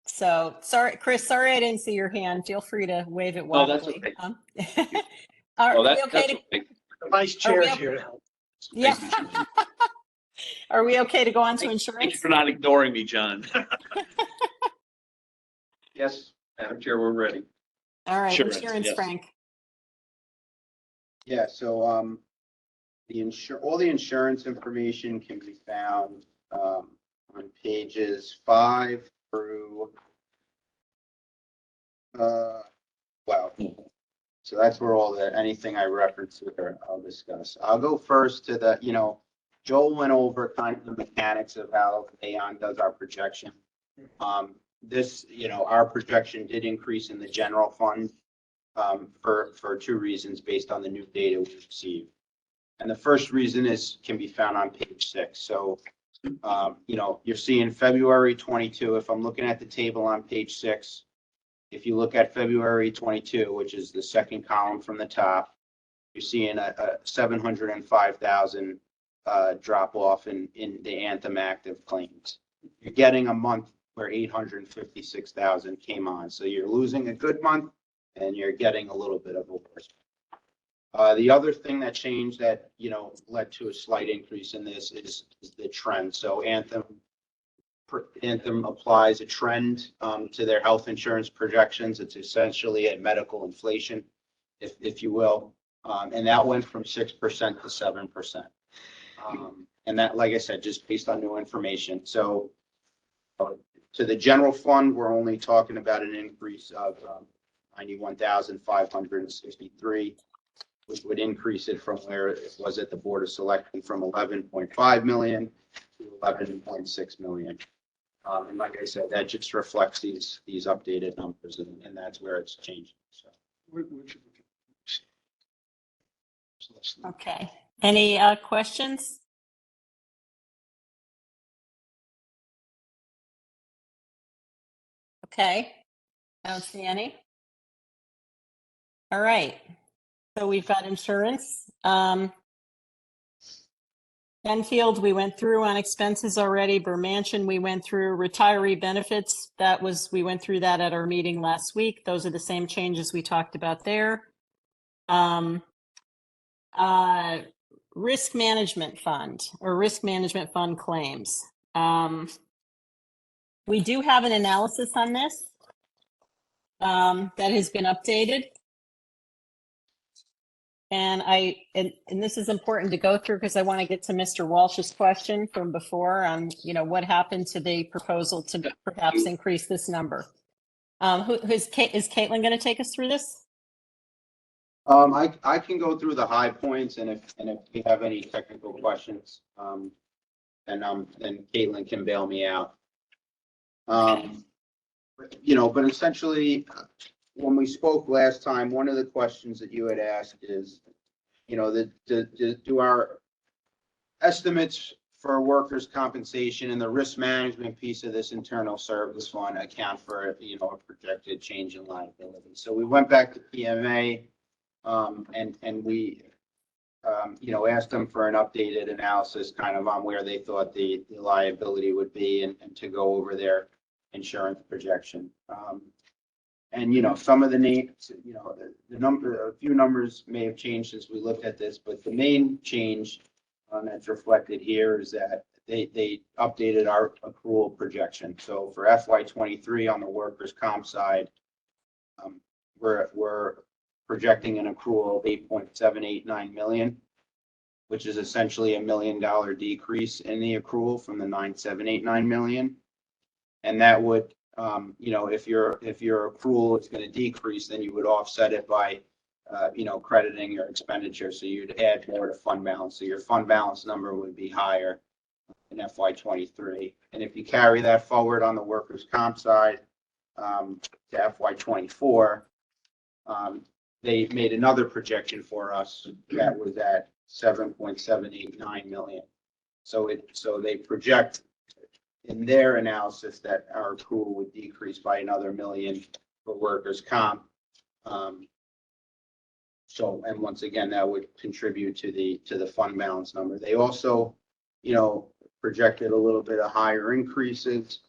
So sorry, Chris, sorry I didn't see your hand. Feel free to wave it No, that's wildly. okay. Are Oh, we that's okay to, okay. The vice chair is here to help. yeah. Are we okay to go on to Thanks insurance? for not ignoring me, John. Yes, Madam Chair, we're ready. All right, Insurance, insurance, yes. Frank. Yeah, so, all the insurance information can be found, on pages 5 through, well, so that's where all anything I referenced here, I'll discuss. I'll go first to Joel went over kind of the mechanics of how Aon does our projection. Our projection did increase in the general fund, for two reasons based on the new data we received. And the first reason can be found on page 6. So, you're seeing February 22. If I'm looking at the table on page 6, if you look at February 22, which is the second column from the top, you're seeing a 705,000 drop off in the Anthem active claims. You're getting a month where 856,000 came on. So you're losing a good month and you're getting a little bit of a worse. The other thing that changed that, led to a slight increase in this is the trend. So Anthem applies a trend to their health insurance projections. It's essentially at medical inflation, if you will. And that went from 6% to 7%. And that, like I said, just based on new information. So to the general fund, we're only talking about an increase of 91,563, which would increase it from where it was at the Board of Selectmen from 11.5 million to 11.6 million. And like I said, that just reflects these updated numbers, and that's where it's changing. So. Okay. Any questions? Okay. I don't see any. All right. So we've got insurance. Enfield, we went through on expenses already. Mansion, we went through. Retiree benefits, we went through that at our meeting last week. Those are the same changes we talked about there. Risk management fund or risk management fund claims. We do have an analysis on this that has been updated. And this is important to go through because I want to get to Mr. Walsh's question from before on, what happened to the proposal to perhaps increase this number. Is Caitlin going to take us through this? I can go through the high points, and if you have any technical questions, then Caitlin can bail me out. But essentially, when we spoke last time, one of the questions that you had asked is, do our estimates for workers' compensation and the risk management piece of this internal service fund account for, a projected change in liability? So we went back to PMA, and we, asked them for an updated analysis kind of on where they thought the liability would be and to go over their insurance projection. And, some of the names, a few numbers may have changed since we looked at this, but the main change that's reflected here is that they updated our accrual projection. So for FY23 on the workers' comp side, we're projecting an accrual of 8.789 million, which is essentially $1 million decrease in the accrual from the 9.789 million. And that would, if your accrual is going to decrease, then you would offset it by, crediting your expenditure. So you'd add more to fund balance. So your fund balance number would be higher in FY23. And if you carry that forward on the workers' comp side to FY24, they made another projection for us that was at 7.789 million. So they project in their analysis that our accrual would decrease by another $1 million for workers' comp. And once again, that would contribute to the fund balance number. They also, projected a little bit of higher increases.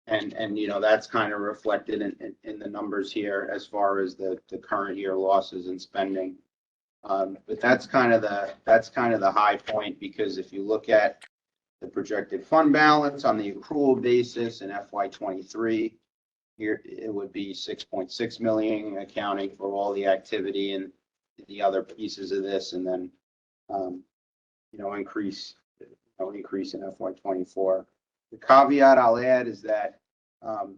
And that's kind of reflected in the numbers here as far as the current year losses and spending. But that's kind of the high point, because if you look at the projected fund balance on the accrual basis in FY '23, here it would be 6.6 million, accounting for all the activity and the other pieces of this, and then, increase in FY '24. The caveat I'll add is that, and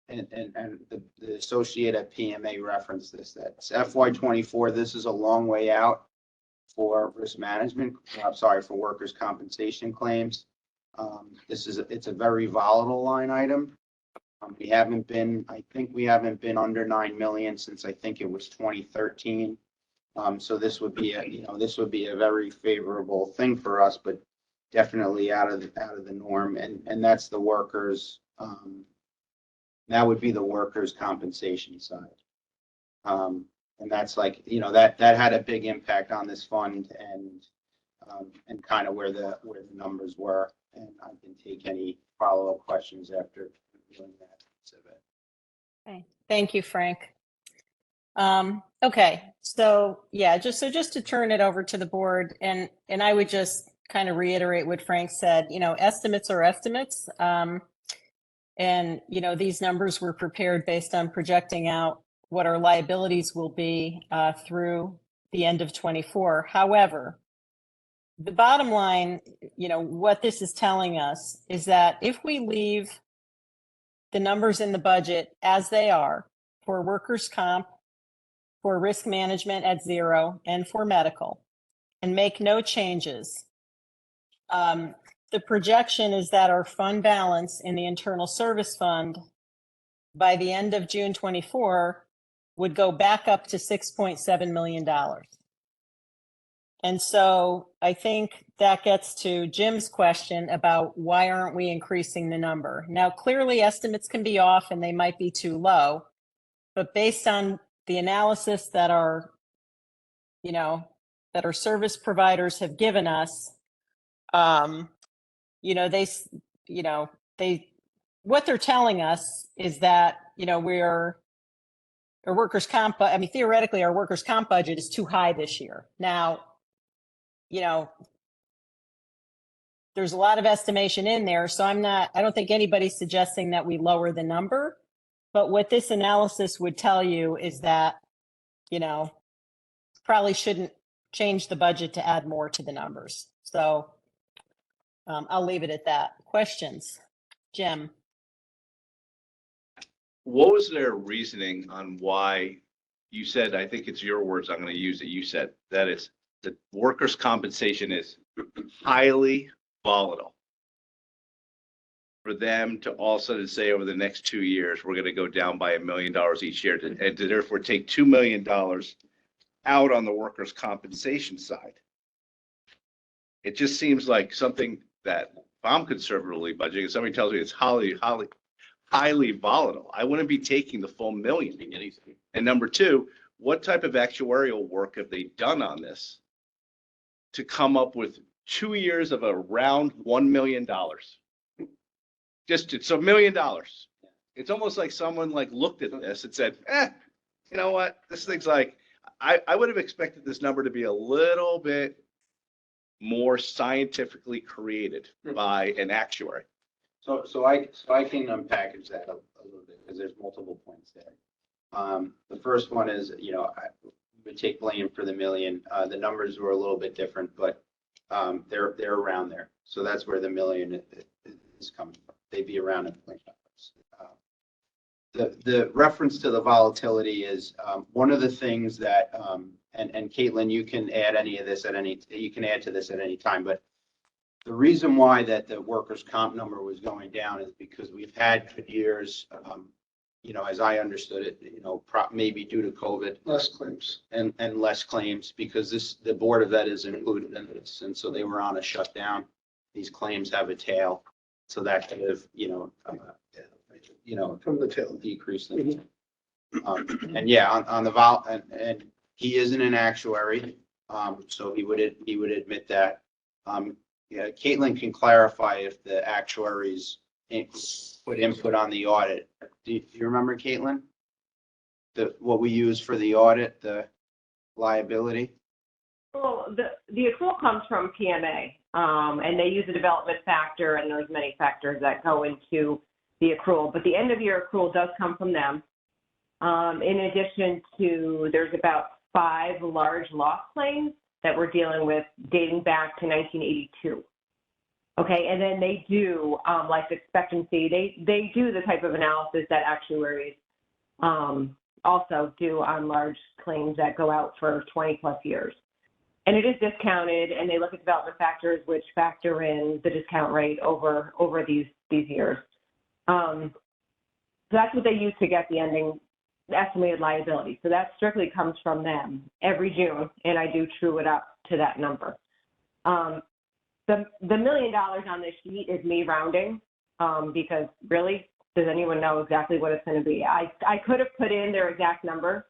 the associated PMA referenced this, that FY '24, this is a long way out for risk management, for workers' compensation claims. It's a very volatile line item. I think we haven't been under 9 million since I think it was 2013. So this would be a very favorable thing for us, but definitely out of the norm. And that's the workers, that would be the workers' compensation side. And that's like, that had a big impact on this fund and kind of where the numbers were. And I can take any follow-up questions after doing that. Okay, thank you, Frank. Okay, so yeah, just to turn it over to the board, and I would just kind of reiterate what Frank said. Estimates are estimates, and these numbers were prepared based on projecting out what our liabilities will be through the end of '24. However, the bottom line, what this is telling us is that if we leave the numbers in the budget as they are for workers' comp, for risk management at 0, and for medical, and make no changes, the projection is that our fund balance in the internal service fund by the end of June '24 would go back up to $6.7 million. And so I think that gets to Jim's question about why aren't we increasing the number? Now, clearly estimates can be off and they might be too low, but based on the analysis that our service providers have given us, what they're telling us is that, our workers' comp, theoretically our workers' comp budget is too high this year. Now, there's a lot of estimation in there, so I don't think anybody's suggesting that we lower the number, but what this analysis would tell you is that, probably shouldn't change the budget to add more to the numbers. So I'll leave it at that. Questions? Jim? What was their reasoning on why you said, I think it's your words, I'm going to use it, you said that it's the workers' compensation is highly volatile. For them to also say over the next 2 years, we're going to go down by $1 million each year and to therefore take $2 million out on the workers' compensation side. It just seems like something that if I'm conservatively budgeting, if somebody tells me it's highly volatile, I wouldn't be taking the full $1 million. And number two, what type of actuarial work have they done on this to come up with 2 years of around $1 million? It's $1 million. It's almost like someone looked at this and said, you know what? This thing's I would have expected this number to be a little bit more scientifically created by an actuary. So I can unpackage that a little bit because there's multiple points there. The first one is, I would take blame for the $1 million. The numbers were a little bit different, but they're around there. So that's where the $1 million is coming from. They'd be around in point numbers. The reference to the volatility is one of the things that, and Caitlin, you can add to this at any time, but the reason why that the workers' comp number was going down is because we've had good years, as I understood it, maybe due to COVID. Less claims. And less claims because the Board of Ed is included in this. And so they were on a shutdown. These claims have a tail. So that could have, From the tail. decrease them. And yeah, on the and he isn't an actuary. So he would admit that. Yeah, Caitlin can clarify if the actuaries put input on the audit. Do you remember, Caitlin? What we use for the audit, liability? Well, the accrual comes from PMA, and they use a development factor, and there's many factors that go into the accrual, but the end of year accrual does come from them. In addition to, there's about 5 large loss claims that we're dealing with dating back to 1982. Okay, and then they do life expectancy. They do the type of analysis that actuaries also do on large claims that go out for 20 plus years. And it is discounted, and they look at development factors which factor in the discount rate over these years. So that's what they use to get the ending estimated liability. So that strictly comes from them every June, and I do true it up to that number. The $1 million on this sheet is me rounding, because really, does anyone know exactly what it's going to be? I could have put in their exact number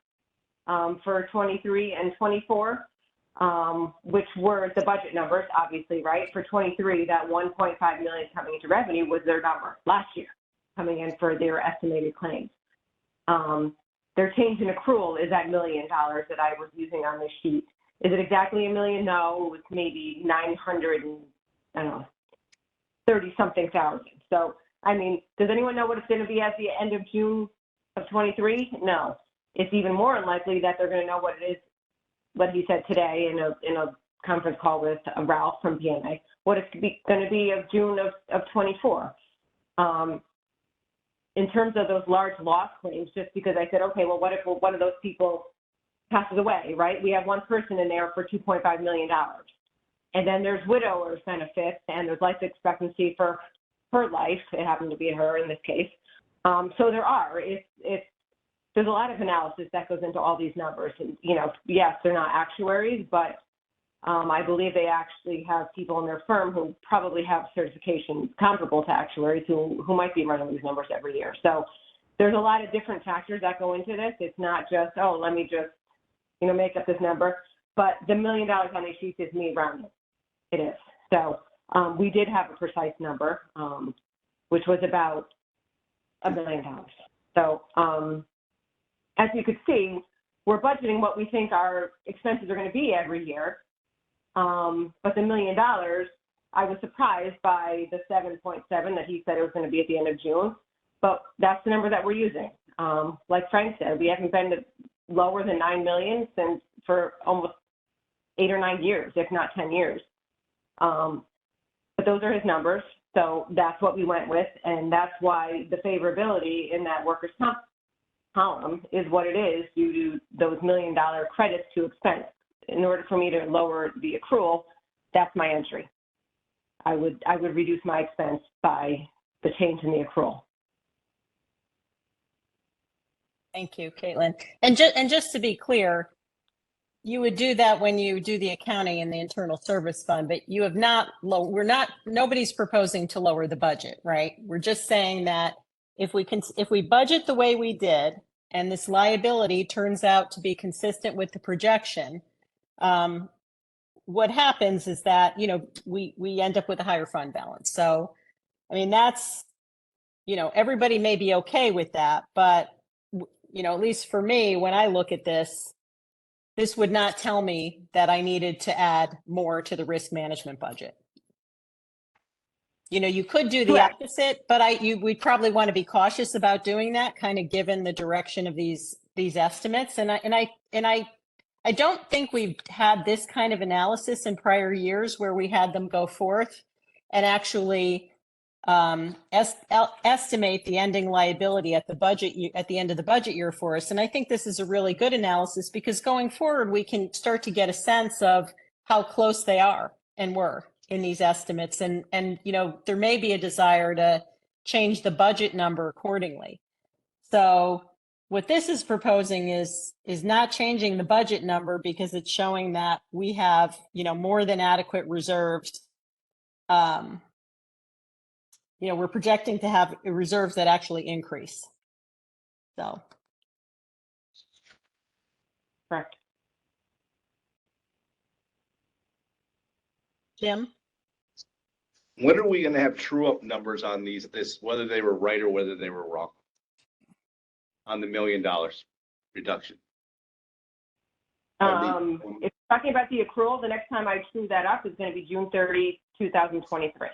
for 23 and 24, which were the budget numbers, obviously, right? For 23, that 1.5 million coming into revenue was their number last year, coming in for their estimated claims. Their change in accrual is that $1 million that I was using on this sheet. Is it exactly $1 million? No, it was maybe 930-something thousand. So, I mean, does anyone know what it's going to be at the end of June of 23? No. It's even more unlikely that they're going to know what it is, what he said today in a conference call with Ralph from PMA, what it's going to be of June of 24. In terms of those large loss claims, just because I said, okay, well, what if one of those people passes away, right? We have one person in there for $2.5 million. And then there's widower's benefits, and there's life expectancy for her life. It happened to be her in this case. So there's a lot of analysis that goes into all these numbers. And, you know, yes, they're not actuaries, but I believe they actually have people in their firm who probably have certifications comparable to actuaries who might be running these numbers every year. So there's a lot of different factors that go into this. It's not just, oh, let me just, you know, make up this number. But the $1 million on these sheets is me rounding. It is. So we did have a precise number, which was about $1 million. So as you could see, we're budgeting what we think our expenses are going to be every year. But the $1 million, I was surprised by the 7.7 that he said it was going to be at the end of June. But that's the number that we're using. Like Frank said, we haven't been lower than 9 million for almost 8 or 9 years, if not 10 years. But those are his numbers. So that's what we went with. And that's why the favorability in that workers' comp column is what it is due to those $1 million credits to expense. In order for me to lower the accrual, that's my entry. I would reduce my expense by the change in the accrual. Thank you, Caitlin. And just to be clear, you would do that when you do the accounting in the internal service fund, but you have not, nobody's proposing to lower the budget, right? We're just saying that if we budget the way we did, and this liability turns out to be consistent with the projection, what happens is that, you know, we end up with a higher fund balance. So, I mean, that's, you know, everybody may be okay with that, but, you know, at least for me, when I look at this would not tell me that I needed to add more to the risk management budget. You know, you could do the opposite, but we'd probably want to be cautious about doing that, kind of given the direction of these estimates. And I don't think we've had this kind of analysis in prior years where we had them go forth and actually estimate the ending liability at the end of the budget year for us. And I think this is a really good analysis because going forward, we can start to get a sense of how close they are and were in these estimates. And you know, there may be a desire to change the budget number accordingly. So what this is proposing is not changing the budget number because it's showing that we have, you know, more than adequate reserves. You know, we're projecting to have reserves that actually increase. So. Correct. Jim? When are we going to have true up numbers on whether they were right or whether they were wrong? On the $1 million reduction? If you're talking about the accrual, the next time I true that up is going to be June 30, 2023.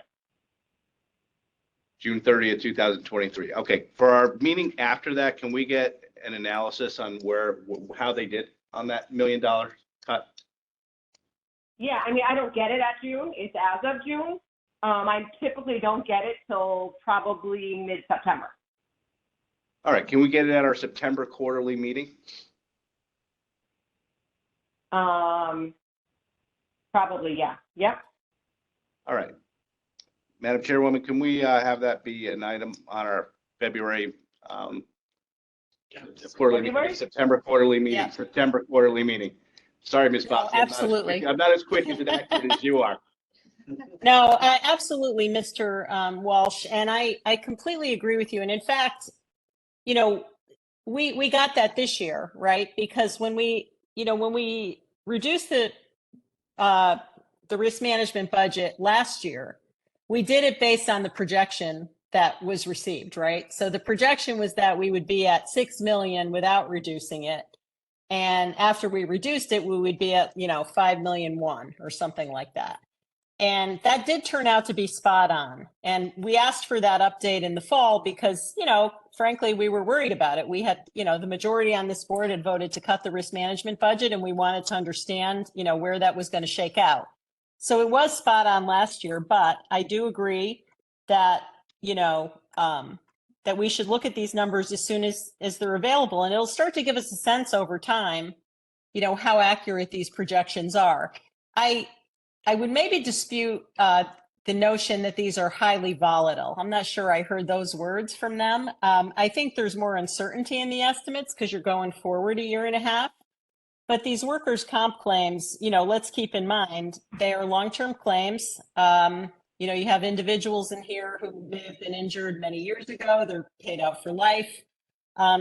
June 30th, 2023. Okay, for our meeting after that, can we get an analysis on how they did on that $1 million cut? Yeah, I mean, I don't get it at June. It's as of June. I typically don't get it till probably mid-September. All right, can we get it at our September quarterly meeting? Probably, yeah. Yep. All right. Madam Chairwoman, can we have that be an item on our February quarterly meeting, February? September quarterly meeting, Yeah. September quarterly meeting? Sorry, Ms. No, Fox. absolutely. I'm not as quick as an accurate as you are. No, absolutely, Mr. Walsh, and I completely agree with you. And in fact, you know, we got that this year, right? Because when we reduced the risk management budget last year, we did it based on the projection that was received, right? So the projection was that we would be at 6 million without reducing it. And after we reduced it, we would be at, 5 million one or something like that. And that did turn out to be spot on. And we asked for that update in the fall because, frankly, we were worried about it. We had, the majority on this board had voted to cut the risk management budget, and we wanted to understand, where that was going to shake out. So it was spot on last year, but I do agree that, that we should look at these numbers as soon as they're available, and it'll start to give us a sense over time, how accurate these projections are. I would maybe dispute the notion that these are highly volatile. I'm not sure I heard those words from them. I think there's more uncertainty in the estimates because you're going forward a year and a half. But these workers' comp claims, let's keep in mind, they are long-term claims. You have individuals in here who may have been injured many years ago. They're paid out for life.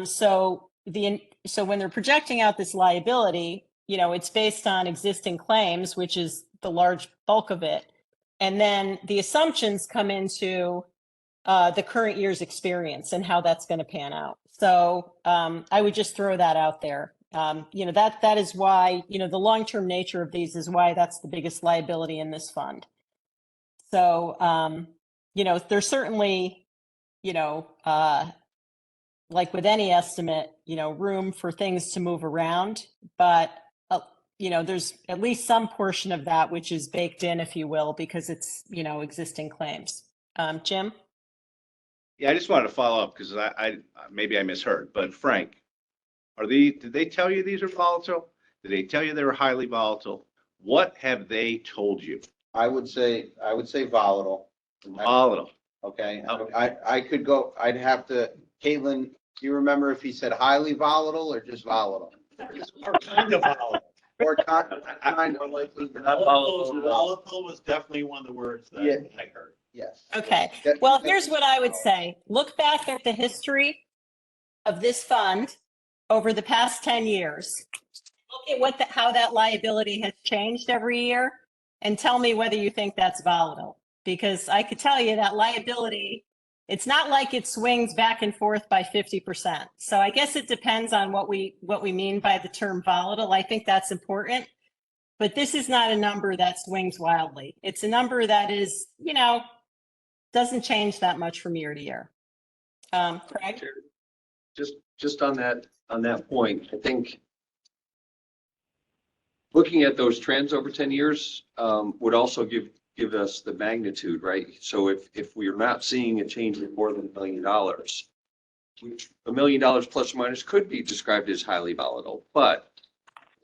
So when they're projecting out this liability, it's based on existing claims, which is the large bulk of it. And then the assumptions come into the current year's experience and how that's going to pan out. So I would just throw that out there. That is why, the long-term nature of these is why that's the biggest liability in this fund. So, there's certainly, like with any estimate, room for things to move around, but there's at least some portion of that which is baked in, if you will, because it's, existing claims. Jim? Yeah, I just wanted to follow up because maybe I misheard, but Frank, did they tell you these are volatile? Did they tell you they were highly volatile? What have they told you? I would say volatile. Volatile. Okay, I could go, I'd have to, Caitlin, do you remember if he said highly volatile or just volatile? Or kind of volatile. Or kind of like. Volatile was definitely one of the words Yeah. that I heard. Yes. Okay. Well, here's what I would say. Look back at the history of this fund over the past 10 years. Look at how that liability has changed every year and tell me whether you think that's volatile. Because I could tell you that liability, it's not like it swings back and forth by 50%. So I guess it depends on what we mean by the term volatile. I think that's important. But this is not a number that swings wildly. It's a number that is, doesn't change that much from year to year. Craig? Just on that point, I think looking at those trends over 10 years would also give us the magnitude, right? So if we are not seeing a change in more than $1 million, which $1 million plus or minus could be described as highly volatile, but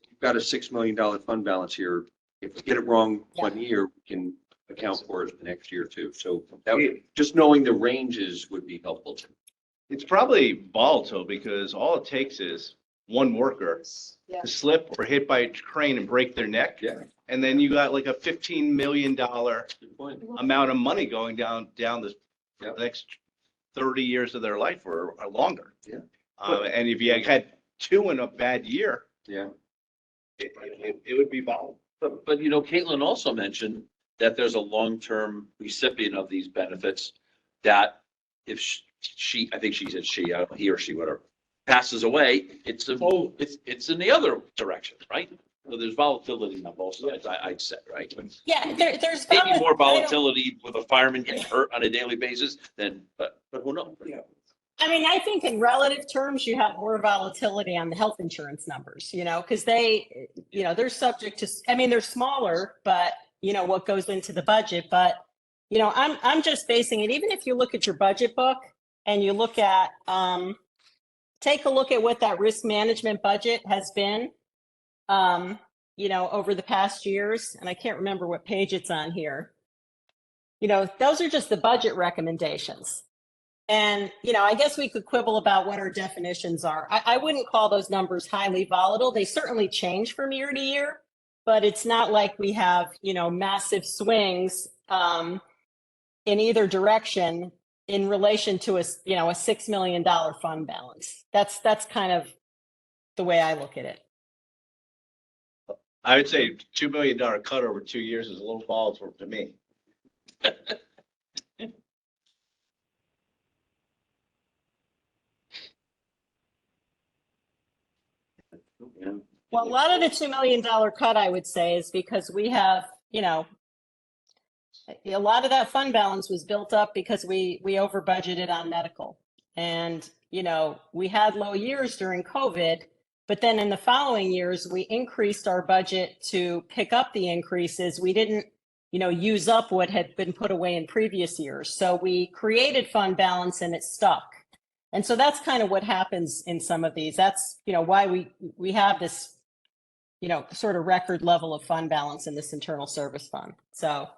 you've got a $6 million fund balance here. If we get it wrong one year, we can account for it the next year too. So that would, just knowing the ranges would be helpful too. It's probably volatile because all it takes is one worker to slip or hit by a crane and break their neck. Yeah. And then you got like a $15 million amount of money going down the next 30 years of their life or longer. Yeah. And if you had two in a bad year, yeah, it would be volatile. But Caitlin also mentioned that there's a long-term recipient of these benefits that if I think she said she, I don't know, he or she, whatever, passes away, it's in the other direction, right? well, there's volatility on both sides, I'd say, right? Yeah, there's. Maybe more I don't- volatility with a fireman getting hurt on a daily basis than, but who knows? I mean, I think in relative terms, you have more volatility on the health insurance numbers, because they, they're subject to, I mean, they're smaller, but what goes into the budget, but I'm just basing it, even if you look at your budget book and you look at, take a look at what that risk management budget has been, over the past years, and I can't remember what page it's on here. Those are just the budget recommendations. And, I guess we could quibble about what our definitions are. I wouldn't call those numbers highly volatile. They certainly change from year to year, but it's not like we have, massive swings in either direction in relation to a $6 million fund balance. That's kind of the way I look at it. I would say $2 million cut over 2 years is a little volatile to me. Well, a lot of the $2 million cut, I would say, is because we have, a lot of that fund balance was built up because we over budgeted on medical. And, we had low years during COVID, but then in the following years, we increased our budget to pick up the increases. We didn't, use up what had been put away in previous years. So we created fund balance and it stuck. And so that's kind of what happens in some of these. That's, why we have this, sort of record level of fund balance in this internal service fund. So.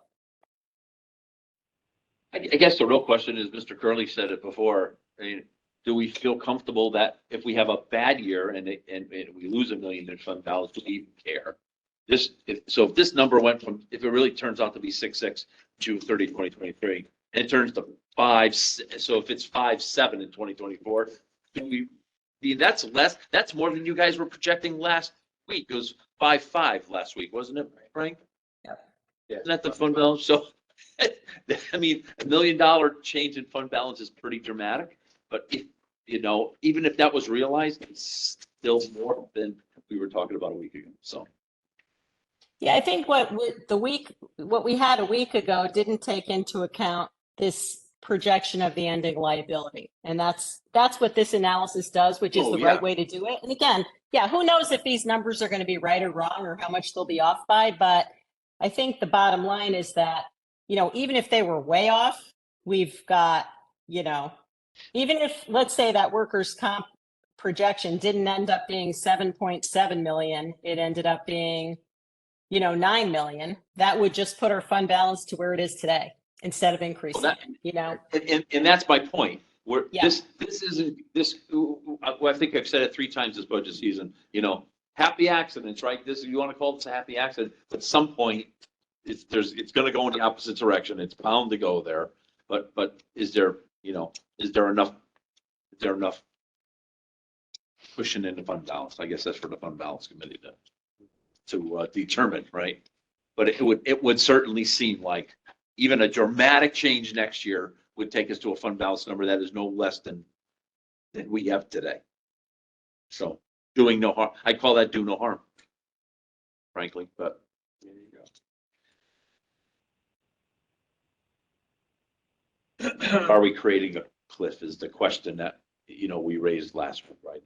I guess the real question is, Mr. Curley said it before, I mean, do we feel comfortable that if we have a bad year and we lose $1 million in fund balance, do we even care? If this number went from, if it really turns out to be 6.6, June 30, 2023, and it turns to 5, so if it's 5.7 in 2024, that's less, that's more than you guys were projecting last week. It was 5.5 last week, wasn't it, Frank? Yeah. Isn't that the fund balance? So, I mean, $1 million change in fund balance is pretty dramatic, but if, even if that was realized, it's still more than we were talking about a week ago, so. Yeah, I think what we had a week ago didn't take into account this projection of the ending liability. And that's what this analysis does, which is the right way to do it. And again, yeah, who knows if these numbers are going to be right or wrong or how much they'll be off by, but I think the bottom line is that, even if they were way off, we've got, even if, let's say that workers' comp projection didn't end up being 7.7 million, it ended up being, 9 million, that would just put our fund balance to where it is today instead of increasing, And that's my point. Yeah. This isn't, I think I've said it 3 times this budget season, happy accidents, right? You want to call this a happy accident, but at some point, it's going to go in the opposite direction. It's bound to go there. But is there enough pushing in the fund balance? I guess that's for the fund balance committee to determine, right? But it would certainly seem like even a dramatic change next year would take us to a fund balance number that is no less than we have today. So doing no harm, I call that do no harm, frankly, but there you go. Are we creating a cliff is the question that, we raised last week, right?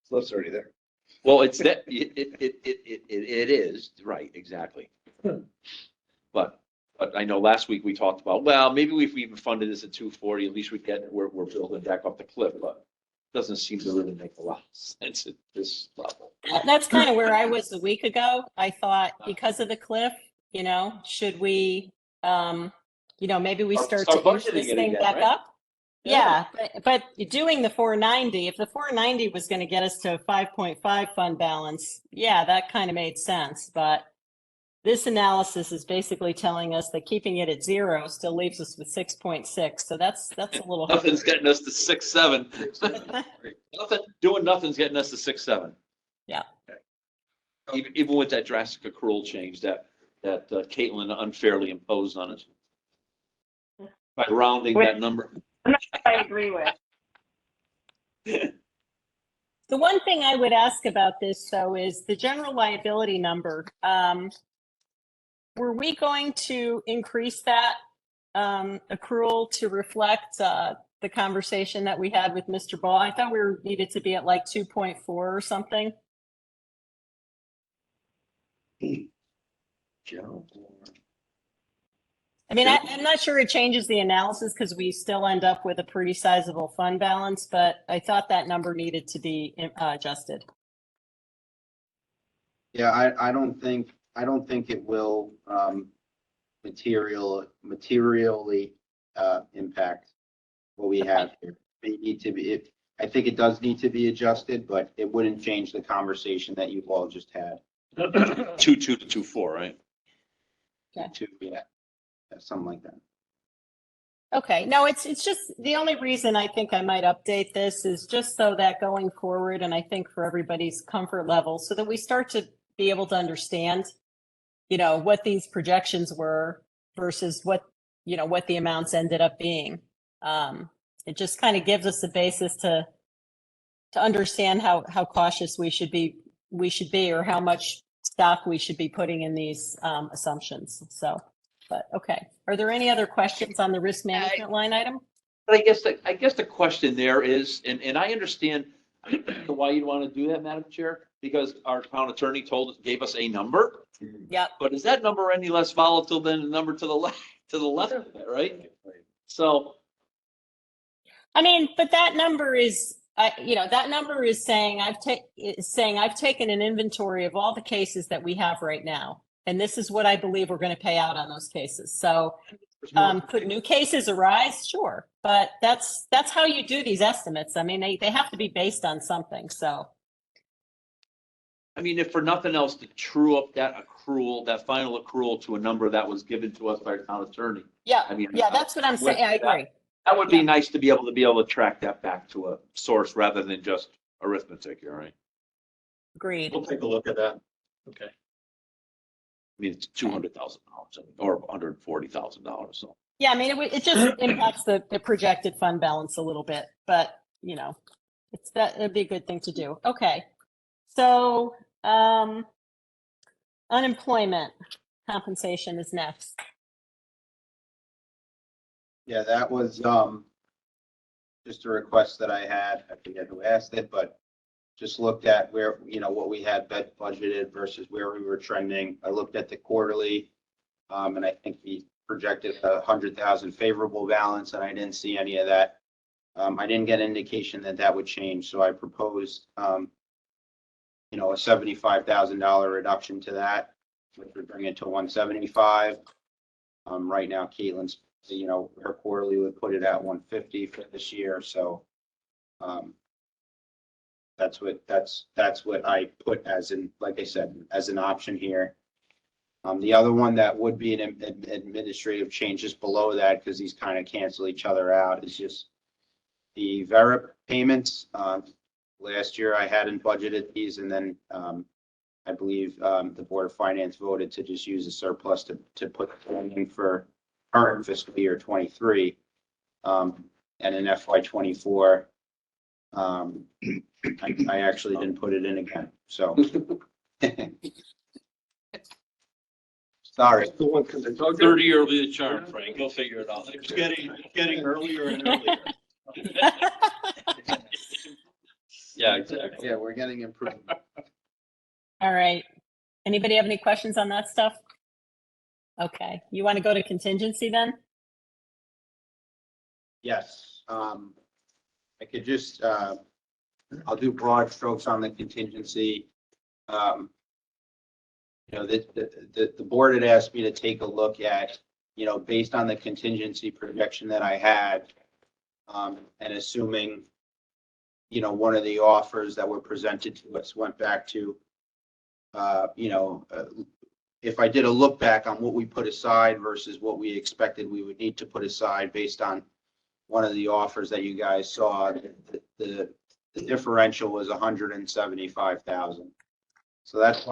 Cliff's already there. Well, it's that, it is, right, exactly. But I know last week we talked about, well, maybe if we even funded this at 240, at least we're building back up the cliff, but it doesn't seem to really make a lot of sense at this level. That's kind of where I was a week ago. I thought because of the cliff, should we, maybe we start to inch this thing back up. Yeah, but doing the 490, if the 490 was going to get us to a 5.5 fund balance, yeah, that kind of made sense. But this analysis is basically telling us that keeping it at 0 still leaves us with 6.6. So that's a little. Nothing's getting us to 6.7. Doing nothing's getting us to 6.7. Yeah. Okay. Even with that drastic accrual change that Caitlin unfairly imposed on us by rounding that number. I agree with. The one thing I would ask about this, though, is the general liability number. Were we going to increase that accrual to reflect the conversation that we had with Mr. Ball? I thought we needed to be at like 2.4 or something. General. I mean, I'm not sure it changes the analysis because we still end up with a pretty sizable fund balance, but I thought that number needed to be adjusted. Yeah, I don't think it will materially impact what we have here. May need to be, I think it does need to be adjusted, but it wouldn't change the conversation that you've all just had. 2.2 to 2.4, right? Yeah, something like that. Okay, no, it's just the only reason I think I might update this is just so that going forward, and I think for everybody's comfort level, so that we start to be able to understand, what these projections were versus what the amounts ended up being. It just kind of gives us a basis to understand how cautious we should be, or how much stock we should be putting in these assumptions. So, but okay. Are there any other questions on the risk management line item? But I guess the question there is, and I understand why you'd want to do that, Madam Chair, because our town attorney gave us a number. Yep. But is that number any less volatile than the number to the left of it, right? So. I mean, but that number is, that number is saying I've taken an inventory of all the cases that we have right now, and this is what I believe we're going to pay out on those cases. So, could new cases arise? Sure, but that's how you do these estimates. I mean, they have to be based on something. So, I mean, if for nothing else, to true up that accrual, that final accrual to a number that was given to us by our town attorney. Yeah, I mean, that's what I'm saying. I agree. That would be nice to be able to track that back to a source rather than just arithmetic, all right? Agreed. We'll take a look at that. Okay. I mean, it's $200,000 or $140,000, so. Yeah, I mean, it just impacts the projected fund balance a little bit, but it'd be a good thing to do. Okay. So, unemployment compensation is next. Yeah, that was just a request that I had. I forget who asked it, but just looked at where, what we had budgeted versus where we were trending. I looked at the quarterly, and I think we projected 100,000 favorable balance, and I didn't see any of that. I didn't get indication that would change, so I proposed, a $75,000 reduction to that, which would bring it to 175. Right now, Caitlin's, her quarterly would put it at 150 for this year. So, that's what I put as like I said, as an option here. The other one that would be an administrative change just below that, because these kind of cancel each other out, is just the VERIP payments. Last year I hadn't budgeted these, and then I believe the Board of Finance voted to just use the surplus to put in for current fiscal year 23, and in FY24. I actually didn't put it in again, so. Sorry. 30 year lead charm, Frank. Go figure it out. It's getting earlier and earlier. Yeah, exactly. Yeah, we're getting improved. All right. Anybody have any questions on that stuff? Okay. You want to go to contingency then? Yes. I could just, I'll do broad strokes on the contingency. The board had asked me to take a look at, based on the contingency projection that I had, and assuming, one of the offers that were presented to us went back to, if I did a look back on what we put aside versus what we expected we would need to put aside based on one of the offers that you guys saw, the differential was 175,000. So that's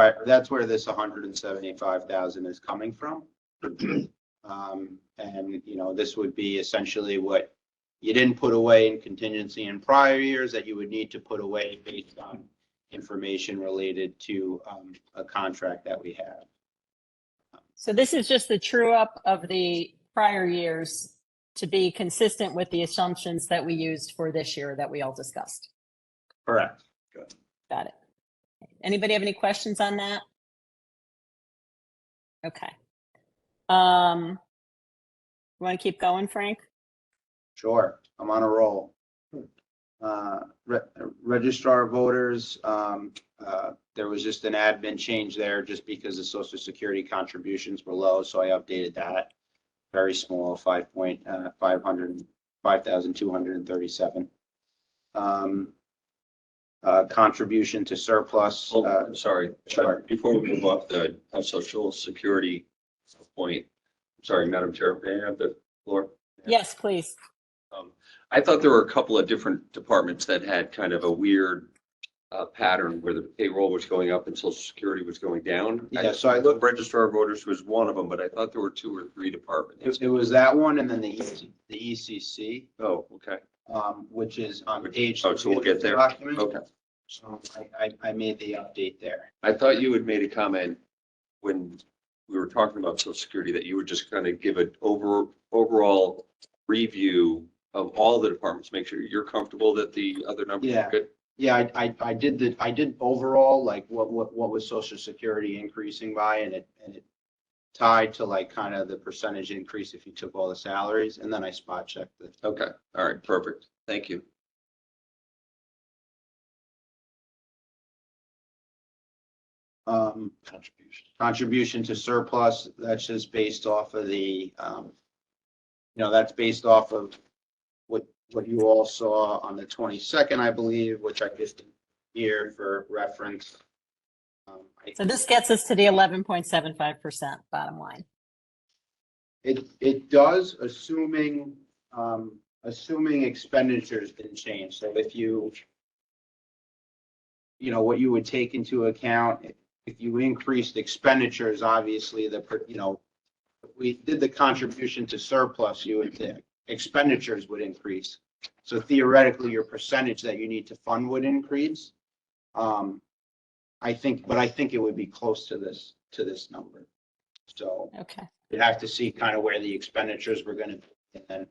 where this 175,000 is coming from. And this would be essentially what you didn't put away in contingency in prior years that you would need to put away based on information related to a contract that we have. So this is just the true up of the prior years to be consistent with the assumptions that we used for this year that we all discussed. Correct. Got it. Anybody have any questions on that? Okay. You want to keep going, Frank? Sure, I'm on a roll. Registrar of voters, there was just an admin change there just because the social security contributions were low, so I updated that. Very small, 5,237. Contribution to surplus. Oh, I'm sorry. Sure. Before we move off the social security point, sorry, Madam Chair, may I have the floor? Yes, please. I thought there were a couple of different departments that had kind of a weird pattern where the payroll was going up and social security was going down. Yeah, so I looked, Registrar of Voters was one of them, but I thought there were 2 or 3 departments. it was that one and then the ECC, Oh, okay. which is on page. Oh, so we'll get there. Document. Okay. So I made the update there. I thought you had made a comment when we were talking about social security that you were just going to give an overall review of all the departments, make sure you're comfortable that the other numbers Yeah. are good. Yeah, I did overall, like what was social security increasing by and it tied to like kind of the percentage increase if you took all the salaries and then I spot checked it. Okay, all right, perfect. Thank you. Contribution to surplus, that's just based off of the, that's based off of what you all saw on the 22nd, I believe, which I just here for reference. So this gets us to the 11.75% bottom line. It does, assuming expenditures didn't change. So if what you would take into account, if you increased expenditures, obviously if we did the contribution to surplus, the expenditures would increase. So theoretically, your percentage that you need to fund would increase. I think it would be close to this number. So Okay. you'd have to see kind of where the expenditures were going to be and then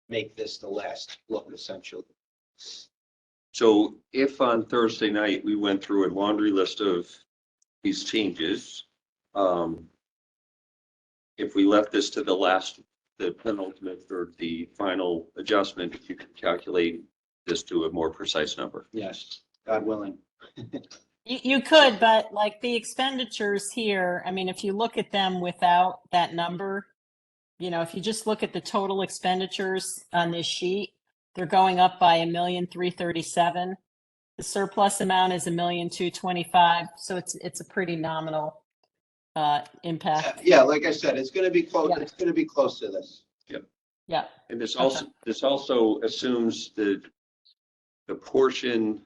make this the last look essentially. So if on Thursday night, we went through a laundry list of these changes, if we left this to the penultimate or the final adjustment, you can calculate this to a more precise number. Yes, God willing. You could, but like the expenditures here, I mean, if you look at them without that number, if you just look at the total expenditures on this sheet, they're going up by $1,337,000. The surplus amount is $1,225,000. So it's a pretty nominal impact. Yeah, like I said, it's going to be close. Yeah. It's going to be close to this. Yeah. And this also assumes that the portion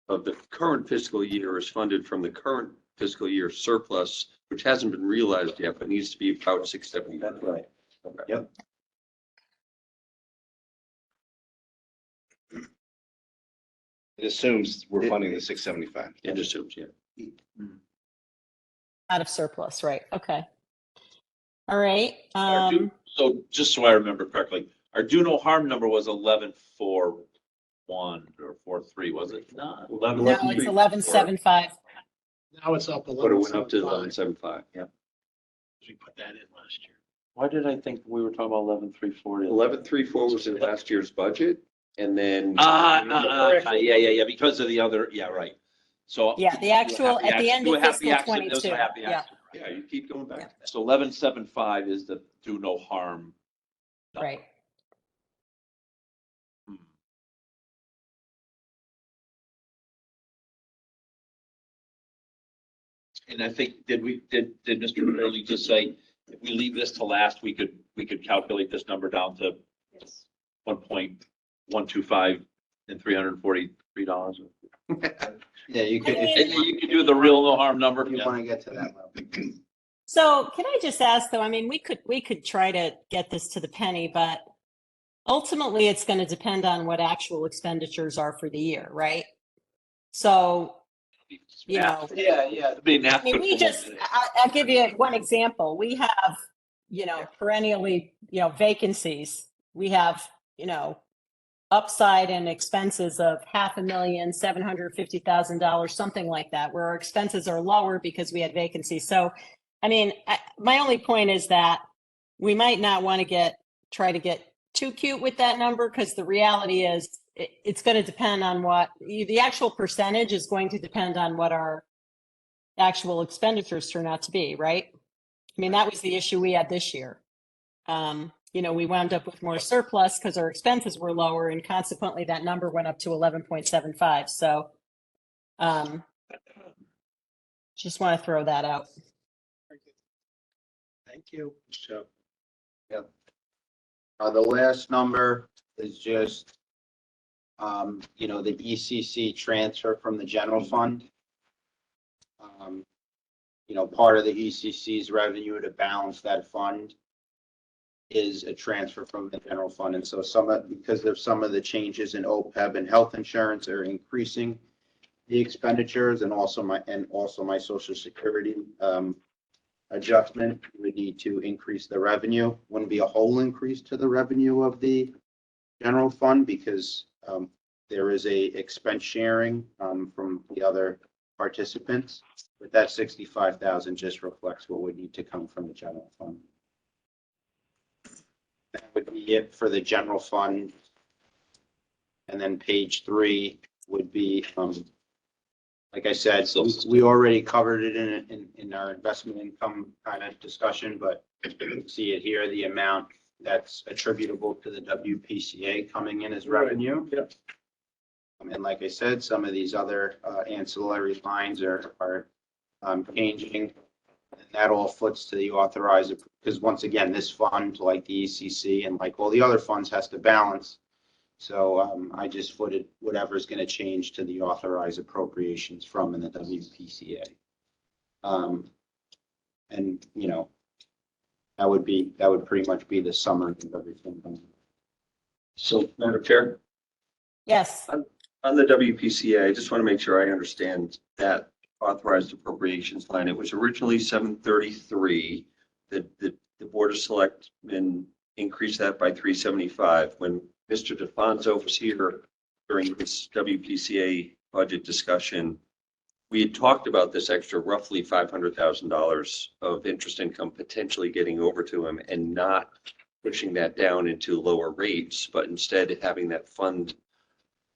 of the current fiscal year is funded from the current fiscal year surplus, which hasn't been realized yet, but needs to be about 670. That's right. Yep. It assumes we're funding the 675. It assumes, yeah. Out of surplus, right? Okay. All right. So just so I remember correctly, our do no harm number was 1141 or 43, was it? No, No, it's 11.75. Now it's up a But it little. went up to 1175, yeah. We put that in last year. Why did I think we were talking about 11,340? 1134 was in last year's budget, and then. Yeah, because of the other, yeah, right. So. Yeah, the actual at the end of fiscal Those 22. will have the Yeah. action. Yeah, you keep going back. So 1175 is the do no harm. number. Right. Hmm. And I think, did Mr. Curley just say, if we leave this to last, we could calculate this number down to 1.125 and $343? Yeah, you could. And you could do the real no harm number. If you want to get to that level. So can I just ask though, I mean, we could try to get this to the penny, but ultimately it's going to depend on what actual expenditures are for the year, right? So, you know, I mean, I mean, I'll give you one example. We have, you know, perennially, you know, vacancies. We have, you know, upside and expenses of $500,000, $750,000, something like that, where our expenses are lower because we had vacancies. So, I mean, my only point is that we might not want to try to get too cute with that number, because the reality is it's going to depend on what the actual percentage is going to depend on what our actual expenditures turn out to be, right? I mean, that was the issue we had this year. You know, we wound up with more surplus because our expenses were lower, and consequently that number went up to 11.75. So just want to throw that out. Thank you. So, yep. The last number is just, you know, the ECC transfer from the general fund. You know, part of the ECC's revenue to balance that fund is a transfer from the general fund. And so because of some of the changes in OPEB and health insurance are increasing the expenditures, and also my Social Security adjustment, we need to increase the revenue. Wouldn't be a whole increase to the revenue of the general fund, because there is a expense sharing from the other participants, but that 65,000 just reflects what would need to come from the general fund. That would be it for the general fund. And then page 3 would be, like I said, we already covered it in our investment income kind of discussion, but you see it here, the amount that's attributable to the WPCA coming in as revenue. Yep. And like I said, some of these other ancillary lines are changing. And that all foots to the authorized, because once again, this fund, like the ECC and like all the other funds, has to balance. So I just footed whatever's going to change to the authorized appropriations from in the WPCA. And, you know, that would pretty much be the summary of everything. So, Madam Chair, Yes. on the WPCA, I just want to make sure I understand that authorized appropriations line. It was originally 733. The Board of Selectmen increased that by 375. When Mr. DeFonso was here during this WPCA budget discussion, we had talked about this extra roughly $500,000 of interest income potentially getting over to him, and not pushing that down into lower rates, but instead having that fund,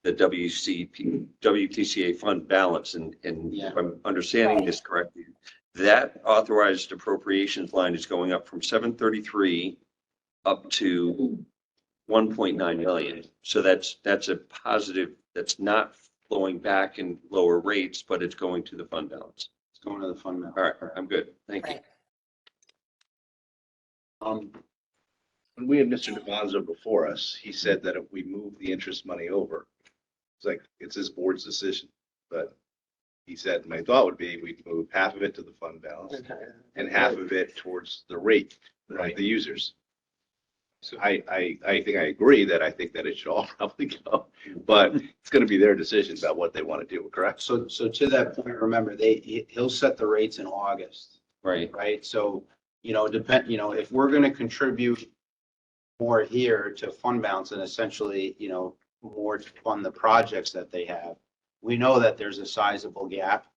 the WPCA fund balance. And if I'm understanding this correctly, that authorized appropriations line is going up from 733 up to 1.9 million. So that's a positive. That's not flowing back in lower rates, but it's going to the fund balance. It's going to the fund balance. All right, I'm good. Thank you. When we had Mr. DeVonzo before us, he said that if we move the interest money over, it's like, it's his board's decision. But he said, my thought would be we'd move half of it to the fund balance and half of it towards the rate of the users. So I think I agree that I think that it should all probably go, but it's going to be their decision about what they want to do, correct? So to that point, remember, he'll set the rates in August. Right. Right. So, you know, if we're going to contribute more here to fund balance and essentially, you know, more to fund the projects that they have, we know that there's a sizable gap.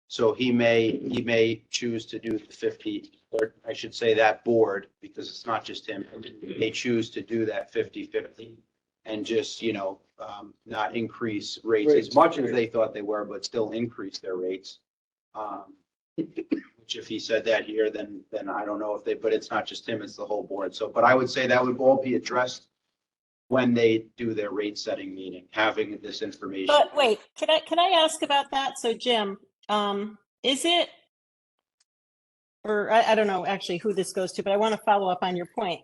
So he may choose to do the 50, or I should say that board, because it's not just him, may choose to do that 50-50 and just, you know, not increase rates as much as they thought they were, but still increase their rates. Which if he said that here, then I don't know but it's not just him, it's the whole board. So, but I would say that would all be addressed when they do their rate setting meeting, having this information. But wait, can I ask about that? So Jim, is it, or I don't know actually who this goes to, but I want to follow up on your point.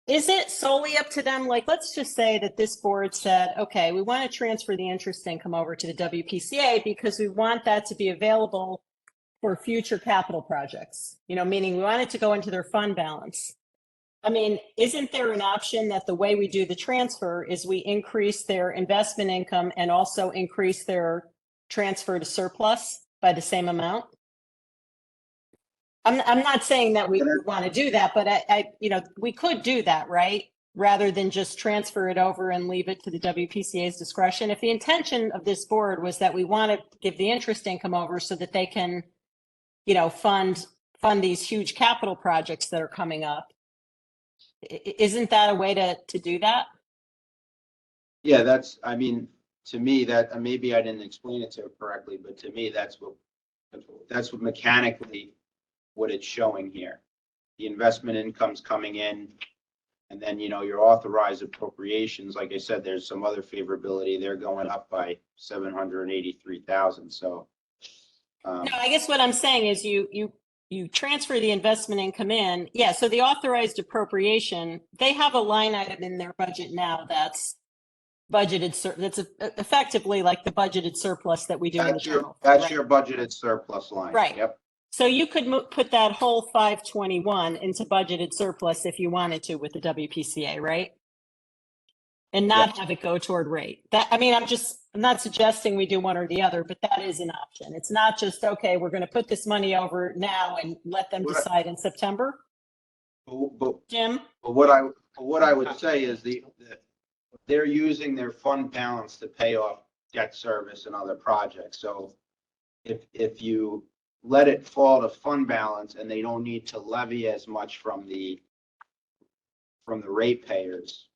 Is it solely up to them? Like, let's just say that this board said, okay, we want to transfer the interest income over to the WPCA because we want that to be available for future capital projects, you know, meaning we want it to go into their fund balance. I mean, isn't there an option that the way we do the transfer is we increase their investment income and also increase their transfer to surplus by the same amount? I'm not saying that we want to do that, but we could do that, right? Rather than just transfer it over and leave it to the WPCA's discretion. If the intention of this board was that we want to give the interest income over so that they can, fund these huge capital projects that are coming up, isn't that a way to do that? Yeah, to me, that, maybe I didn't explain it to her correctly, but to me, that's what mechanically what it's showing here. The investment income's coming in, and then, your authorized appropriations, like I said, there's some other favorability. They're going up by 783,000, so. No, I guess what I'm saying is you transfer the investment income in. Yeah, so the authorized appropriation, they have a line item in their budget now that's budgeted, that's effectively like the budgeted surplus that we do in the general. That's your budgeted surplus line. Right. Yep. So you could put that whole 521 into budgeted surplus if you wanted to with the WPCA, right? And not have it go toward rate. I'm not suggesting we do one or the other, but that is an option. It's not just, okay, we're going to put this money over now and let them decide in September. Jim? But what I would say is they're using their fund balance to pay off debt service and other projects. So if you let it fall to fund balance and they don't need to levy as much from the ratepayers,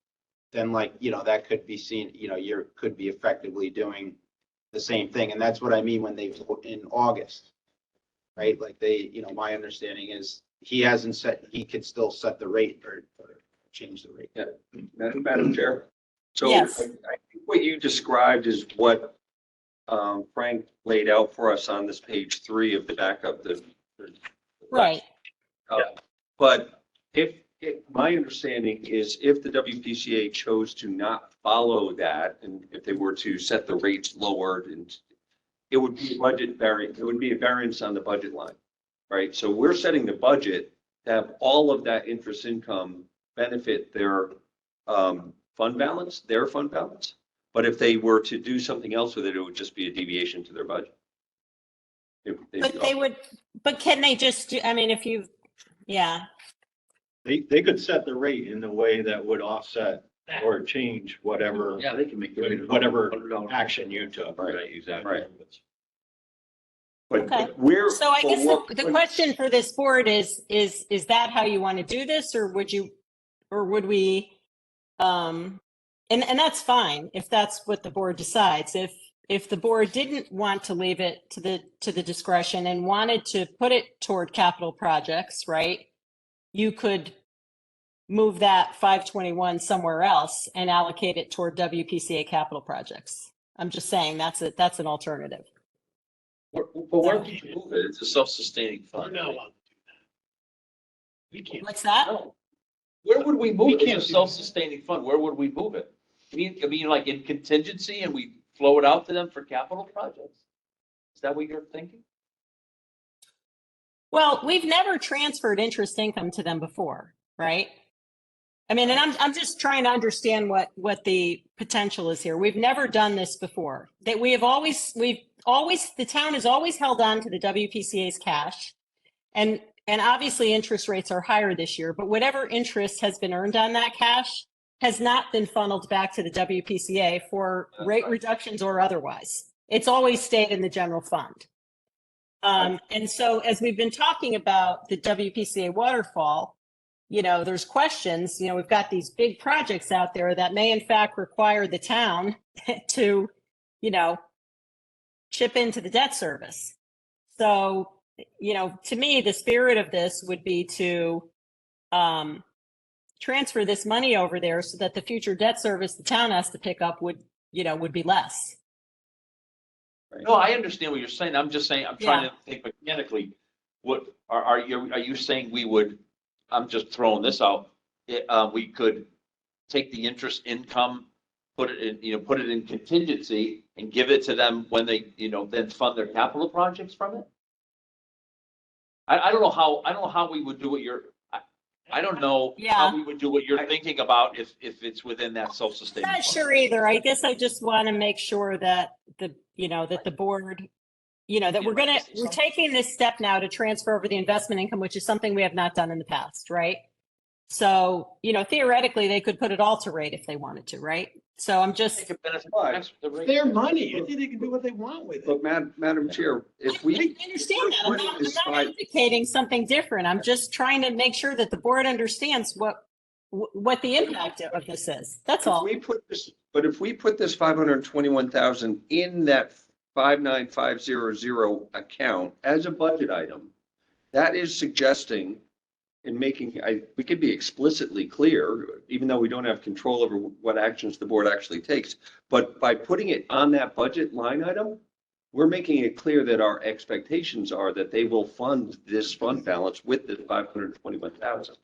then that could be seen, you could be effectively doing the same thing. And that's what I mean when they vote in August, right? Like my understanding is he could still set the rate or change the rate. Yeah, Madam Chair. So Yes. I think what you described is what Frank laid out for us on this page 3 of the backup. Right. But my understanding is if the WPCA chose to not follow that, and if they were to set the rates lower, and it would be it would be a variance on the budget line, right? So we're setting the budget to have all of that interest income benefit their fund balance. But if they were to do something else with it, it would just be a deviation to their budget. But can they just do, They could set the rate in the way that would offset or change whatever. Yeah, they can make it. Whatever action you took, right? Exactly. Right. But Okay. we're. So I guess the question for this board is that how you want to do this, or would we, and that's fine if that's what the board decides. If the board didn't want to leave it to the discretion and wanted to put it toward capital projects, right? You could move that 521 somewhere else and allocate it toward WPCA capital projects. I'm just saying that's an alternative. But where would you move it? It's a self-sustaining fund. We're not allowed to do that. We can't. What's that? No. Where would we move We it? can't It's a do self-sustaining fund. Where would we move it? I mean, like in contingency and we flow it out to them for capital projects? Is that what you're thinking? Well, we've never transferred interest income to them before, right? And I'm just trying to understand what the potential is here. We've never done this before. That the town has always held on to the WPCA's cash. And obviously interest rates are higher this year, but whatever interest has been earned on that cash has not been funneled back to the WPCA for rate reductions or otherwise. It's always stayed in the general fund. And so as we've been talking about the WPCA waterfall, there's questions, we've got these big projects out there that may in fact require the town to, chip into the debt service. So, to me, the spirit of this would be to transfer this money over there so that the future debt service the town has to pick up would be less. No, I understand what you're saying. I'm just saying, I'm trying to think mechanically. What are you saying we would, I'm just throwing this out. We could take the interest income, put it in contingency and give it to them when they, then fund their capital projects from it? I don't know how we would do what I don't know Yeah. how we would do what you're thinking about if it's within that I'm self-sustaining. not fund. sure either. I guess I just want to make sure that that the board, that we're taking this step now to transfer over the investment income, which is something we have not done in the past, right? So, theoretically, they could put it all to rate if they wanted to, right? So I'm just, Their money. I think they can do what they want with it. But Madam Chair, if I we. understand that. I'm put not, this I'm not five- advocating something different. I'm just trying to make sure that the board understands what the impact of this is. That's all. If we put this 521,000 in that 59500 account as a budget item, that is suggesting and making, we could be explicitly clear, even though we don't have control over what actions the board actually takes. But by putting it on that budget line item, we're making it clear that our expectations are that they will fund this fund balance with the 521,000.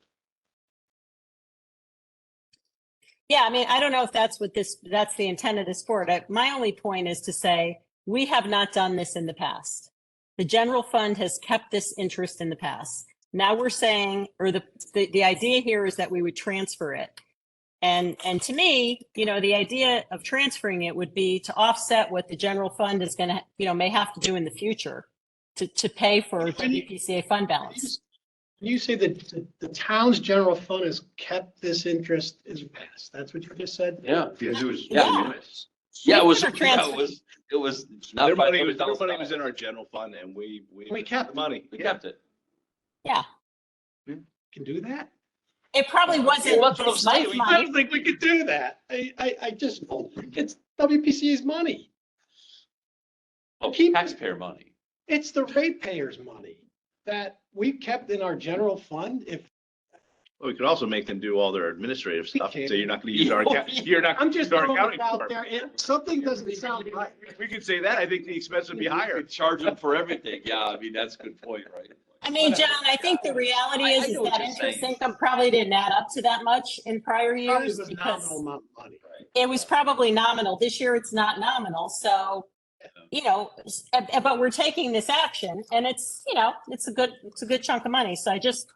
Yeah, I mean, I don't know if that's that's the intent of this board. My only point is to say, we have not done this in the past. The general fund has kept this interest in the past. Now we're saying, or the idea here is that we would transfer it. And to me, the idea of transferring it would be to offset what the general fund is going to, may have to do in the future to pay for WPCA fund balance. You say that the town's general fund has kept this interest in the past. That's what you just said? Yeah. Because it was. Yeah, it was, never transferred. it was not Their money $500,000. was in our general fund and we kept the money. We kept it. Yeah, Can do that? it probably wasn't. Well, that's what I'm this saying. much We money. don't think we could do that. I just, it's WPCA's money. Oh, Keep- taxpayer money. It's the ratepayers' money that we kept in our general fund. If Well, we could also make them do all their administrative stuff, can't. so you're not gonna use our, you're not. I'm just gonna use throwing our it accounting out firm. there, something doesn't sound right. If we could say that, I think the expense would be higher. Charge them for everything. Yeah, I mean, that's a good point, right? I mean, John, I think the reality I is know what that you're interest saying. income probably didn't add up to that much in prior Probably years was a because nominal amount of money. it was probably nominal. This year it's not nominal. So, but we're taking this action and it's a good chunk of money. So I just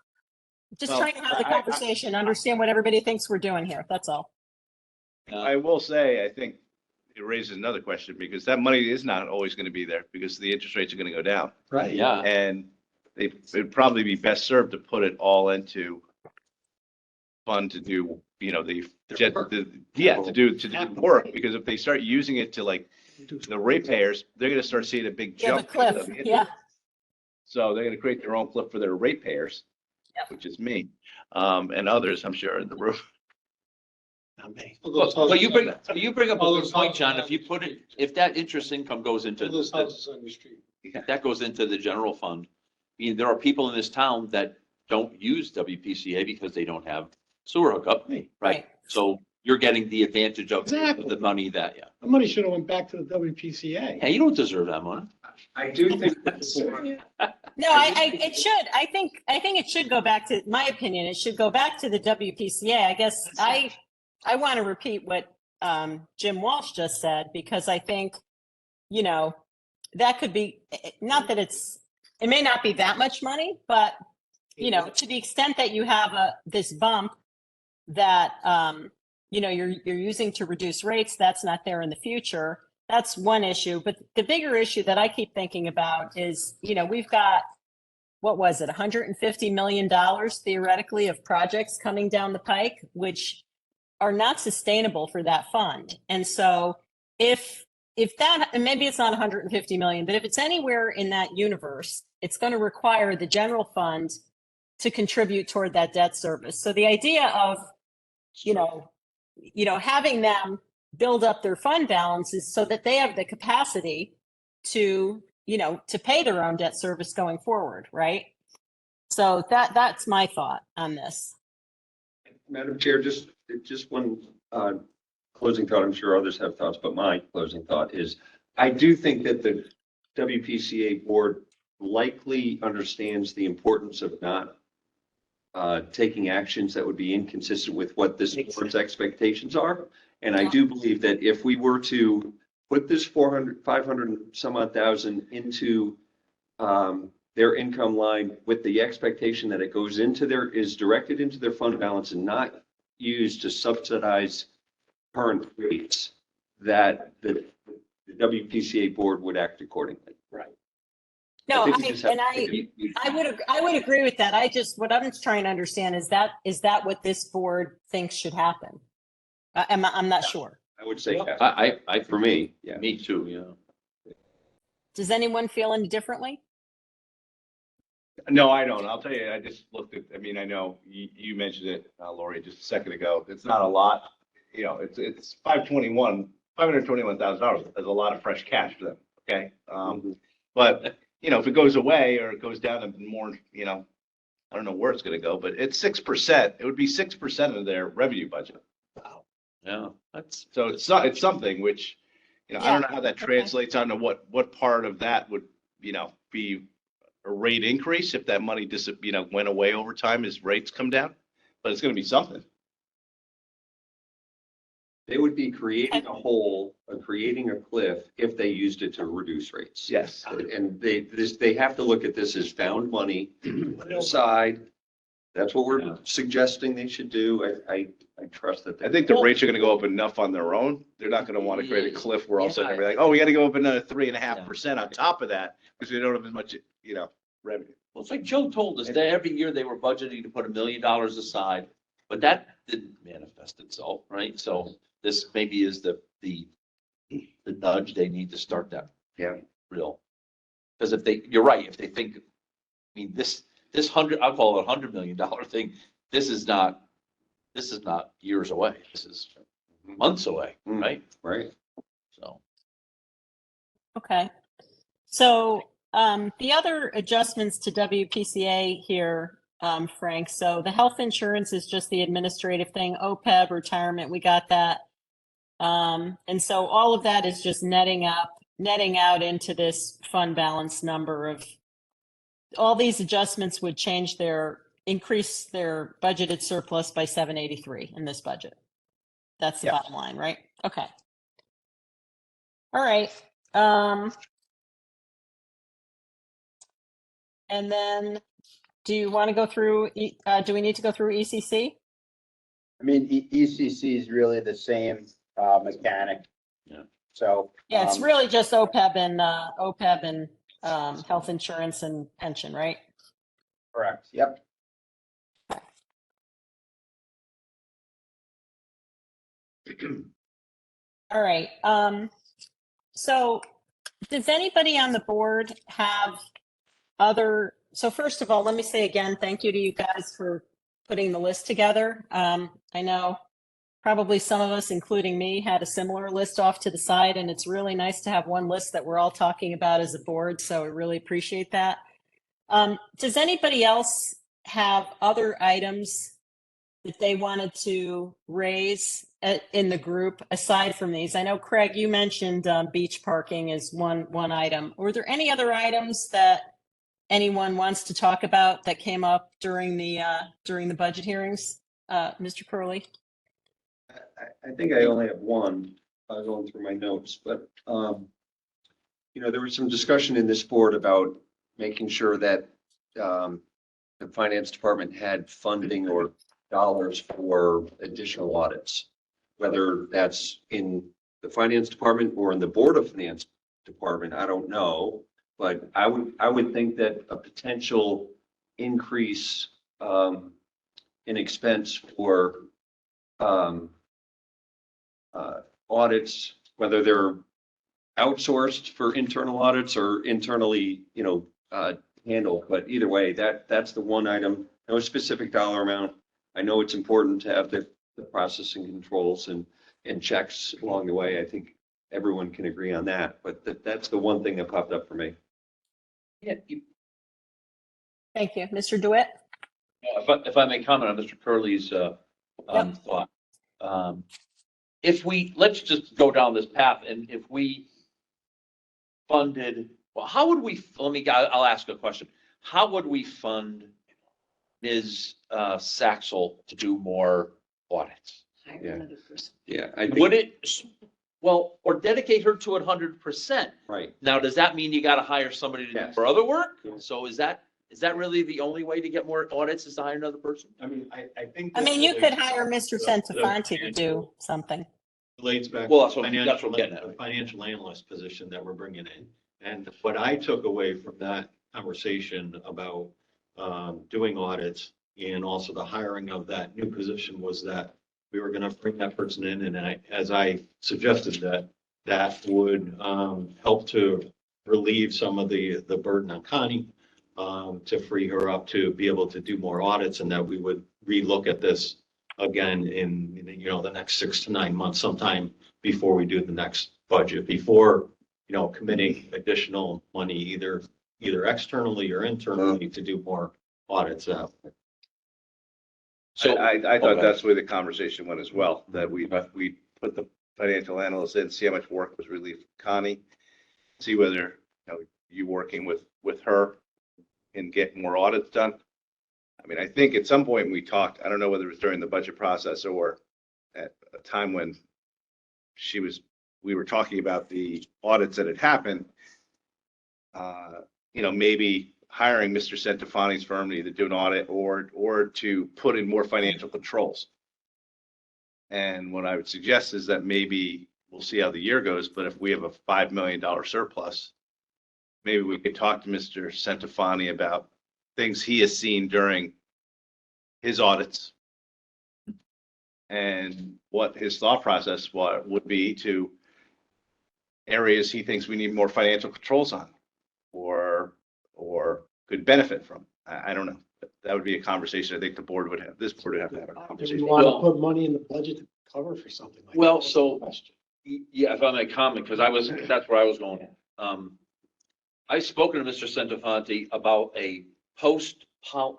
Well, trying to have the conversation, understand what everybody thinks we're doing here. That's all. I will say, I think it raises another question because that money is not always gonna be there because the interest rates are gonna go down. Right. Yeah. And it'd probably be best served to put it all into fund to do, to do the work, because if they start using it to like the ratepayers, they're gonna start seeing a big Yeah, the jump. cliff. Yeah. So they're gonna create their own cliff for their ratepayers, which is me, and others, I'm sure, in the room. Not me. But you bring up a good point, John. If that interest income goes into, Those houses on your street. if that goes into the general fund, I mean, there are people in this town that don't use WPCA because they don't have sewer hookup, right? So you're getting the advantage of Exactly. the money that, The money should have went back to the WPCA. Hey, you don't deserve that money. I do think. No, it should. I think it should go back to, my opinion, it should go back to the WPCA. I guess I want to repeat what Jim Walsh just said, because I think, that could be, not that it may not be that much money, but, to the extent that you have this bump that, you're using to reduce rates, that's not there in the future. That's one issue. But the bigger issue that I keep thinking about is, we've got, what was it, $150 million theoretically of projects coming down the pike, which are not sustainable for that fund. And so if that, and maybe it's not 150 million, but if it's anywhere in that universe, it's going to require the general fund to contribute toward that debt service. So the idea of, having them build up their fund balances so that they have the capacity to, to pay their own debt service going forward, right? So that's my thought on this. Madam Chair, just one closing thought. I'm sure others have thoughts, but my closing thought is I do think that the WPCA board likely understands the importance of not taking actions that would be inconsistent with what this board's expectations are. And I do believe that if we were to put this 500 and some odd thousand into their income line with the expectation that it goes into their, is directed into their fund balance and not used to subsidize current rates, that the WPCA board would act accordingly. Right. No, think we just have to take it- I would agree with that. What I'm trying to understand is that what this board thinks should happen? I'm not sure. I would say, yes. For me, yeah. Me too, yeah. Does anyone feel any differently? No, I don't. I'll tell you, I just looked at, I mean, I know you mentioned it, Lori, just a second ago. It's not a lot. You know, it's $521,000. That's a lot of fresh cash for them. Okay. But you know, if it goes away or it goes down to more, you know, I don't know where it's going to go, but it's 6%. It would be 6% of their revenue budget. Yeah, that's, So it's something which, you know, I don't know how that okay. translates onto what part of that would, you know, be a rate increase if that money went away over time as rates come down, but it's going to be something. They would be creating a hole, creating a cliff if they used it to reduce rates. Yes. And they have to look at this as found money, put it aside. That's what we're suggesting they should do. I trust that. I think the rates are going to go up enough on their own. They're not going to want to create a cliff where all of a sudden they're like, oh, we got to go up another 3.5% on top of that because we don't have as much, you know, revenue. well, it's like Joe told us that every year they were budgeting to put $1 million aside, but that didn't manifest itself, right? So this maybe is the nudge they need to start that. Yeah. Real. Because you're right, if they think, I mean, this I'll call it $100 million thing, this is not years away. This is months away, right? Right. So. Okay. So the other adjustments to WPCA here, Frank, so the health insurance is just the administrative thing, OPEB, retirement, we got that. And so all of that is just netting out into this fund balance number of, all these adjustments would increase their budgeted surplus by 783 in this budget. That's the bottom line, right? Okay. All right. And then do you want to go through, do we need to go through ECC? I mean, ECC is really the same mechanic. Yeah. So. Yeah, it's really just OPEB and health insurance and pension, right? Correct. Yep. All right. So does anybody on the board have so first of all, let me say again, thank you to you guys for putting the list together. I know probably some of us, including me, had a similar list off to the side, and it's really nice to have one list that we're all talking about as a board. So I really appreciate that. Does anybody else have other items that they wanted to raise in the group aside from these? I know, Craig, you mentioned beach parking is one item. Were there any other items that anyone wants to talk about that came up during the budget hearings? Mr. Curley? I think I only have one, going through my notes, but, you know, there was some discussion in this board about making sure that, the finance department had funding or dollars for additional audits, whether that's in the finance department or in the board of finance department, I don't know. But I would think that a potential increase, in expense for, audits, whether they're outsourced for internal audits or internally, you know, handled, but either way, that's the one item, no specific dollar amount. I know it's important to have the processing controls and checks along the way. I think everyone can agree on that, but that's the one thing that popped up for me. Yeah. Thank you. Mr. DeWitt? If I may comment on Mr. Curley's thought. Let's just go down this path, and if we funded, well, how would we, I'll ask a question. How would we fund Ms. Saxel to do more audits? Yeah. Yeah. Would it, Well, or dedicate her to 100%. Right. Now, does that mean you gotta hire somebody to do Yes. for other work? Yes. So is that really the only way to get more audits is to hire another person? I mean, I think. I this mean, you could relates- hire Mr. the Santafanti to do financial- something. Relates back. Well, to that's what financial- I'm getting at. the Financial analyst position that we're bringing in. And what I took away from that conversation about doing audits and also the hiring of that new position was that we were gonna bring that person in, and as I suggested, that would help to relieve some of the burden on Connie, to free her up to be able to do more audits, and that we would relook at this again in, the next 6 to 9 months, sometime before we do the next budget, before, committing additional money, either externally or internally to do more audits out. So I thought Okay. that's where the conversation went as well, that we put the financial analyst in, see how much work was relieved from Connie, see whether, you working with her and get more audits done. I mean, I think at some point we talked, I don't know whether it was during the budget process or at a time when we were talking about the audits that had happened. Maybe hiring Mr. Centofanti's firm to either do an audit or to put in more financial controls. And what I would suggest is that maybe we'll see how the year goes, but if we have a $5 million surplus, maybe we could talk to Mr. Centofanti about things he has seen during his audits and what his thought process would be to areas he thinks we need more financial controls on or could benefit from. I don't know. That would be a conversation I think this board would have to have a Do we conversation. want to put money in the budget to cover for something like that? Well, That's so- the question. Yeah, if I may comment, because that's where I was going. I've spoken to Mr. Centofanti about a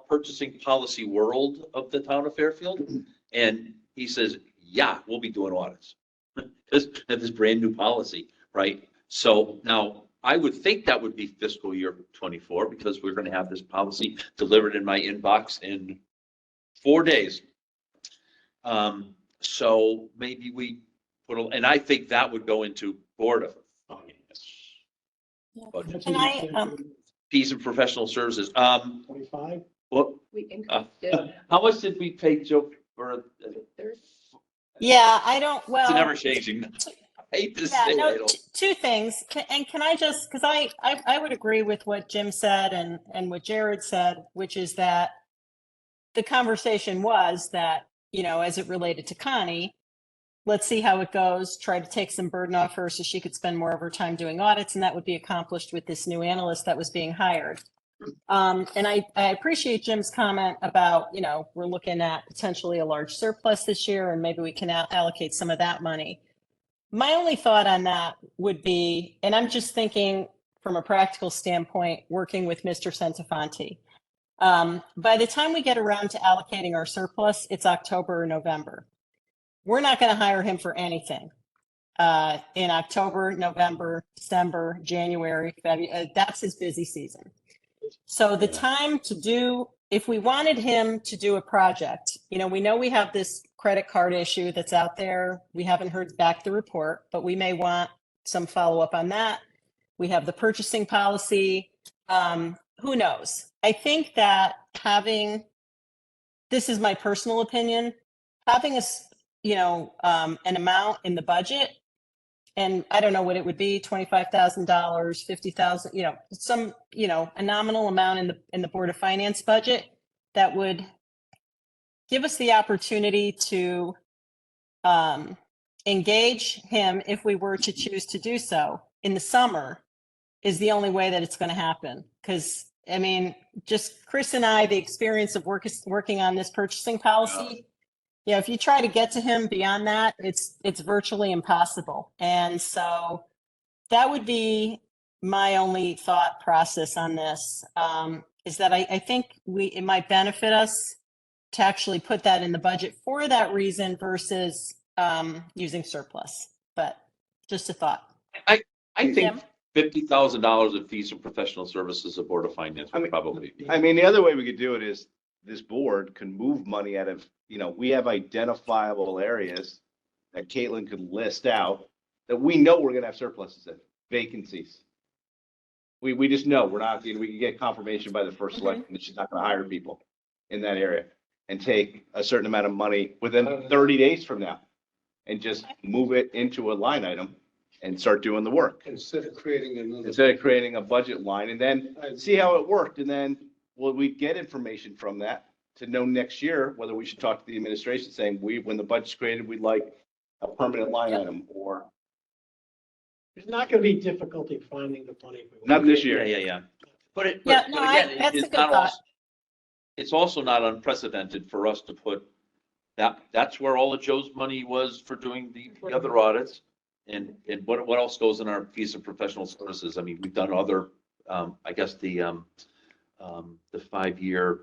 purchasing policy world of the town of Fairfield. And he says, yeah, we'll be doing audits. This brand new policy, right? So now I would think that would be fiscal year 24 because we're going to have this policy delivered in my inbox in 4 days. So maybe we and I think that would go into Board of Finance. Budget. Can I, Fees and professional services. 25? What, We increased it. how much did we pay Joe for? Yeah, I don't, It's well. never changing. I hate to Yeah, say no, it. two things. Can I just, because I would agree with what Jim said and what Jared said, which is that the conversation was that, as it related to Connie, let's see how it goes, try to take some burden off her so she could spend more of her time doing audits, and that would be accomplished with this new analyst that was being hired. And I appreciate Jim's comment about, we're looking at potentially a large surplus this year, and maybe we can allocate some of that money. My only thought on that would be, and I'm just thinking from a practical standpoint, working with Mr. Centofanti. By the time we get around to allocating our surplus, it's October or November. We're not going to hire him for anything in October, November, December, January, February. That's his busy season. So the time to do, if we wanted him to do a project, we know we have this credit card issue that's out there. We haven't heard back the report, but we may want some follow-up on that. We have the purchasing policy. Who knows? I think that this is my personal opinion, having an amount in the budget, and I don't know what it would be, $25,000, $50,000, a nominal amount in the Board of Finance budget that would give us the opportunity to engage him if we were to choose to do so in the summer is the only way that it's going to happen. Because, just Chris and I, the experience of working on this purchasing policy, if you try to get to him beyond that, it's virtually impossible. And so that would be my only thought process on this, is that I think it might benefit us to actually put that in the budget for that reason versus using surplus. But just a thought. I think Jim? $50,000 in fees and professional services, the Board of Finance would probably be. I mean, the other way we could do it is this board can move money out of, we have identifiable areas that Caitlin could list out that we know we're gonna have surpluses in, vacancies. We just know, we're not, we can get confirmation by the first select, that she's not gonna hire people in that area and take a certain amount of money within 30 days from now and just move it into a line item and start doing the work. Instead of creating another. Instead of creating a budget line and then see how it worked. And then will we get information from that to know next year whether we should talk to the administration saying, when the budget's created, we'd like a permanent line item, or There's not gonna be difficulty finding the money. not this year. Yeah. But it, Yeah, but no, but again, that's a it's good not thought. also, it's also not unprecedented for us to put that's where all of Joe's money was for doing the other audits. And what else goes in our fees of professional services? I mean, we've done other, I guess the 5-year,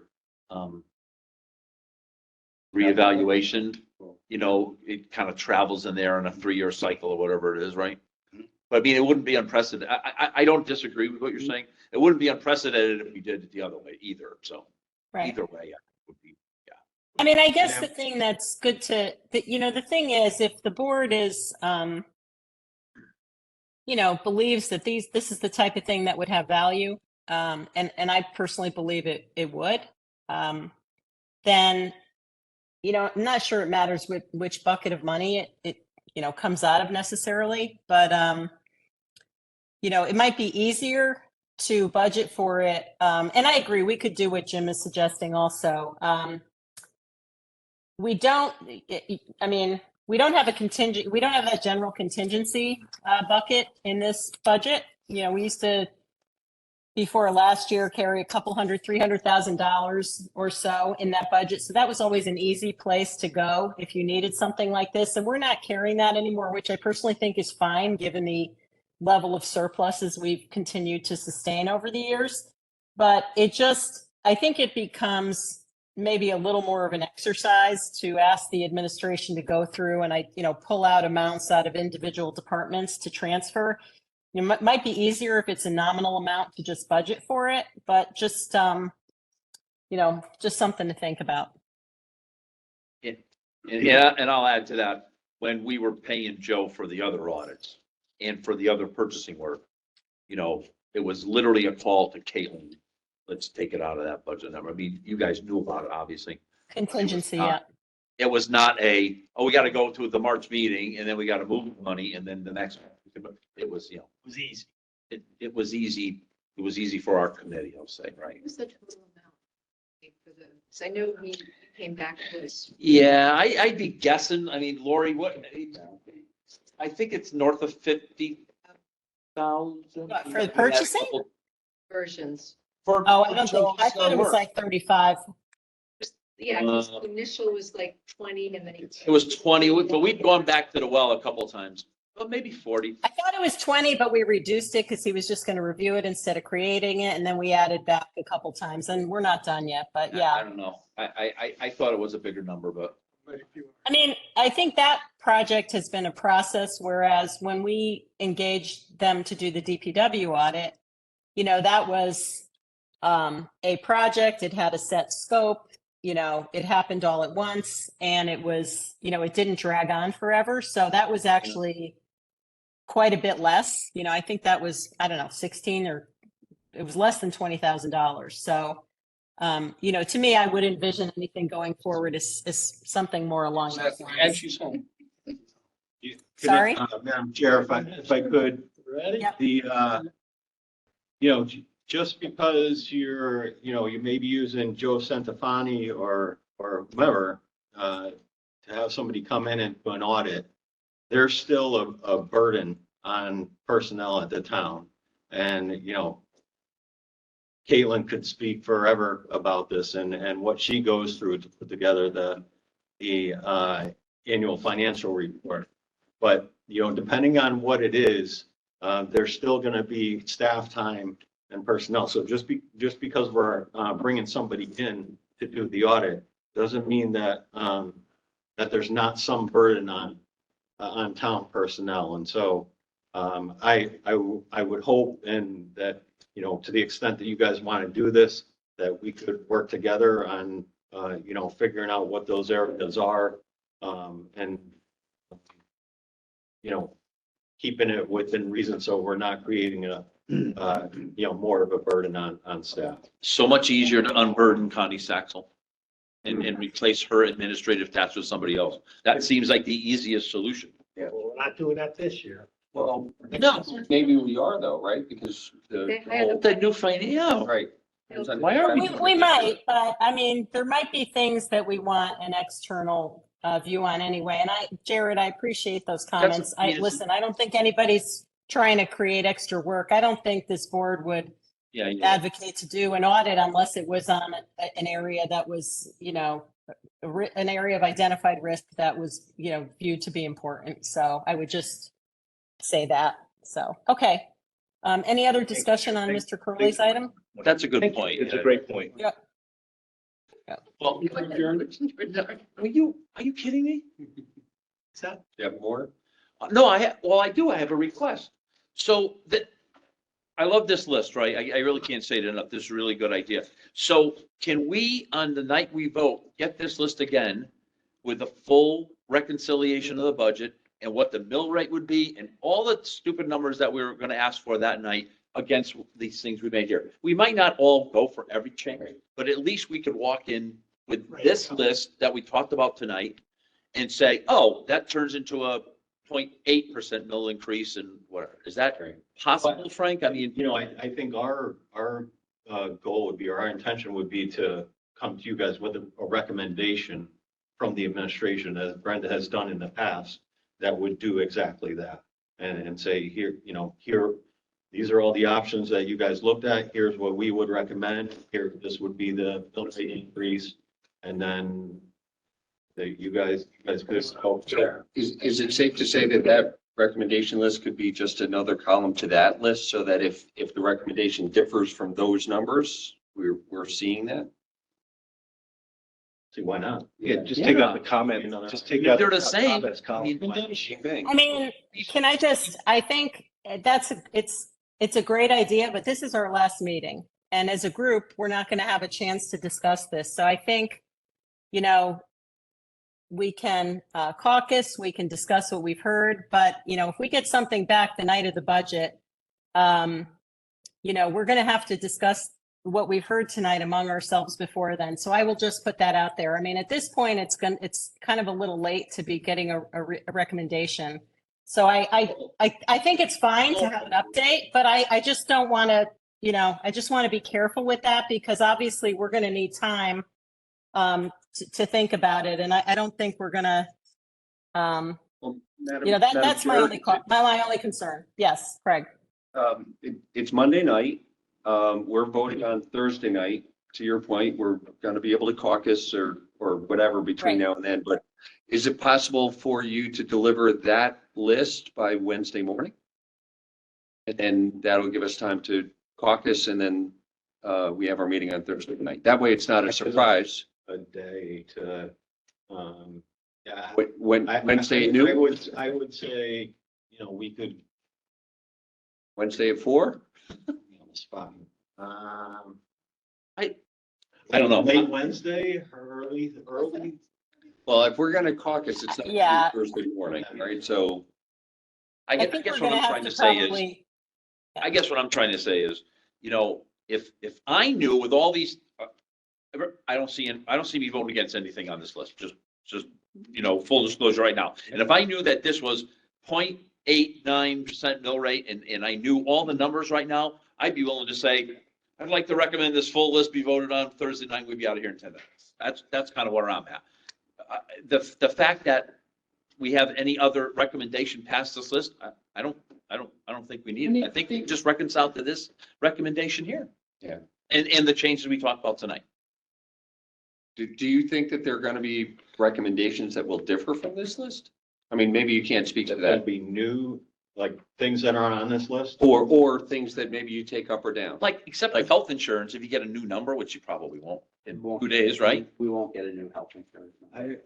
reevaluation, it kind of travels in there in a 3-year cycle or whatever it is, right? But I mean, it wouldn't be unprecedented. I don't disagree with what you're saying. It wouldn't be unprecedented if we did it the other way either. So Right. either way, yeah, it would be. I mean, I guess the thing that's good the thing is if the board is, believes that this is the type of thing that would have value, and I personally believe it would, then, I'm not sure it matters which bucket of money it comes out of necessarily, but, it might be easier to budget for it. And I agree, we could do what Jim is suggesting also. We don't have a contingent, we don't have that general contingency bucket in this budget. We used to, before last year, carry a couple $300,000 or so in that budget. So that was always an easy place to go if you needed something like this. And we're not carrying that anymore, which I personally think is fine, given the level of surpluses we've continued to sustain over the years. But I think it becomes maybe a little more of an exercise to ask the administration to go through and pull out amounts out of individual departments to transfer. It might be easier if it's a nominal amount to just budget for it, but just something to think about. And I'll add to that, when we were paying Joe for the other audits and for the other purchasing work, it was literally a call to Caitlin. Let's take it out of that budget number. I mean, you guys knew about it, obviously. Contingency, yeah. It was not we got to go to the March meeting and then we got to move money and then the next one. It was, It was easy. it was easy. It was easy for our committee, I'll say, right? What was the total amount? So I know we came back to this. Yeah, I'd be guessing. I mean, Lori, I think it's north of 50,000. What, for the purchasing? Versions. For I thought it was like 35. Yeah, 'cause the initial was like 20 and then It was 20, but we'd gone back to the well a couple of times, but maybe 40. I thought it was 20, but we reduced it because he was just going to review it instead of creating it. And then we added back a couple times and we're not done yet, but I yeah. don't know. I thought it was a bigger number, but I mean, I think that project has been a process, whereas when we engaged them to do the DPW audit, that was a project. It had a set scope, it happened all at once and it was, it didn't drag on forever. So that was actually quite a bit less. I think that was, I don't know, 16 or it was less than $20,000. So, to me, I would envision anything going forward as something more along those And lines. she's home. Sorry? Madam Chair, if I could, Ready? Yep. just because you may be using Joe Centofanti or whoever, to have somebody come in and do an audit, there's still a burden on personnel at the town. And, Caitlin could speak forever about this and what she goes through to put together the annual financial report. But, depending on what it is, there's still going to be staff time and personnel. So just because we're bringing somebody in to do the audit doesn't mean that that there's not some burden on town personnel. And so I would hope and that, to the extent that you guys want to do this, that we could work together on figuring out what those areas are, and keeping it within reason, so we're not creating a, more of a burden on staff. So much easier to unburden Connie Saxel and replace her administrative tasks with somebody else. That seems like the easiest solution. Well, we're not doing that this year. Well, No. maybe we are though, right? Because They the, hired The new finance, right. Why are We might, but I mean, there might be things that we want an external view on anyway. And Jared, I appreciate those comments. Listen, I don't think anybody's trying to create extra work. I don't think this board would Yeah, advocate to do an audit unless it was on an area that was, an area of identified risk that was, viewed to be important. So I would just say that. So, okay. Any other discussion on Mr. Curley's item? that's a good point. It's a great point. Well, are you kidding me? Is that? You have more? No, I do. I have a request. So I love this list, right? I really can't say it enough. This is a really good idea. So can we, on the night we vote, get this list again with the full reconciliation of the budget and what the mill rate would be and all the stupid numbers that we were going to ask for that night against these things we made here? We might not all go for every change, but at least we could walk in with this list that we talked about tonight and say, oh, that turns into a 0.8% mill increase and whatever. Is that possible, Frank? I mean, I think our goal would be, or our intention would be to come to you guys with a recommendation from the administration, as Brenda has done in the past, that would do exactly that. And say, here, these are all the options that you guys looked at. Here's what we would recommend. Here, this would be the mill rate increase. And then you guys could help there. Is it safe to say that recommendation list could be just another column to that list, so that if the recommendation differs from those numbers, we're seeing that? See, why not? Yeah, just take out the comment, just take out. they're the same. comments column. I mean, I think it's a great idea, but this is our last meeting. And as a group, we're not going to have a chance to discuss this. So I think, we can caucus, we can discuss what we've heard, but, if we get something back the night of the budget, we're going to have to discuss what we've heard tonight among ourselves before then. So I will just put that out there. I mean, at this point, it's kind of a little late to be getting a recommendation. So I think it's fine to have an update, but I just don't want to, I just want to be careful with that, because obviously we're going to need time to think about it. And I don't think we're going to, that's my only concern. Yes, Craig. It's Monday night. We're voting on Thursday night. To your point, we're going to be able to caucus or whatever between now and then. But is it possible for you to deliver that list by Wednesday morning? And then that'll give us time to caucus, and then we have our meeting on Thursday night. That way it's not a surprise. A day to, Wednesday at noon? I would say, we could. Wednesday at 4? On the spot. I don't know. Late Wednesday, early. Well, if we're going to caucus, it's not Yeah. Thursday morning, right? So I think guess we're what gonna I'm have trying to to say is, probably- I guess what I'm trying to say is, if I knew with all these, I don't see me voting against anything on this list, just, full disclosure right now. And if I knew that this was 0.89% mill rate and I knew all the numbers right now, I'd be willing to say, I'd like to recommend this full list be voted on Thursday night. We'd be out of here in 10 minutes. That's kind of where I'm at. The fact that we have any other recommendation past this list, I don't think we need it. I think we can just reconcile to this recommendation here. Yeah. And the changes we talked about tonight. do you think that there are going to be recommendations that will differ from this list? I mean, maybe you can't speak to That'd that, be new, like things that aren't on this list. or things that maybe you take up or down. Like, except like health insurance, if you get a new number, which you probably won't in 2 days, right? We won't get a new health insurance.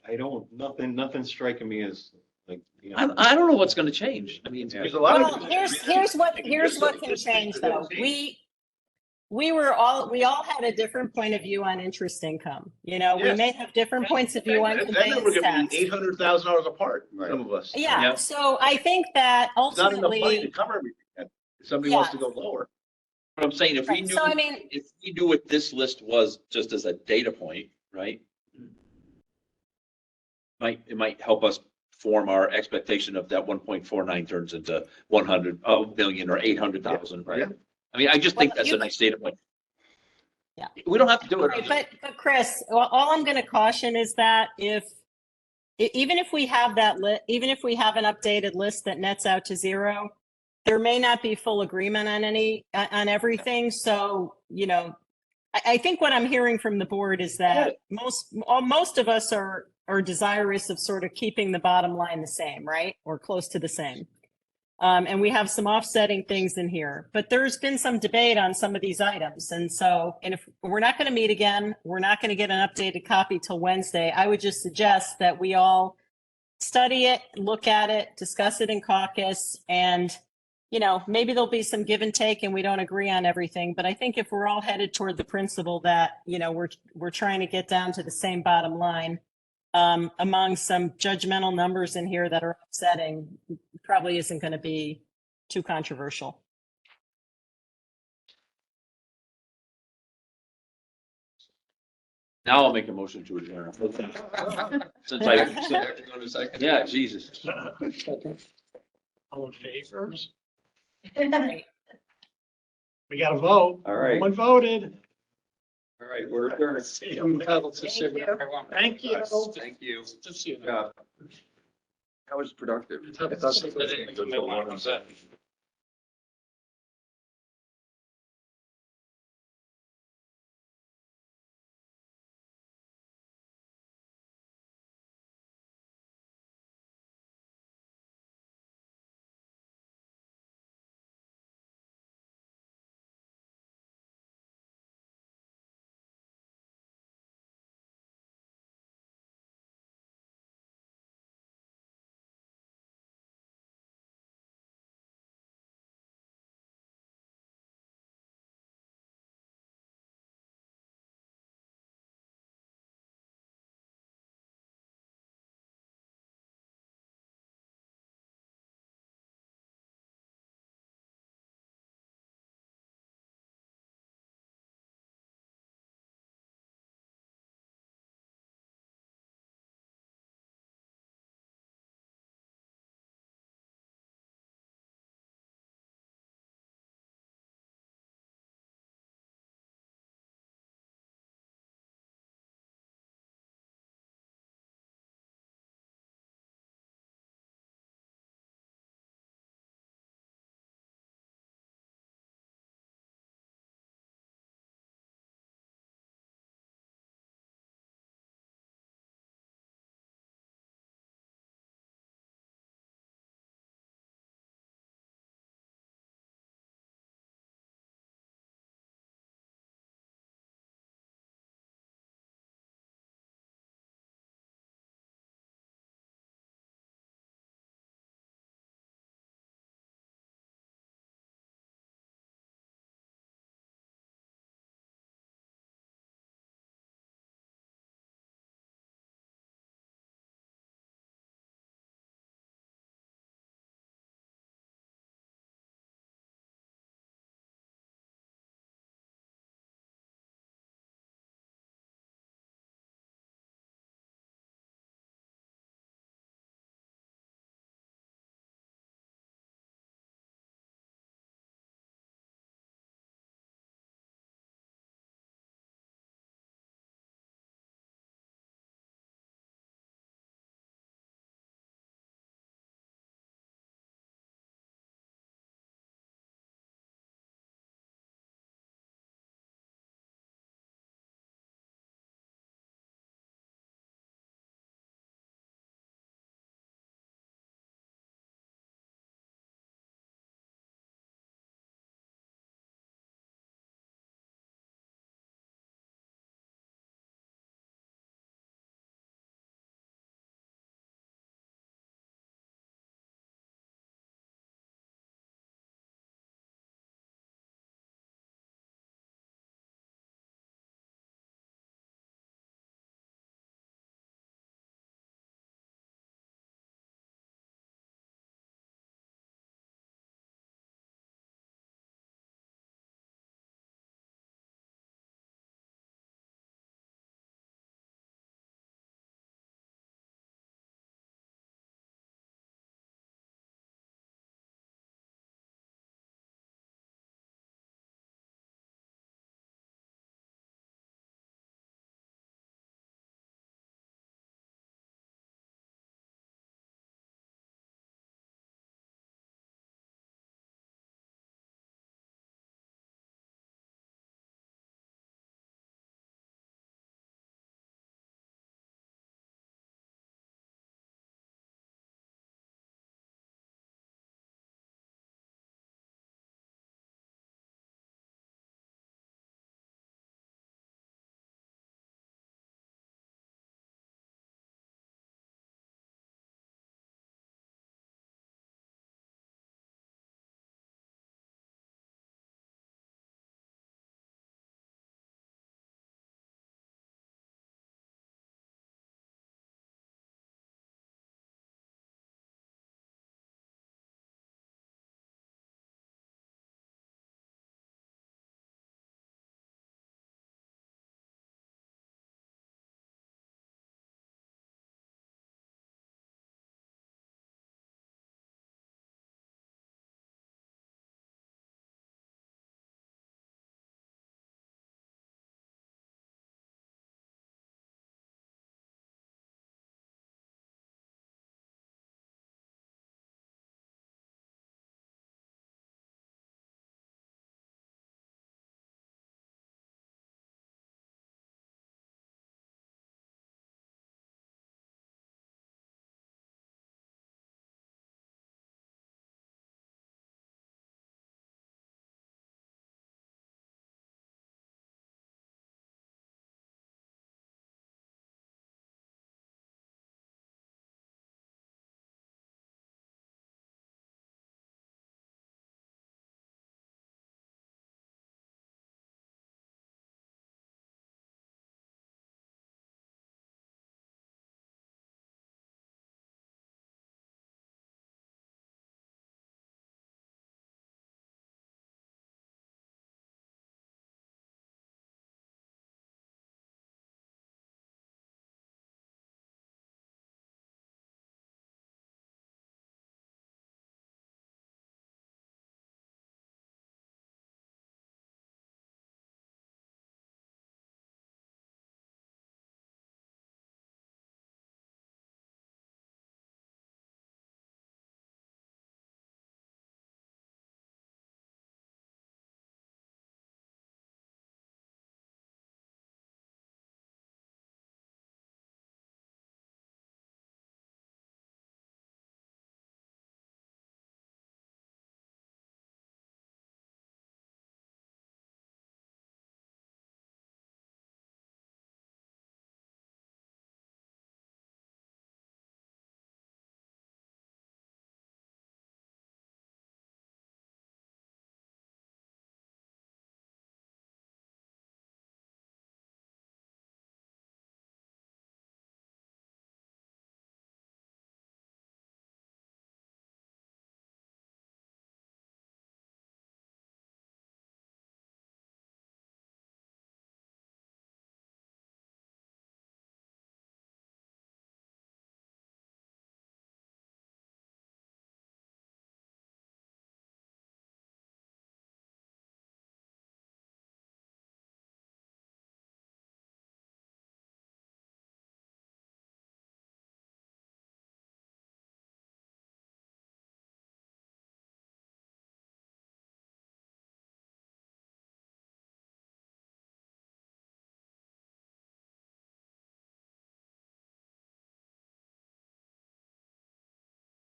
I don't, nothing striking me as like, I don't know what's going to change. I mean, There's a lot Well, of. here's what can change though. we all had a different point of view on interest income. You know, we Yes. may have different points of view on That number conveyance could tax. be $800,000 apart, some of us. Yeah, so I think that It's not enough money to ultimately, cover everything. If somebody wants to go lower. But I'm saying, if we right, knew, so I mean, if we knew what this list was just as a data point, right? It might help us form our expectation of that 1.49 turns into 100 million or 800,000, right? I mean, I just think Well, that's you- a nice data point. Yeah. We don't have to do right, it. but Chris, all I'm gonna caution is that even if we have even if we have an updated list that nets out to zero, there may not be full agreement on everything. So, you know, I think what I'm hearing from the board is that most of us are desirous of sort of keeping the bottom line the same, right? Or close to the same. And we have some offsetting things in here, but there's been some debate on some of these items. And if we're not going to meet again, we're not going to get an updated copy till Wednesday. I would just suggest that we all study it, look at it, discuss it in caucus, and, you know, maybe there'll be some give and take and we don't agree on everything. But I think if we're all headed toward the principle that, you know, we're trying to get down to the same bottom line, among some judgmental numbers in here that are upsetting, probably isn't going to be too controversial. Now I'll make a motion to adjourn. Since yeah, Jesus. All in favor? We got to vote. All right. No one voted. All right, we're adjourned. Thank you. Thank you. Just so you know. Yeah. That was productive. It doesn't-